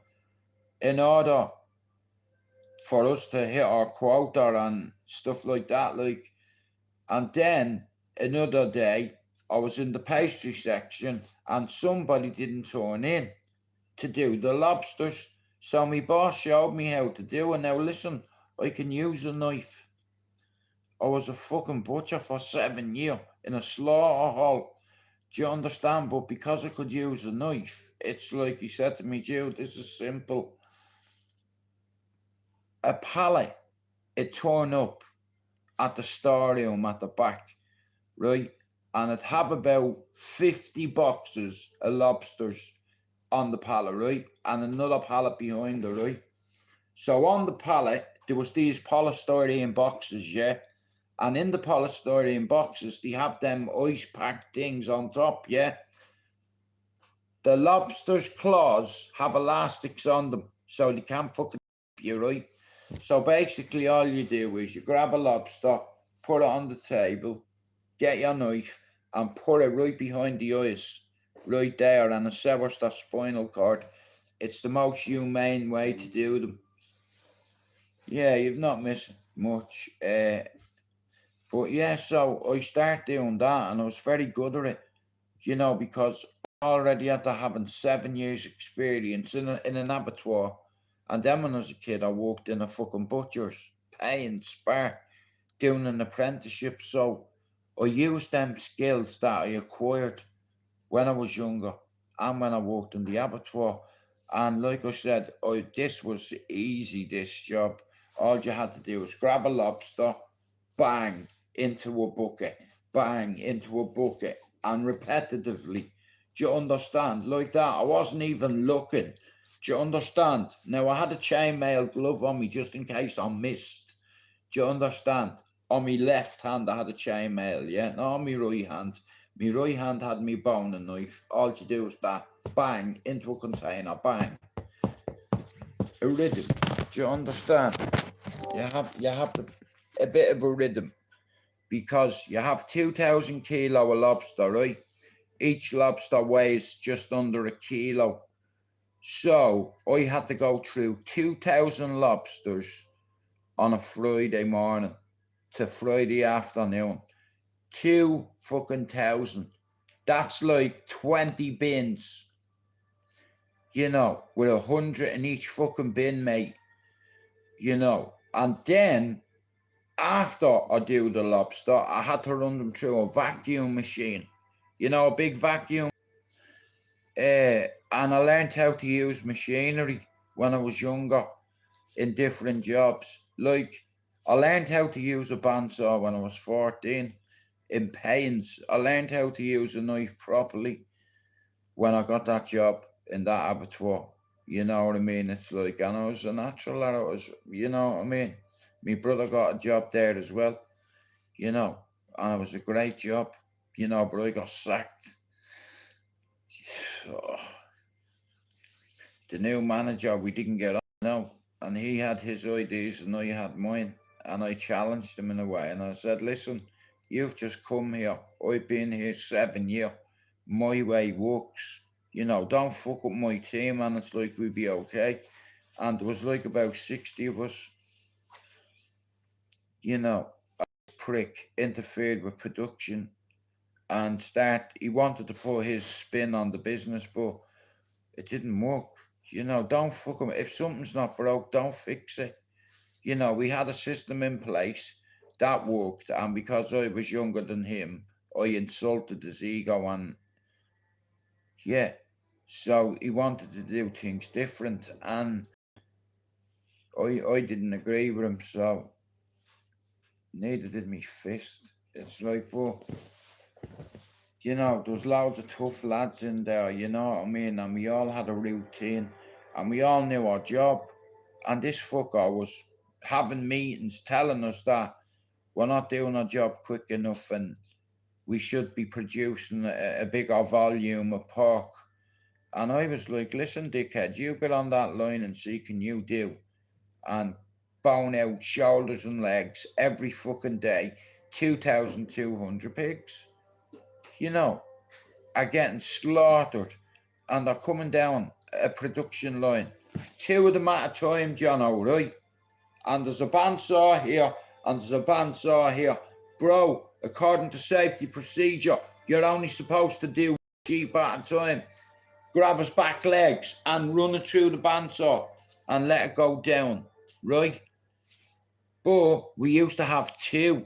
in order for us to hit our quota and stuff like that. Like, and then another day, I was in the pastry section and somebody didn't turn in to do the lobsters. So my boss showed me how to do it. Now listen, I can use a knife. I was a fucking butcher for 7 years in a slaughter hall. Do you understand? But because I could use a knife, it's like he said to me, Jude, this is simple. A pallet, it turned up at the storeroom at the back, right? And it'd have about 50 boxes of lobsters on the pallet, right? And another pallet behind her, right? So on the pallet, there was these polystyrene boxes, yeah? And in the polystyrene boxes, they have them ice-packed things on top, yeah? The lobster's claws have elastics on them, so they can't fucking you, right? So basically all you do is you grab a lobster, put it on the table, get your knife, and put it right behind the eyes, right there, and it severs the spinal cord. It's the most humane way to do them. Yeah, you've not missed much. But yeah, so I started doing that, and I was very good at it, you know, because I already had to having 7 years experience in an abattoir. And then when I was a kid, I worked in a fucking butcher's, paying spar, doing an apprenticeship. So I used them skills that I acquired when I was younger and when I worked in the abattoir. And like I said, this was easy, this job. All you had to do was grab a lobster, bang, into a bucket, bang, into a bucket, and repetitively. Do you understand? Like that. I wasn't even looking. Do you understand? Now, I had a chainmail glove on me just in case I missed. Do you understand? On my left hand, I had a chainmail, yeah? Not on my right hand. My right hand had me boning knife. All you do is that, bang, into a container, bang. A rhythm. Do you understand? You have to a bit of a rhythm, because you have 2,000 kilo of lobster, right? Each lobster weighs just under a kilo. So I had to go through 2,000 lobsters on a Friday morning to Friday afternoon. 2,000. That's like 20 bins, you know, with 100 in each fucking bin, mate. You know, and then after I do the lobster, I had to run them through a vacuum machine, you know, a big vacuum. And I learned how to use machinery when I was younger in different jobs. Like, I learned how to use a bandsaw when I was 14 in paints. I learned how to use a knife properly when I got that job in that abattoir. You know what I mean? It's like, and I was a natural at it. Was, you know what I mean? My brother got a job there as well, you know, and it was a great job, you know, but I got sacked. Oh. The new manager, we didn't get on, no, and he had his ideas and I had mine, and I challenged him in a way, and I said, listen, you've just come here, I've been here 7 years, my way works, you know, don't fuck up my team, and it's like we'd be okay. And there was like about 60 of us, you know. A prick interfered with production and he wanted to put his spin on the business, but it didn't work. You know, don't fuck them. If something's not broke, don't fix it. You know, we had a system in place that worked, and because I was younger than him, I insulted his ego, and yeah, so he wanted to do things different, and I didn't agree with him, so neither did me fist. It's like, well, you know, there's loads of tough lads in there, you know what I mean? And we all had a routine, and we all knew our job. And this fucker was having meetings telling us that we're not doing our job quick enough and we should be producing a bigger volume of pork. And I was like, listen, dickhead, you get on that line and see can you do and bone out shoulders and legs every fucking day, 2,200 pigs, you know, are getting slaughtered, and they're coming down a production line. 2 of them at a time, Jono, right? And there's a bandsaw here, and there's a bandsaw here. Bro, according to safety procedure, you're only supposed to do sheep at a time. Grab his back legs and run it through the bandsaw and let it go down, right? But we used to have 2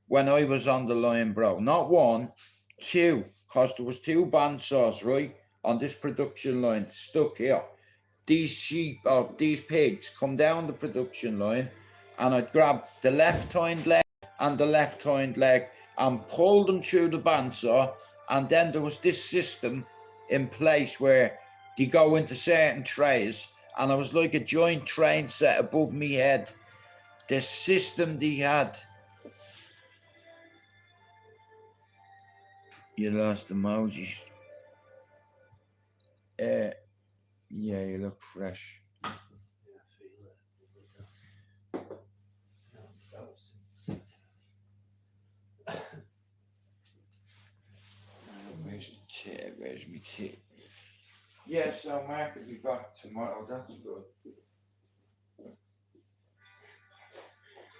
when I was on the line, bro. Not 1, 2, because there was 2 bandsaws, right, on this production line stuck here. These sheep or these pigs come down the production line, and I'd grab the left hind leg and the left hind leg and pull them through the bandsaw. And then there was this system in place where they go into certain trays, and I was like a joint train set above me head. The system they had. You lost emojis. Yeah, you look fresh. Where's the tea? Where's my tea? Yeah, so Mark will be back tomorrow. That's good.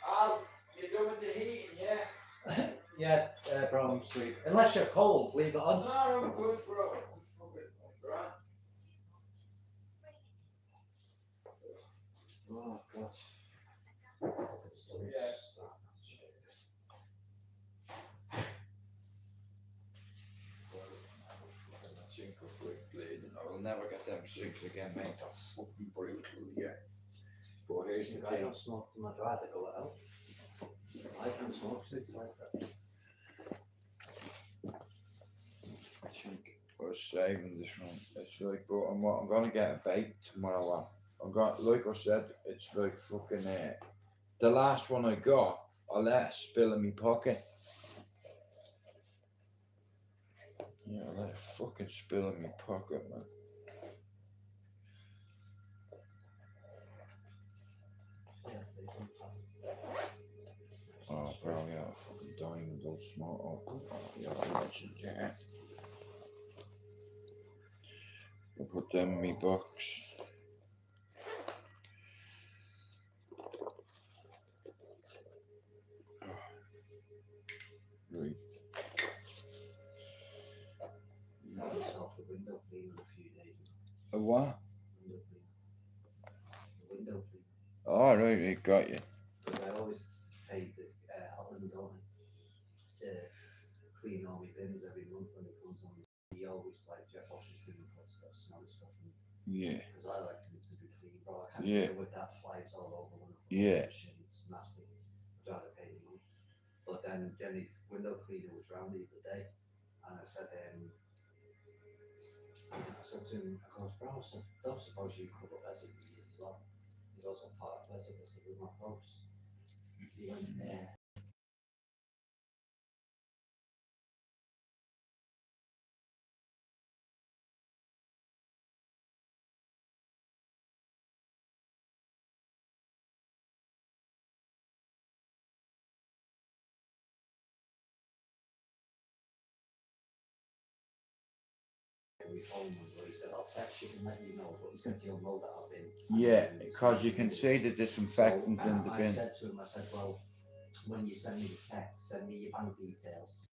Al, you're doing the heating, yeah? Yeah, bro, I'm sweet. Unless you're cold, leave it on. No, I'm good, bro. Right. Oh, gosh. Yeah. I will never get them 6 again, mate. They're fucking brutal, yeah. But here's the I thing. don't smoke them, I'd rather go out. I can smoke cigs like that. I think I was saving this one. It's like, but I'm gonna get a vape tomorrow. I got, like I said, it's like fucking. The last one I got, I let it spill in my pocket. Yeah, I let it fucking spill in my pocket, man. Oh yeah, fucking diamond gold small. Oh yeah, legend, yeah. I'll put them in my box. Right. Got myself a window cleaner a few days ago. A what? Window cleaner. A window cleaner. Oh right, it got you. Because I always pay the Holland on to clean all my bins every month when it comes on. He always like Jeff Washington and put stuff, smelly stuff in. Yeah. Because I like things to be clean, bro. I can't Yeah. deal with that flies all over when I put Yeah. shit. It's nasty. I'd rather pay the money. But then Jenny's window cleaner was round the other day, and I said to him, I goes, bro, I said, don't suppose you cover resin as well. He goes, I'm part of resin. I said, with my post. He went, yeah. We phoned him, so he said, I'll text you and let you know, but he said, you'll know that I've been. Yeah, because you can see the disinfectant So, in the I bin. said to him, I said, well, when you send me the text, send me your bank details.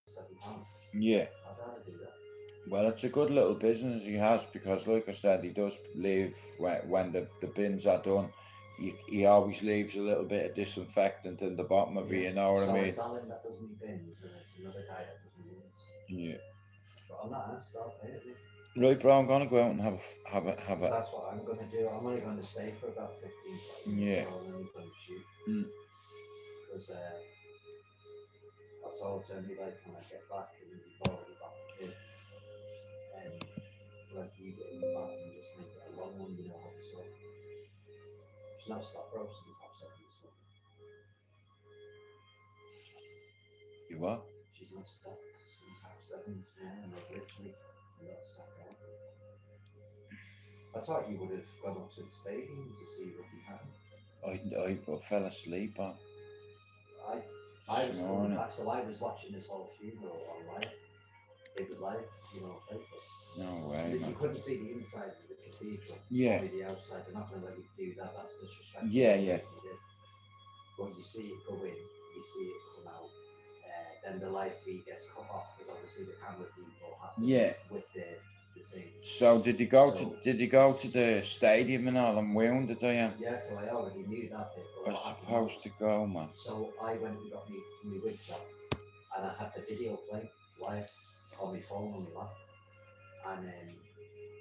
£7. Yeah. I'd rather do that. Well, it's a good little business he has because, like I said, he does leave when the bins are done. He always leaves a little bit of disinfectant in the bottom of it. You know what I mean? It's Alan that does my bins, and it's another guy that does my bins. Yeah. But I'm not asked, I'll pay it. Right, bro. I'm gonna go out and have a. That's what I'm going to do. I'm only going to stay for about 15 20 minutes. Yeah. So I'm only going to shoot. Because I told Jenny, like, when I get back, and we've already got the kids, and like, you get in the back and just make it a long one, you know how to stop. She's not stopped roasting since half 7 this morning. You what? She's not stopped since half 7 this morning, like, literally, not stopped out. I thought you would have gone up to the stadium to see what you had. I fell asleep on. I was coming back, so I was watching this whole funeral on live. It was live, you know, on Facebook. No way, You man. couldn't see the inside of the cathedral, Yeah. only the outside. They're not going to let you do that. That's disrespectful. Yeah, yeah. But you see it go in, you see it come out. Then the live feed gets cut off because obviously the camera people have to Yeah. with the thing. So did he go to the stadium and all and wounded, did you? Yeah, so I already knew that bit. I was supposed to go, man. So I went and got me wig shot, and I had the video playing live on my phone on my lap. And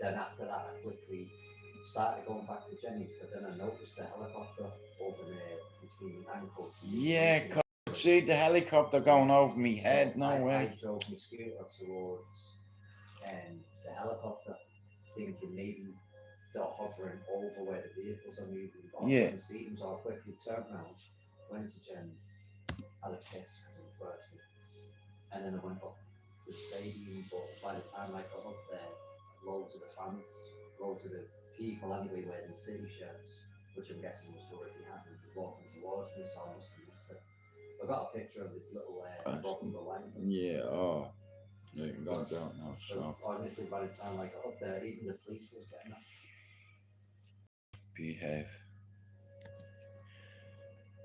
then after that, I quickly started going back to Jenny's, but then I noticed the helicopter over there between the ankles. Yeah, I could see the helicopter going over me head. No way. I drove my scooter towards the helicopter, thinking maybe they're hovering over where the vehicles are moving. But I couldn't see them, so I quickly turned around, went to Jenny's, had a piss because it was bursting, and then I went up to the stadium. But by the time I got up there, loads of the fans, loads of the people anyway wearing city shirts, which I'm guessing was already happening, was walking towards me, so I must have missed it. I got a picture of his little broken the leg. Yeah, oh. Yeah, you got it out now, so. Honestly, by the time I got up there, even the police was getting up. Behave.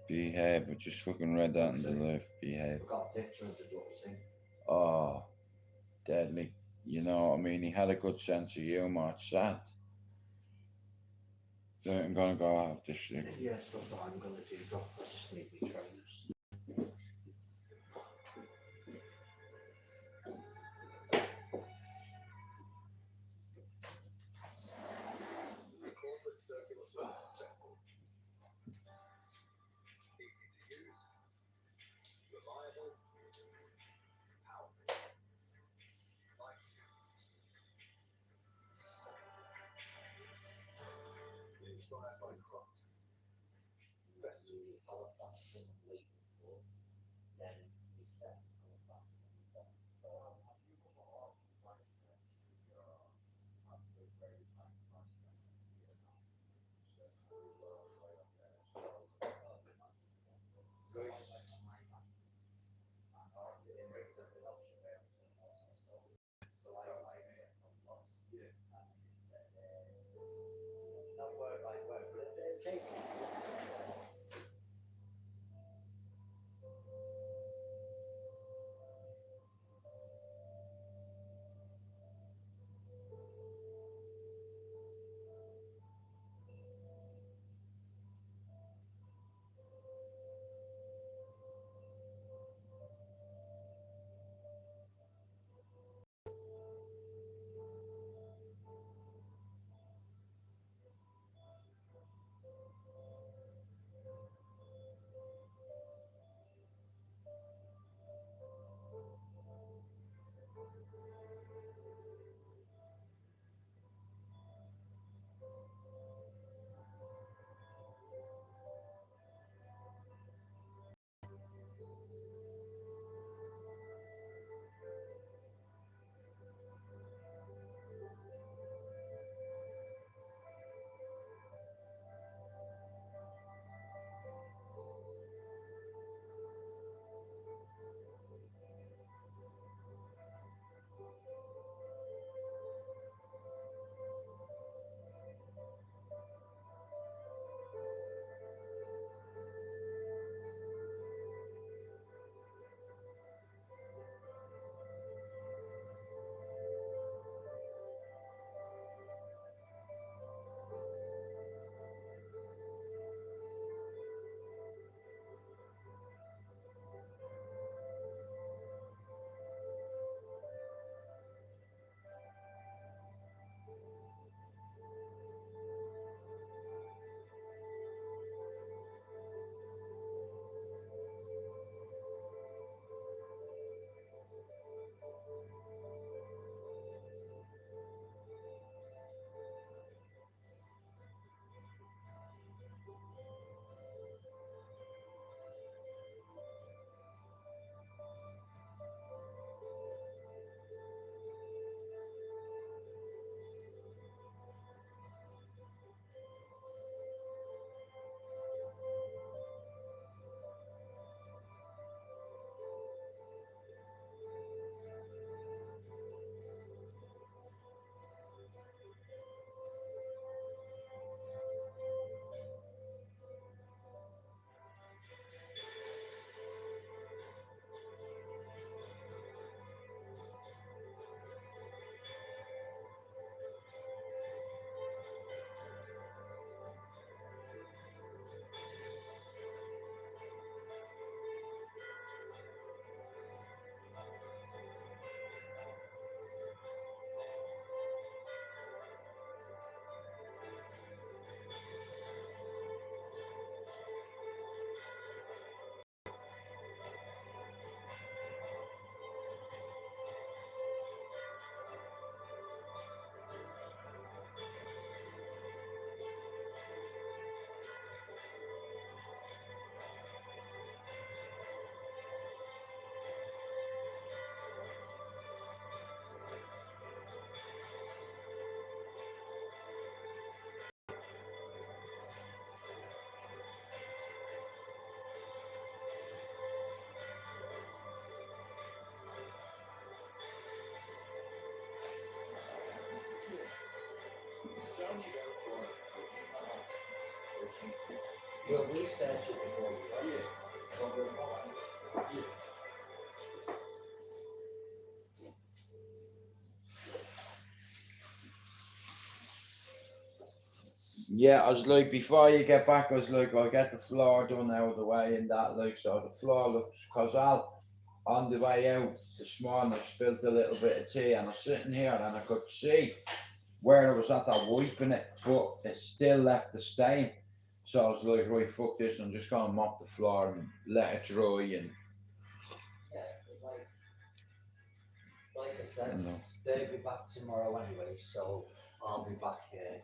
Behave, I just fucking read that in the lift. Behave. I got a picture of the little thing. Oh, deadly. You know what I mean? He had a good sense of humour. It's sad. I'm gonna go out this thing. Yes, that's what I'm gonna do, bro. I just need my trainers. Cordless circular saw testable. Easy to use, reliable, powerful. Like inspired by craft. Best of I left that thing late before, then we set our back and stuff. So have you got a lot of like your absolute very high price tag here now? We'll research it before we go. Yeah. But we'll know. Yeah. Yeah, I was like, before you get back, I was like, I'll get the floor done out of the way and that, like, so the floor looks, cause on the way out this morning, I spilled a little bit of tea and I was sitting here and I could see where I was at that wiping it, but it still left the stain. So I was like, right, fuck this, I'm just gonna mop the floor and let it dry and, Yeah, like I said, you know. they'll be back tomorrow anyway, so I'll be back here.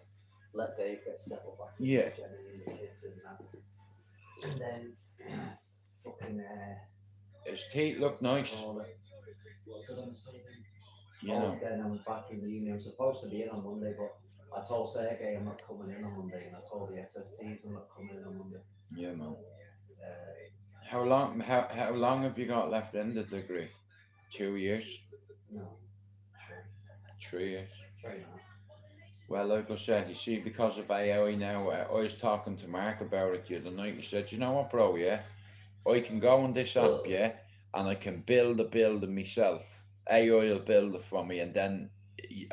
Let Dave get settled back in Yeah. with Jenny and the kids and that. And then fucking His teeth look nice, call it. What's it on Sunday? you know. Then I'm back in the union. I'm supposed to be in on Monday, but I told Sergey I'm not coming in on Monday, and I told the SSTs I'm not coming in on Monday. Yeah, man. Uh, How long have you got left in the degree? 2 years? no, 3 years? try now. Well, like I said, you see, because of AI now, I was talking to Mark about it the other night. He said, you know what, bro, yeah? I can go on this app, yeah, and I can build a building myself. AI will build it for me, and then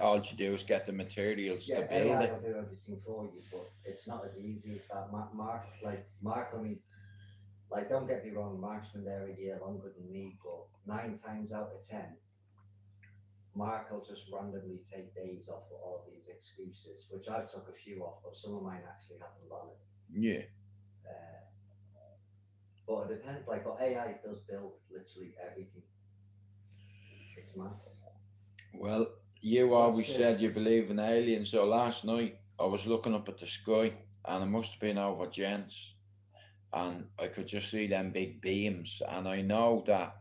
all you do is get the materials to build AI it. will do everything for you, but it's not as easy as that. Mark only, like, don't get me wrong, Mark's been there a year longer than me, but 9 times out of 10, Mark will just randomly take days off for all these excuses, which I took a few off, but some of mine actually happened valid. Yeah. But it depends, like, but AI does build literally everything. It's mad. Well, you always said you believe in aliens, so last night I was looking up at the sky, and it must have been over Gents, and I could just see them big beams, and I know that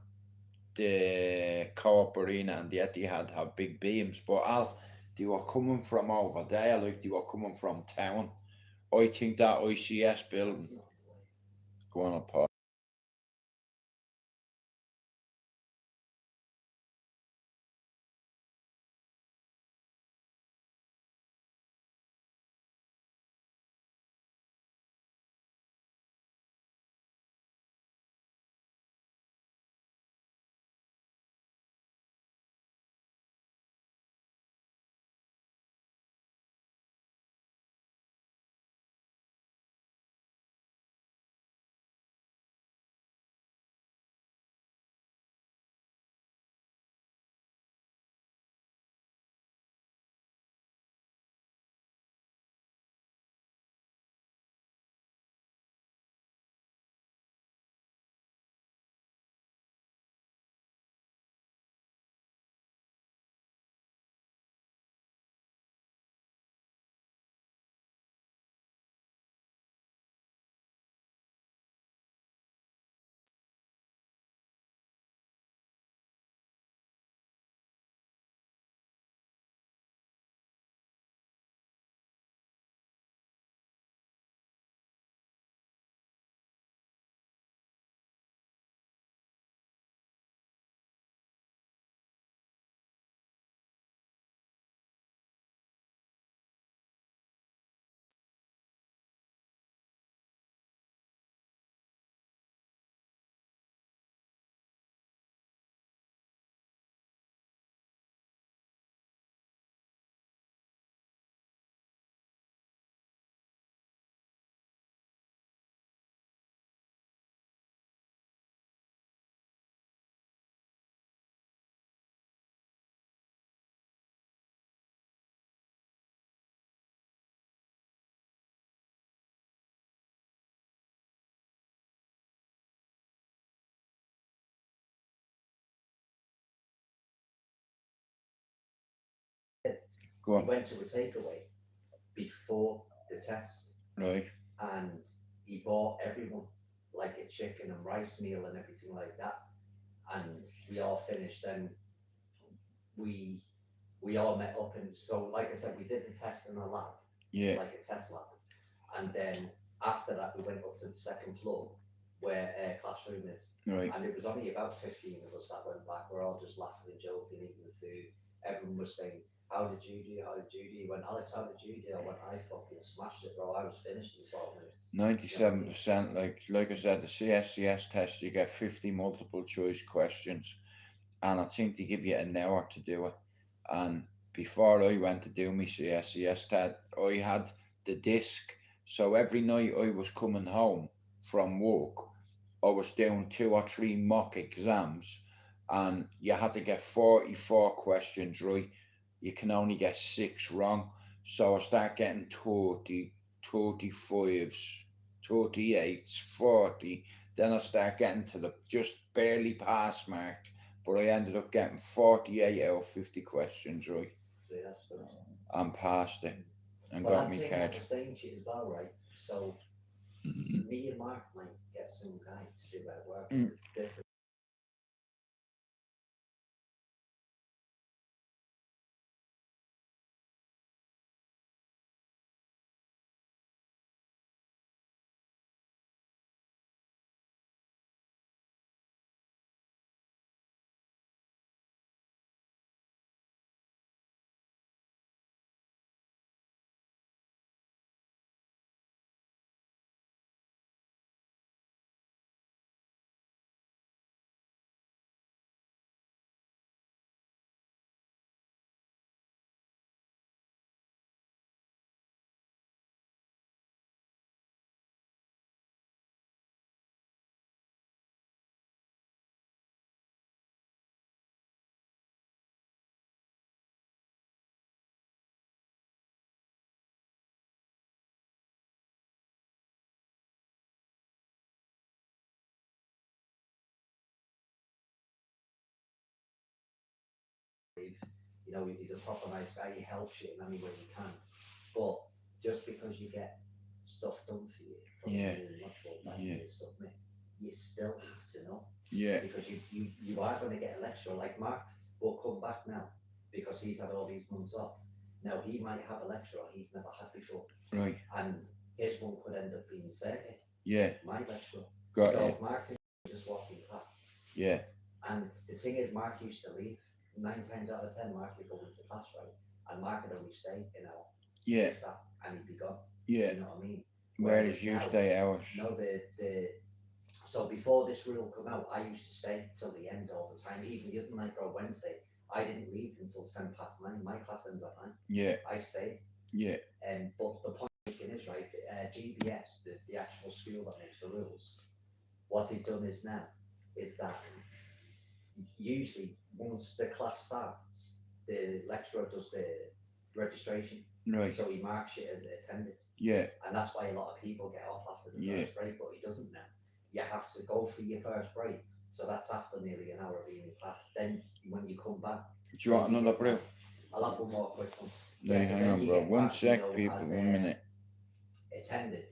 the Co-op Arena and the Etihad have big beams, but they were coming from over there, like they were coming from town. I think that ICS building going apart. Go He on. went to a takeaway before the test, Right. and he bought everyone like a chicken and rice meal and everything like that. And we all finished, and we all met up, and so like I said, we did the test in a lab, Yeah. like a test lab, and then after that we went up to the second floor where classroom is, Right. and it was only about 15 of us that went back. We're all just laughing and joking, eating the food. Everyone was saying, how did you do? How did you do? He went, Alex, how did you do? I went, I fucking smashed it, bro. I was finished in 12 minutes. 97%, like I said, the CSCS test, you get 50 multiple choice questions, and I think they give you an hour to do it. And before I went to do my CSCS test, I had the disc, so every night I was coming home from work, I was doing 2 or 3 mock exams, and you had to get 44 questions right. You can only get 6 wrong, so I start getting 30, 35s, 38s, 40. Then I start getting to the just barely pass mark, but I ended up getting 48 out of 50 questions right. So that's good. And passed it and Well, got me that's card. the same shit as well, right? So me and Mark might get some guy to do that work. It's different. You know, he's a proper nice guy. He helps you in any way he can. But just because you get stuff done for you from the module that you submit, you still have to know. Yeah. Because you are going to get a lecturer like Mark will come back now because he's had all these months off. Now he might have a lecturer he's never had before. Right. And his one could end up being Sergey. Yeah. My lecturer. Got so it. Mark's just walking class. Yeah. And the thing is, Mark used to leave. 9 times out of 10, Mark would go into class, right? And Mark would only stay an hour. Yeah. And he'd be gone. Yeah. You know what I mean? Where does you stay hours? No, so before this rule come out, I used to stay till the end all the time. Even the other night, bro, Wednesday, I didn't leave until 9:10. My class ends at 9. Yeah. I stayed. Yeah. But the point is, right, GBS, the actual school that makes the rules, what they've done is now, is that usually once the class starts, the lecturer does the registration. Right. So he marks it as attended. Yeah. And that's why a lot of people get off after the first break, but he doesn't now. You have to go for your first break. So that's after nearly an hour of being in class. Then when you come back. Do you want another brew? I'll have one more quick one. Yeah, hang on, bro. One sec, people. 1 minute. Attended.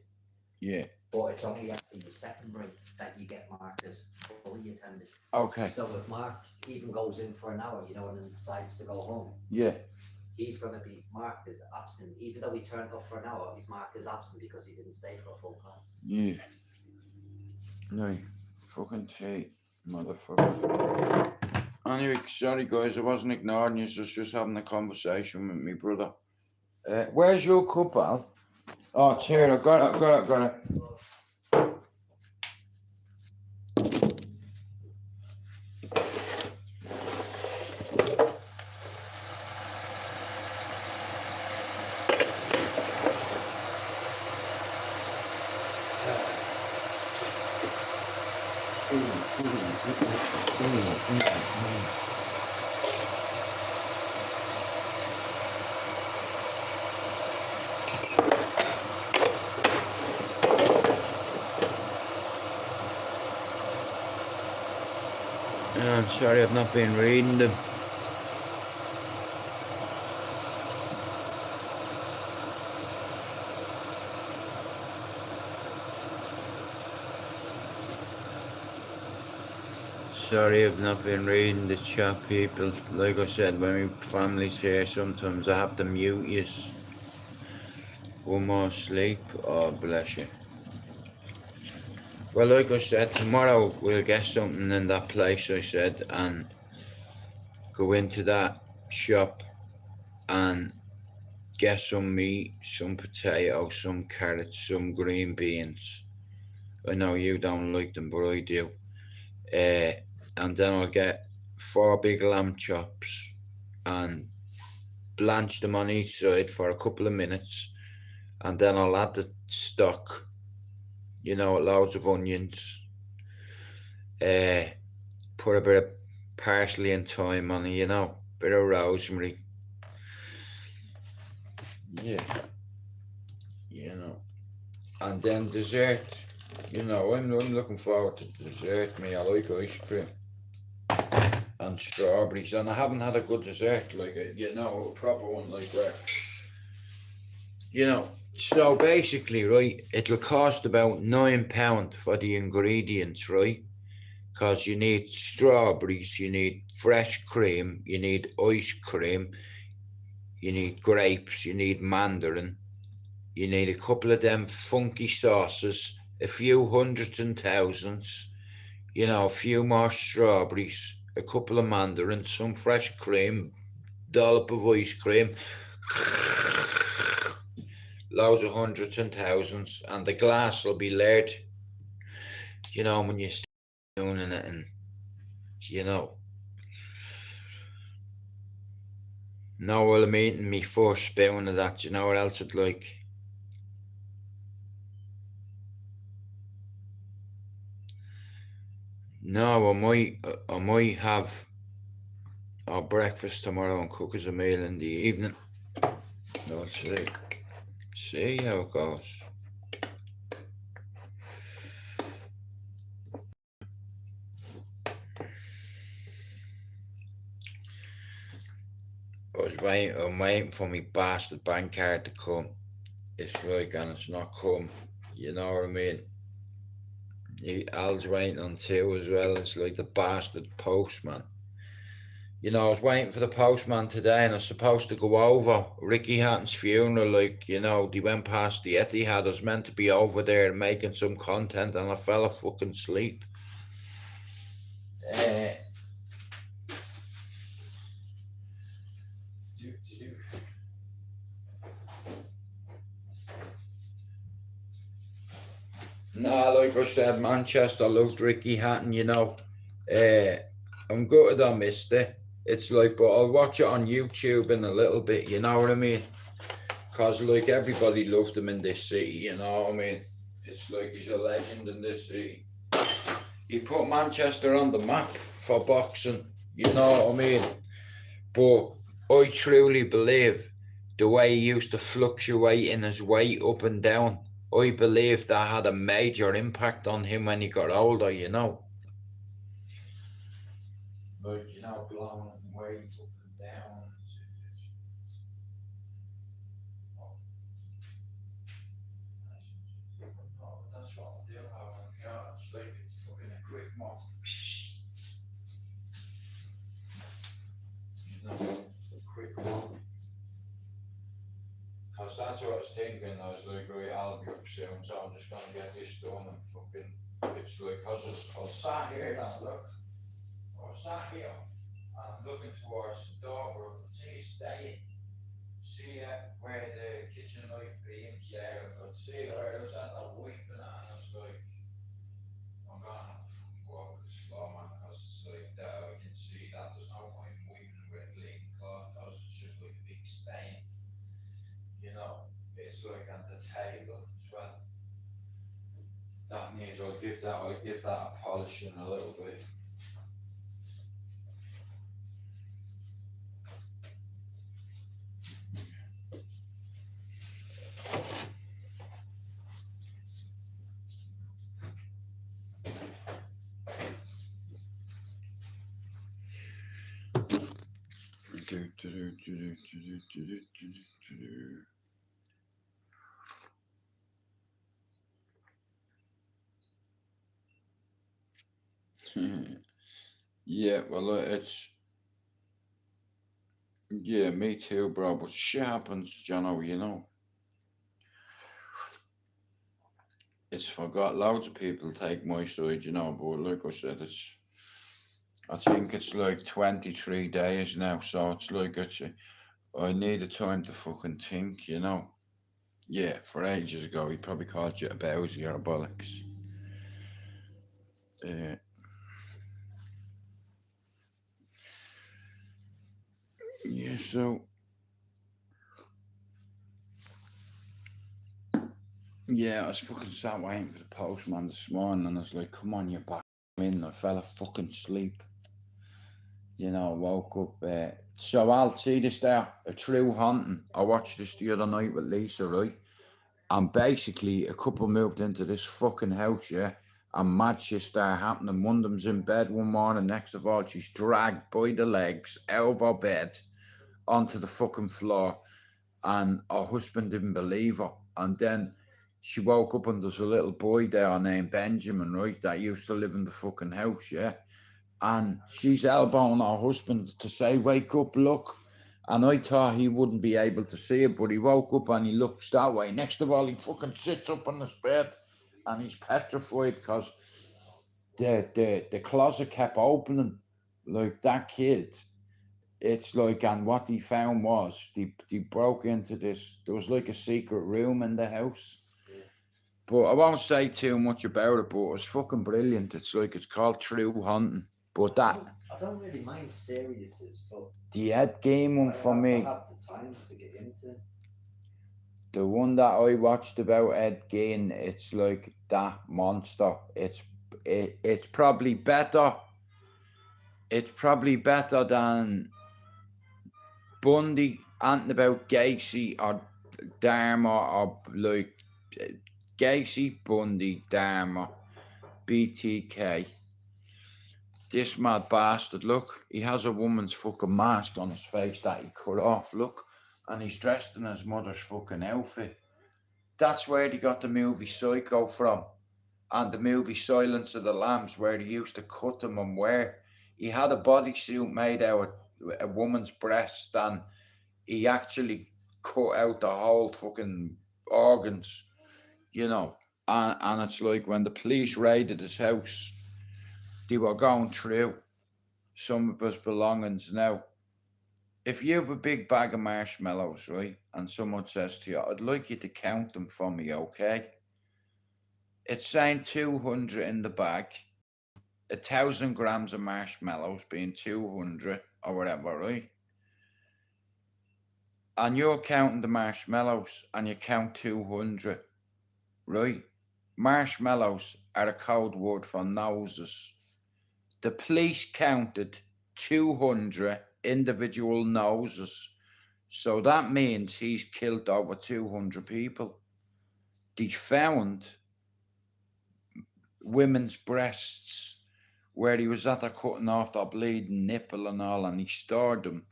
Yeah. But it's only after your second break that you get marked as fully attended. Okay. So if Mark even goes in for an hour, you know, and then decides to go home. Yeah. He's going to be marked as absent. Even though he turned up for an hour, he's marked as absent because he didn't stay for a full class. Yeah. No. Fucking tea, motherfucker. Anyway, sorry guys, I wasn't ignoring you, I was just having a conversation with my brother. Where's your cup, Al? Oh, it's here, I got it. I'm sorry I've not been reading them. Sorry I've not been reading the chat, people. Like I said, when my family's here, sometimes I have to mute yous. One more sleep. Oh, bless you. Well, like I said, tomorrow we'll get something in that place I said and go into that shop and get some meat, some potato, some carrots, some green beans. I know you don't like them, but I do. And then I'll get 4 big lamb chops and blanch them on each side for a couple of minutes, and then I'll add the stock, you know, loads of onions, put a bit of parsley and thyme on it, you know, bit of rosemary, yeah, you know, and then dessert, you know, I'm looking forward to dessert. Me, I like ice cream and strawberries, and I haven't had a good dessert like a, you know, a proper one like that, you know. So basically, right, it'll cost about £9 for the ingredients, right? Because you need strawberries, you need fresh cream, you need ice cream, you need grapes, you need mandarin, you need a couple of them funky sauces, a few hundreds and thousands, you know, a few more strawberries, a couple of mandarins, some fresh cream, dollop of ice cream, loads of hundreds and thousands, and the glass will be lead, you know, when you're doing it, and you know. No, well, I'm eating me first spoon of that, you know what else I'd like? No, I might have our breakfast tomorrow and cook us a meal in the evening. Let's see how it goes. I'm waiting for my bastard bank card to come. It's like, and it's not come, you know what I mean? Al's waiting on two as well. It's like the bastard postman. You know, I was waiting for the postman today, and I was supposed to go over Ricky Hatton's funeral. Like, you know, they went past the Etihad. I was meant to be over there making some content, and I fell asleep. Nah, like I said, Manchester loved Ricky Hatton, you know. I'm gutted I missed it. It's like, but I'll watch it on YouTube in a little bit, you know what I mean? Because, like, everybody loved him in this city, you know what I mean? It's like he's a legend in this city. He put Manchester on the map for boxing, you know what I mean? But I truly believe the way he used to fluctuate in his weight up and down, I believe that had a major impact on him when he got older, you know. Like, you know, blowing weight up and down. That's what I'll do. It's like fucking a quick mop. You know, quick mop. Because that's what I was thinking. I was like, right, I'll be up soon, so I'm just gonna get this done and fucking. It's like, because I was sat here and look. I was sat here and I'm looking towards the door where I could see staying. See where the kitchen light beams there. I could see where it was at the weeping, and I was like, I'm gonna go over this floor, man, because it's like that. I can see that there's no point in weeping with clean cloth, because it's just like a big stain. You know, it's like on the table as well. That means I'll give that a polishing a little bit. Yeah, well, yeah, me too, bro. But shit happens, Jono, you know. It's forgot. Loads of people take my side, you know. But like I said, I think it's like 23 days now. So it's like, I needed time to fucking think, you know. Yeah, for ages ago, he probably called you a bowsy or a bollocks. Yeah, so. Yeah, I was fucking sat waiting for the postman this morning, and I was like, come on, you back in. I fell fucking asleep. You know, I woke up. So I'll see this there, a true haunting. I watched this the other night with Lisa, right? And basically, a couple moved into this fucking house, yeah? And mad shit started happening. One of them's in bed one morning. Next of all, she's dragged by the legs out of her bed onto the fucking floor. And her husband didn't believe her. And then she woke up and there's a little boy there named Benjamin, right? That used to live in the fucking house, yeah? And she's elbowing her husband to say, wake up, look. And I thought he wouldn't be able to see it, but he woke up and he looks that way. Next of all, he fucking sits up on his bed and he's petrified because the closet kept opening like that kid. It's like, and what he found was, they broke into this, there was like a secret room in the house. But I won't say too much about it, but it's fucking brilliant. It's like, it's called True Hunting. But that, I don't really mind serious, but the Ed Gein one for me, I have the time to get into. the one that I watched about Ed Gein, it's like that monster. It's probably better. It's probably better than Bundy, anything about Gacy or Dharma, or like Gacy, Bundy, Dharma, BTK. This mad bastard, look, he has a woman's fucking mask on his face that he cut off, look, and he's dressed in his mother's fucking outfit. That's where they got the movie Psycho from, and the movie Silence of the Lambs, where they used to cut him and wear. He had a bodysuit made out of a woman's breast, and he actually cut out the whole fucking organs, you know. And it's like when the police raided his house, they were going through some of his belongings. Now, if you have a big bag of marshmallows, right, and someone says to you, I'd like you to count them for me, okay? It's saying 200 in the bag, 1,000 grams of marshmallows being 200 or whatever, right? And you're counting the marshmallows and you count 200, right? Marshmallows are a code word for noses. The police counted 200 individual noses. So that means he's killed over 200 people. They found women's breasts where he was at the cutting off their bleeding nipple and all, and he stored them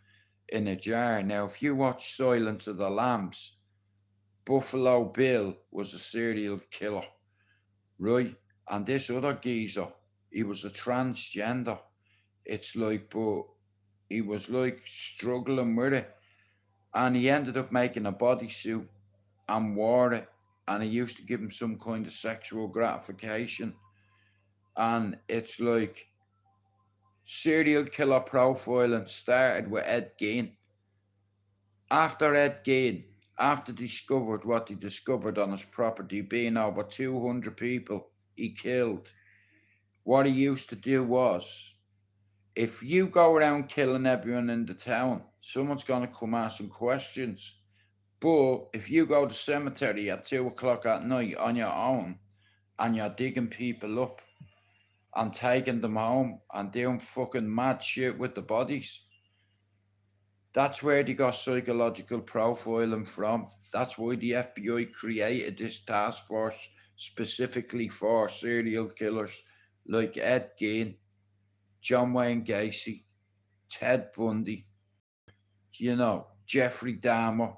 in a jar. Now, if you watch Silence of the Lambs, Buffalo Bill was a serial killer, right? And this other geezer, he was a transgender. It's like, but he was like struggling with it. And he ended up making a bodysuit and wore it. And it used to give him some kind of sexual gratification. And it's like serial killer profiling started with Ed Gein. After Ed Gein, after discovered what he discovered on his property, being over 200 people he killed, what he used to do was, if you go around killing everyone in the town, someone's going to come asking questions. But if you go to the cemetery at 2 o'clock at night on your own and you're digging people up and taking them home and doing fucking mad shit with the bodies, that's where they got psychological profiling from. That's why the FBI created this task force specifically for serial killers like Ed Gein, John Wayne Gacy, Ted Bundy, you know, Jeffrey Dahmer,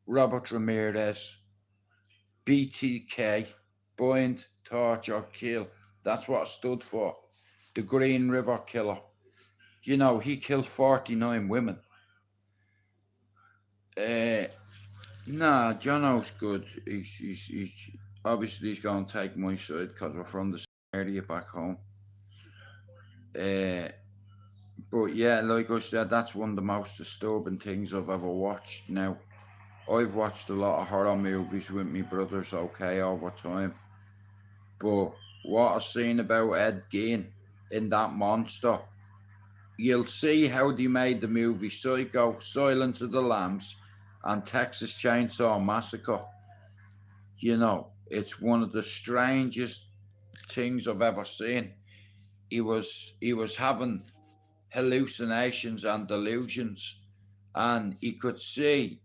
Robert Ramirez, BTK, Bind, Torture, Kill. That's what it stood for. The Green River Killer. You know, he killed 49 women. Nah, Jono's good. He's obviously he's going to take my side because we're from the same area back home. But yeah, like I said, that's one of the most disturbing things I've ever watched. Now, I've watched a lot of horror movies with my brothers, okay, over time. But what I've seen about Ed Gein in that monster, you'll see how they made the movie Psycho, Silence of the Lambs, and Texas Chainsaw Massacre. You know, it's one of the strangest things I've ever seen. He was having hallucinations and delusions, and he could see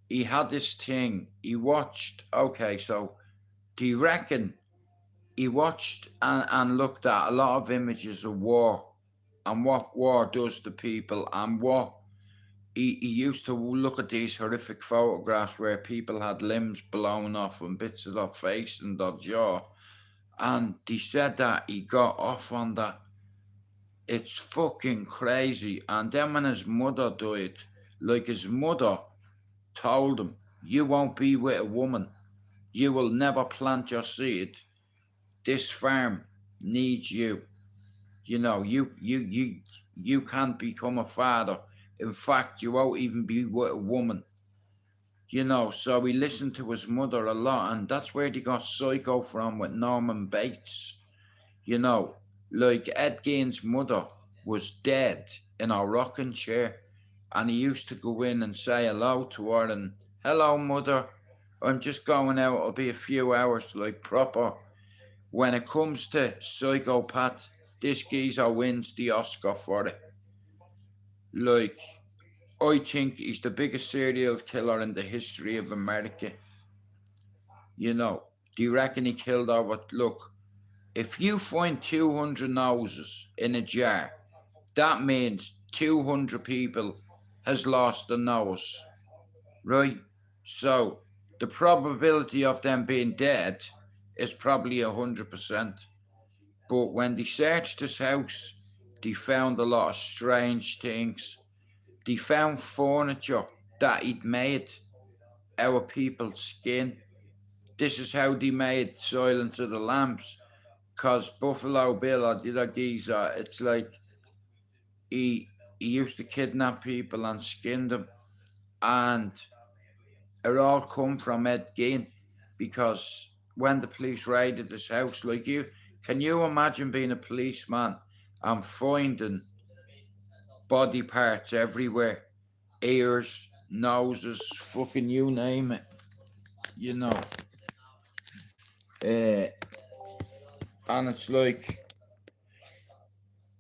he had this thing. He watched. Okay, so do you reckon he watched and looked at a lot of images of war and what war does to people, and what he used to look at these horrific photographs where people had limbs blown off and bits of their face and their jaw, and he said that he got off on that. It's fucking crazy. And then when his mother died, like, his mother told him, you won't be with a woman, you will never plant your seed, this farm needs you. You know, you can't become a father. In fact, you won't even be with a woman. You know, so he listened to his mother a lot, and that's where they got Psycho from with Norman Bates. You know, like, Ed Gein's mother was dead in a rocking chair, and he used to go in and say hello to her, and hello mother, I'm just going out, it'll be a few hours, like, proper. When it comes to Psychopath, this geezer wins the Oscar for it. Like, I think he's the biggest serial killer in the history of America. You know, do you reckon he killed over, look, if you find 200 noses in a jar, that means 200 people has lost a nose, right? So the probability of them being dead is probably 100%. But when they searched his house, they found a lot of strange things. They found furniture that he'd made out of people's skin. This is how they made Silence of the Lambs. Because Buffalo Bill, or the other geezer, it's like he used to kidnap people and skin them. And it all come from Ed Gein, because when the police raided his house, like, can you imagine being a policeman and finding body parts everywhere, ears, noses, fucking you name it, you know. And it's like,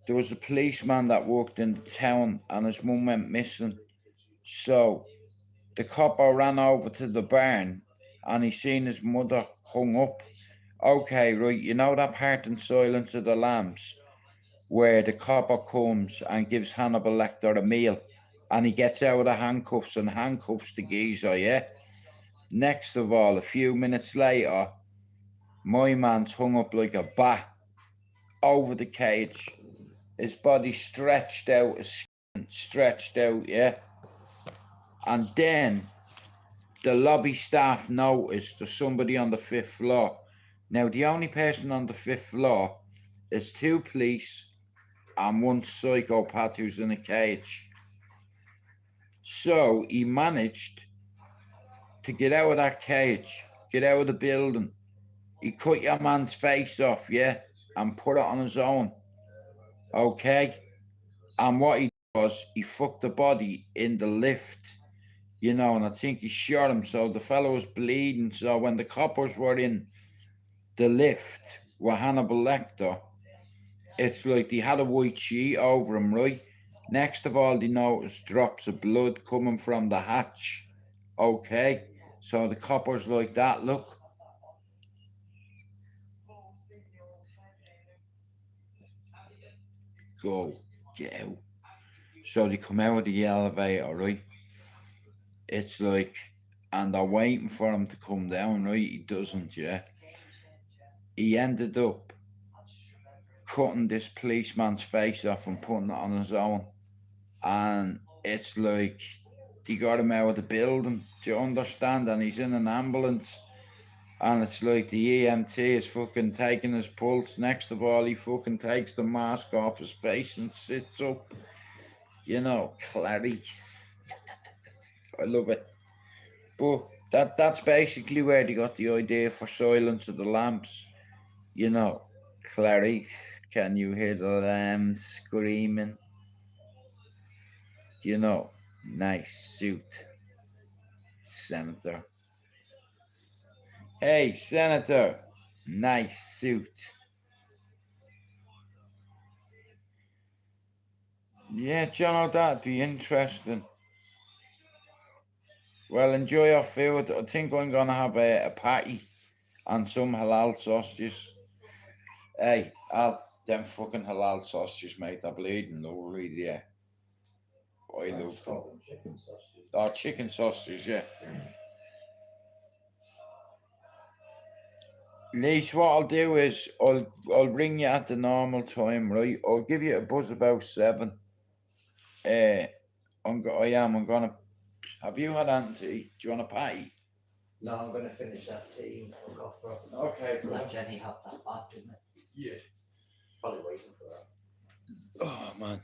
there was a policeman that worked in the town and his mum went missing. So the copper ran over to the barn and he seen his mother hung up. Okay, right, you know that part in Silence of the Lambs where the copper comes and gives Hannibal Lecter a meal and he gets out of the handcuffs and handcuffs the geezer, yeah? Next of all, a few minutes later, my man's hung up like a bat over the cage. His body stretched out, his skin stretched out, yeah? And then the lobby staff noticed there's somebody on the 5th floor. Now, the only person on the 5th floor is 2 police and 1 psychopath who's in a cage. So he managed to get out of that cage, get out of the building. He cut your man's face off, yeah, and put it on his own, okay? And what he did was he fucked the body in the lift, you know, and I think he shot him, so the fellow was bleeding. So when the coppers were in the lift with Hannibal Lecter, it's like they had a white sheet over him, right? Next of all, they noticed drops of blood coming from the hatch, okay? So the coppers like that, look. Go, get out. So they come out of the elevator, right? It's like, and they're waiting for him to come down, right? He doesn't, yeah? He ended up cutting this policeman's face off and putting it on his own. And it's like, they got him out of the building, do you understand? And he's in an ambulance. And it's like the EMT is fucking taking his pulse. Next of all, he fucking takes the mask off his face and sits up. You know, Clarice. I love it. But that's basically where they got the idea for Silence of the Lambs. You know, Clarice, can you hear the lambs screaming? You know, nice suit, Senator. Hey, Senator, nice suit. Yeah, John, that'd be interesting. Well, enjoy your food. I think I'm gonna have a patty and some halal sausages. Hey, them fucking halal sausages, mate, they're bleeding lovely, yeah. I love them. Chicken sausages. Oh, chicken sausages, yeah. Leash, what I'll do is I'll ring you at the normal time, right? I'll give you a buzz about 7. I'm gonna. Have you had auntie? Do you want a patty? No, I'm going to finish that tea and fuck off, bro. Okay, Let Jenny have that back, didn't it? Yeah. Probably waiting for her. Oh man.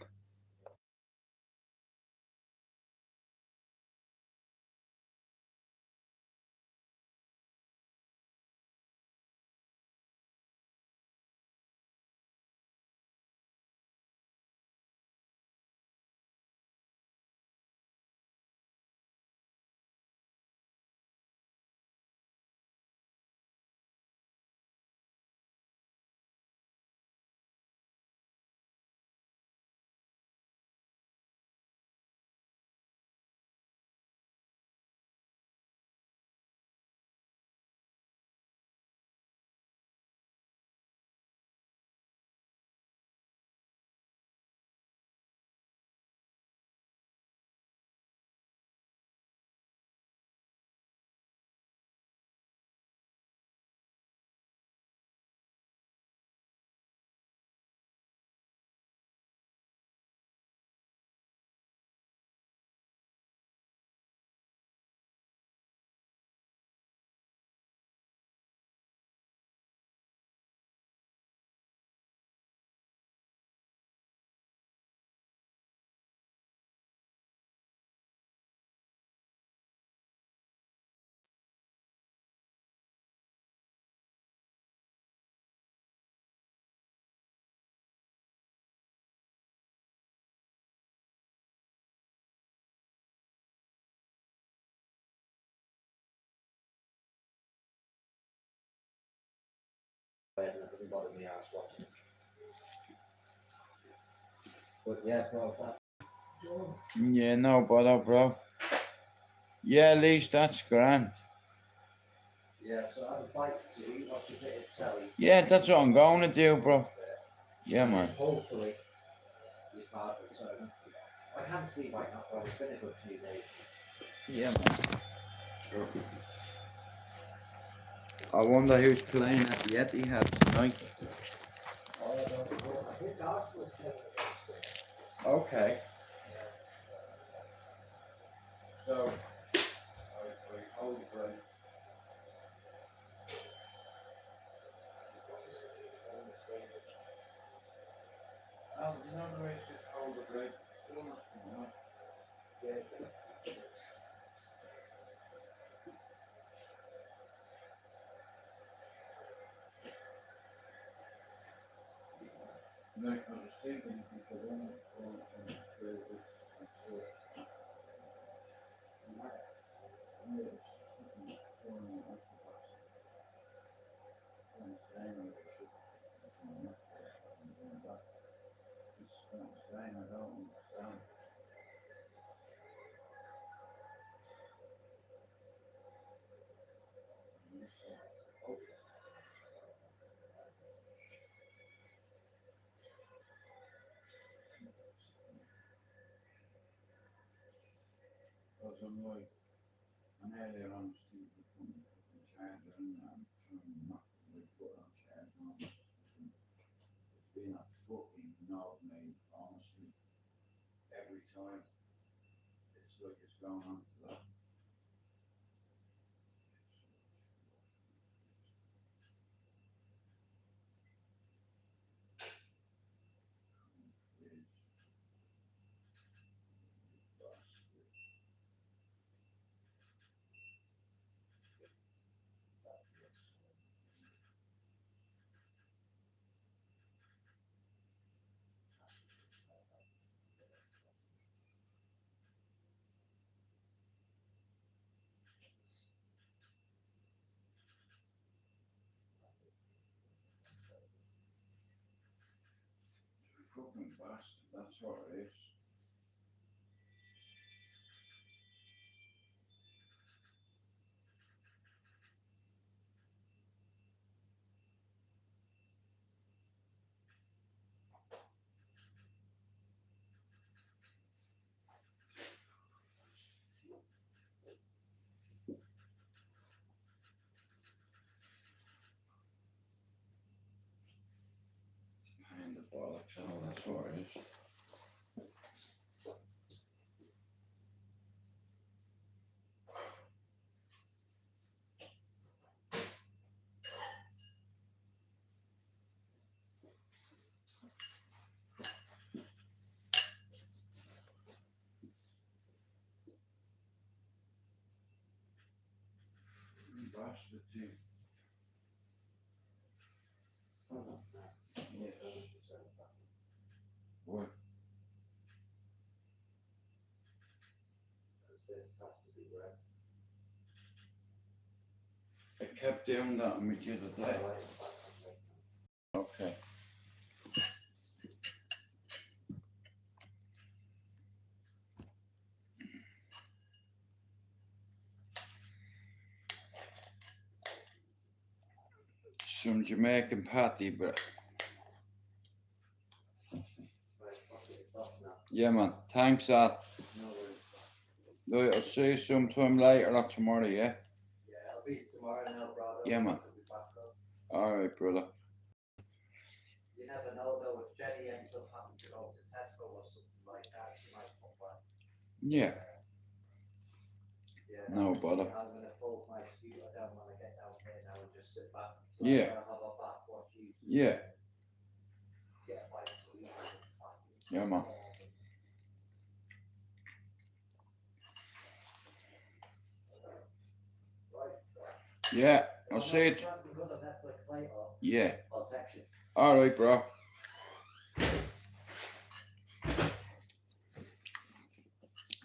Bed and it doesn't bother me arse watching. But yeah, bro, that. Yeah, no bother, bro. Yeah, at least that's grand. Yeah, so I have a fight to see, watch a bit of telly. Yeah, that's what I'm going to do, bro. Yeah, man. Hopefully, your father return. I can't see why not, bro. It's been a good few days. Yeah, man. Sure. I wonder who's playing at the Etihad tonight. Oh, I don't know. I think Arsenal's playing against it. Okay. So, I hold break. Oh, you know the way it's hold the break? Still not coming up. Yeah, No, I was thinking if you could run it on straight, it's short. Yeah, it's fucking throwing it up the box. I'm saying it should be up there and going back. It's what I'm saying, I don't understand. Because I'm like, I'm earlier on stupid putting the fucking charger in there and trying not to like put it on charge now. It's been a fucking knob, mate, honestly. Every time. It's like it's going on to that. Fucking bastard, that's what it is. Pain in the bollocks, oh, that's what it is. Bastard thing. Yes. What? Because this has to be red. It kept doing that on me the other day. Okay. Some Jamaican patty, but yeah, man. Thanks, Al. Right, I'll see you sometime later or tomorrow, yeah? Yeah, I'll be tomorrow now, brother. Yeah, man. Alright, brother. You never know though, if Jenny ends up having to go to Tesco or something like that, she might come back. Yeah, Yeah. no bother. I'm gonna fold my computer down when I get down here now and just sit back. So Yeah. I'll have a back watch you. Yeah. Get my sleep. Yeah, man. Yeah, I'll see it. Yeah. Alright, bro.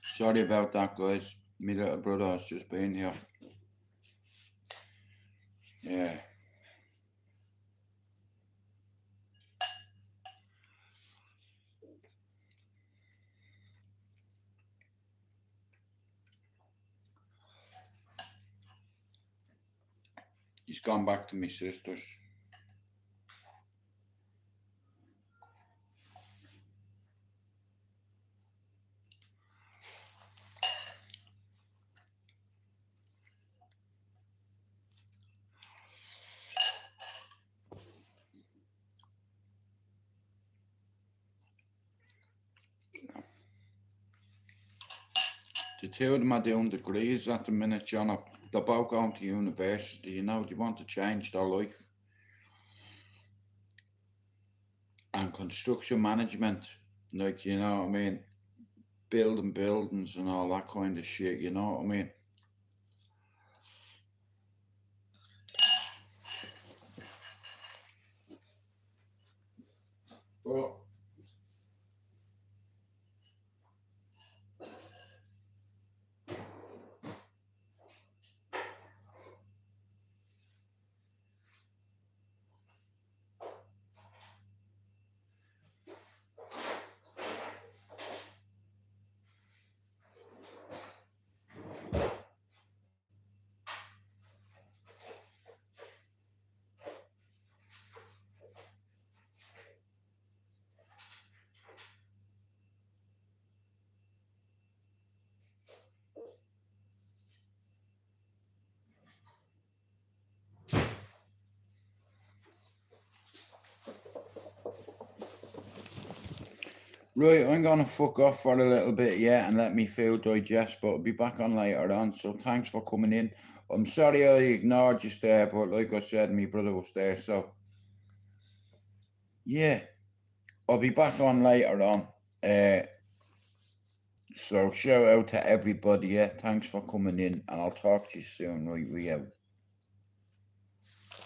Sorry about that, guys. My little brother has just been here. Yeah. He's gone back to my sister's. The two of them are doing degrees at the minute, John. They're both going to university, you know, they want to change their life. And construction management, like, you know what I mean? Building buildings and all that kind of shit, you know what I mean? But right, I'm gonna fuck off for a little bit, yeah, and let me food digest, but I'll be back on later on, so thanks for coming in. I'm sorry I ignored you there, but like I said, my brother was there, so yeah, I'll be back on later on. So shout out to everybody, yeah, thanks for coming in, and I'll talk to you soon, right, we out.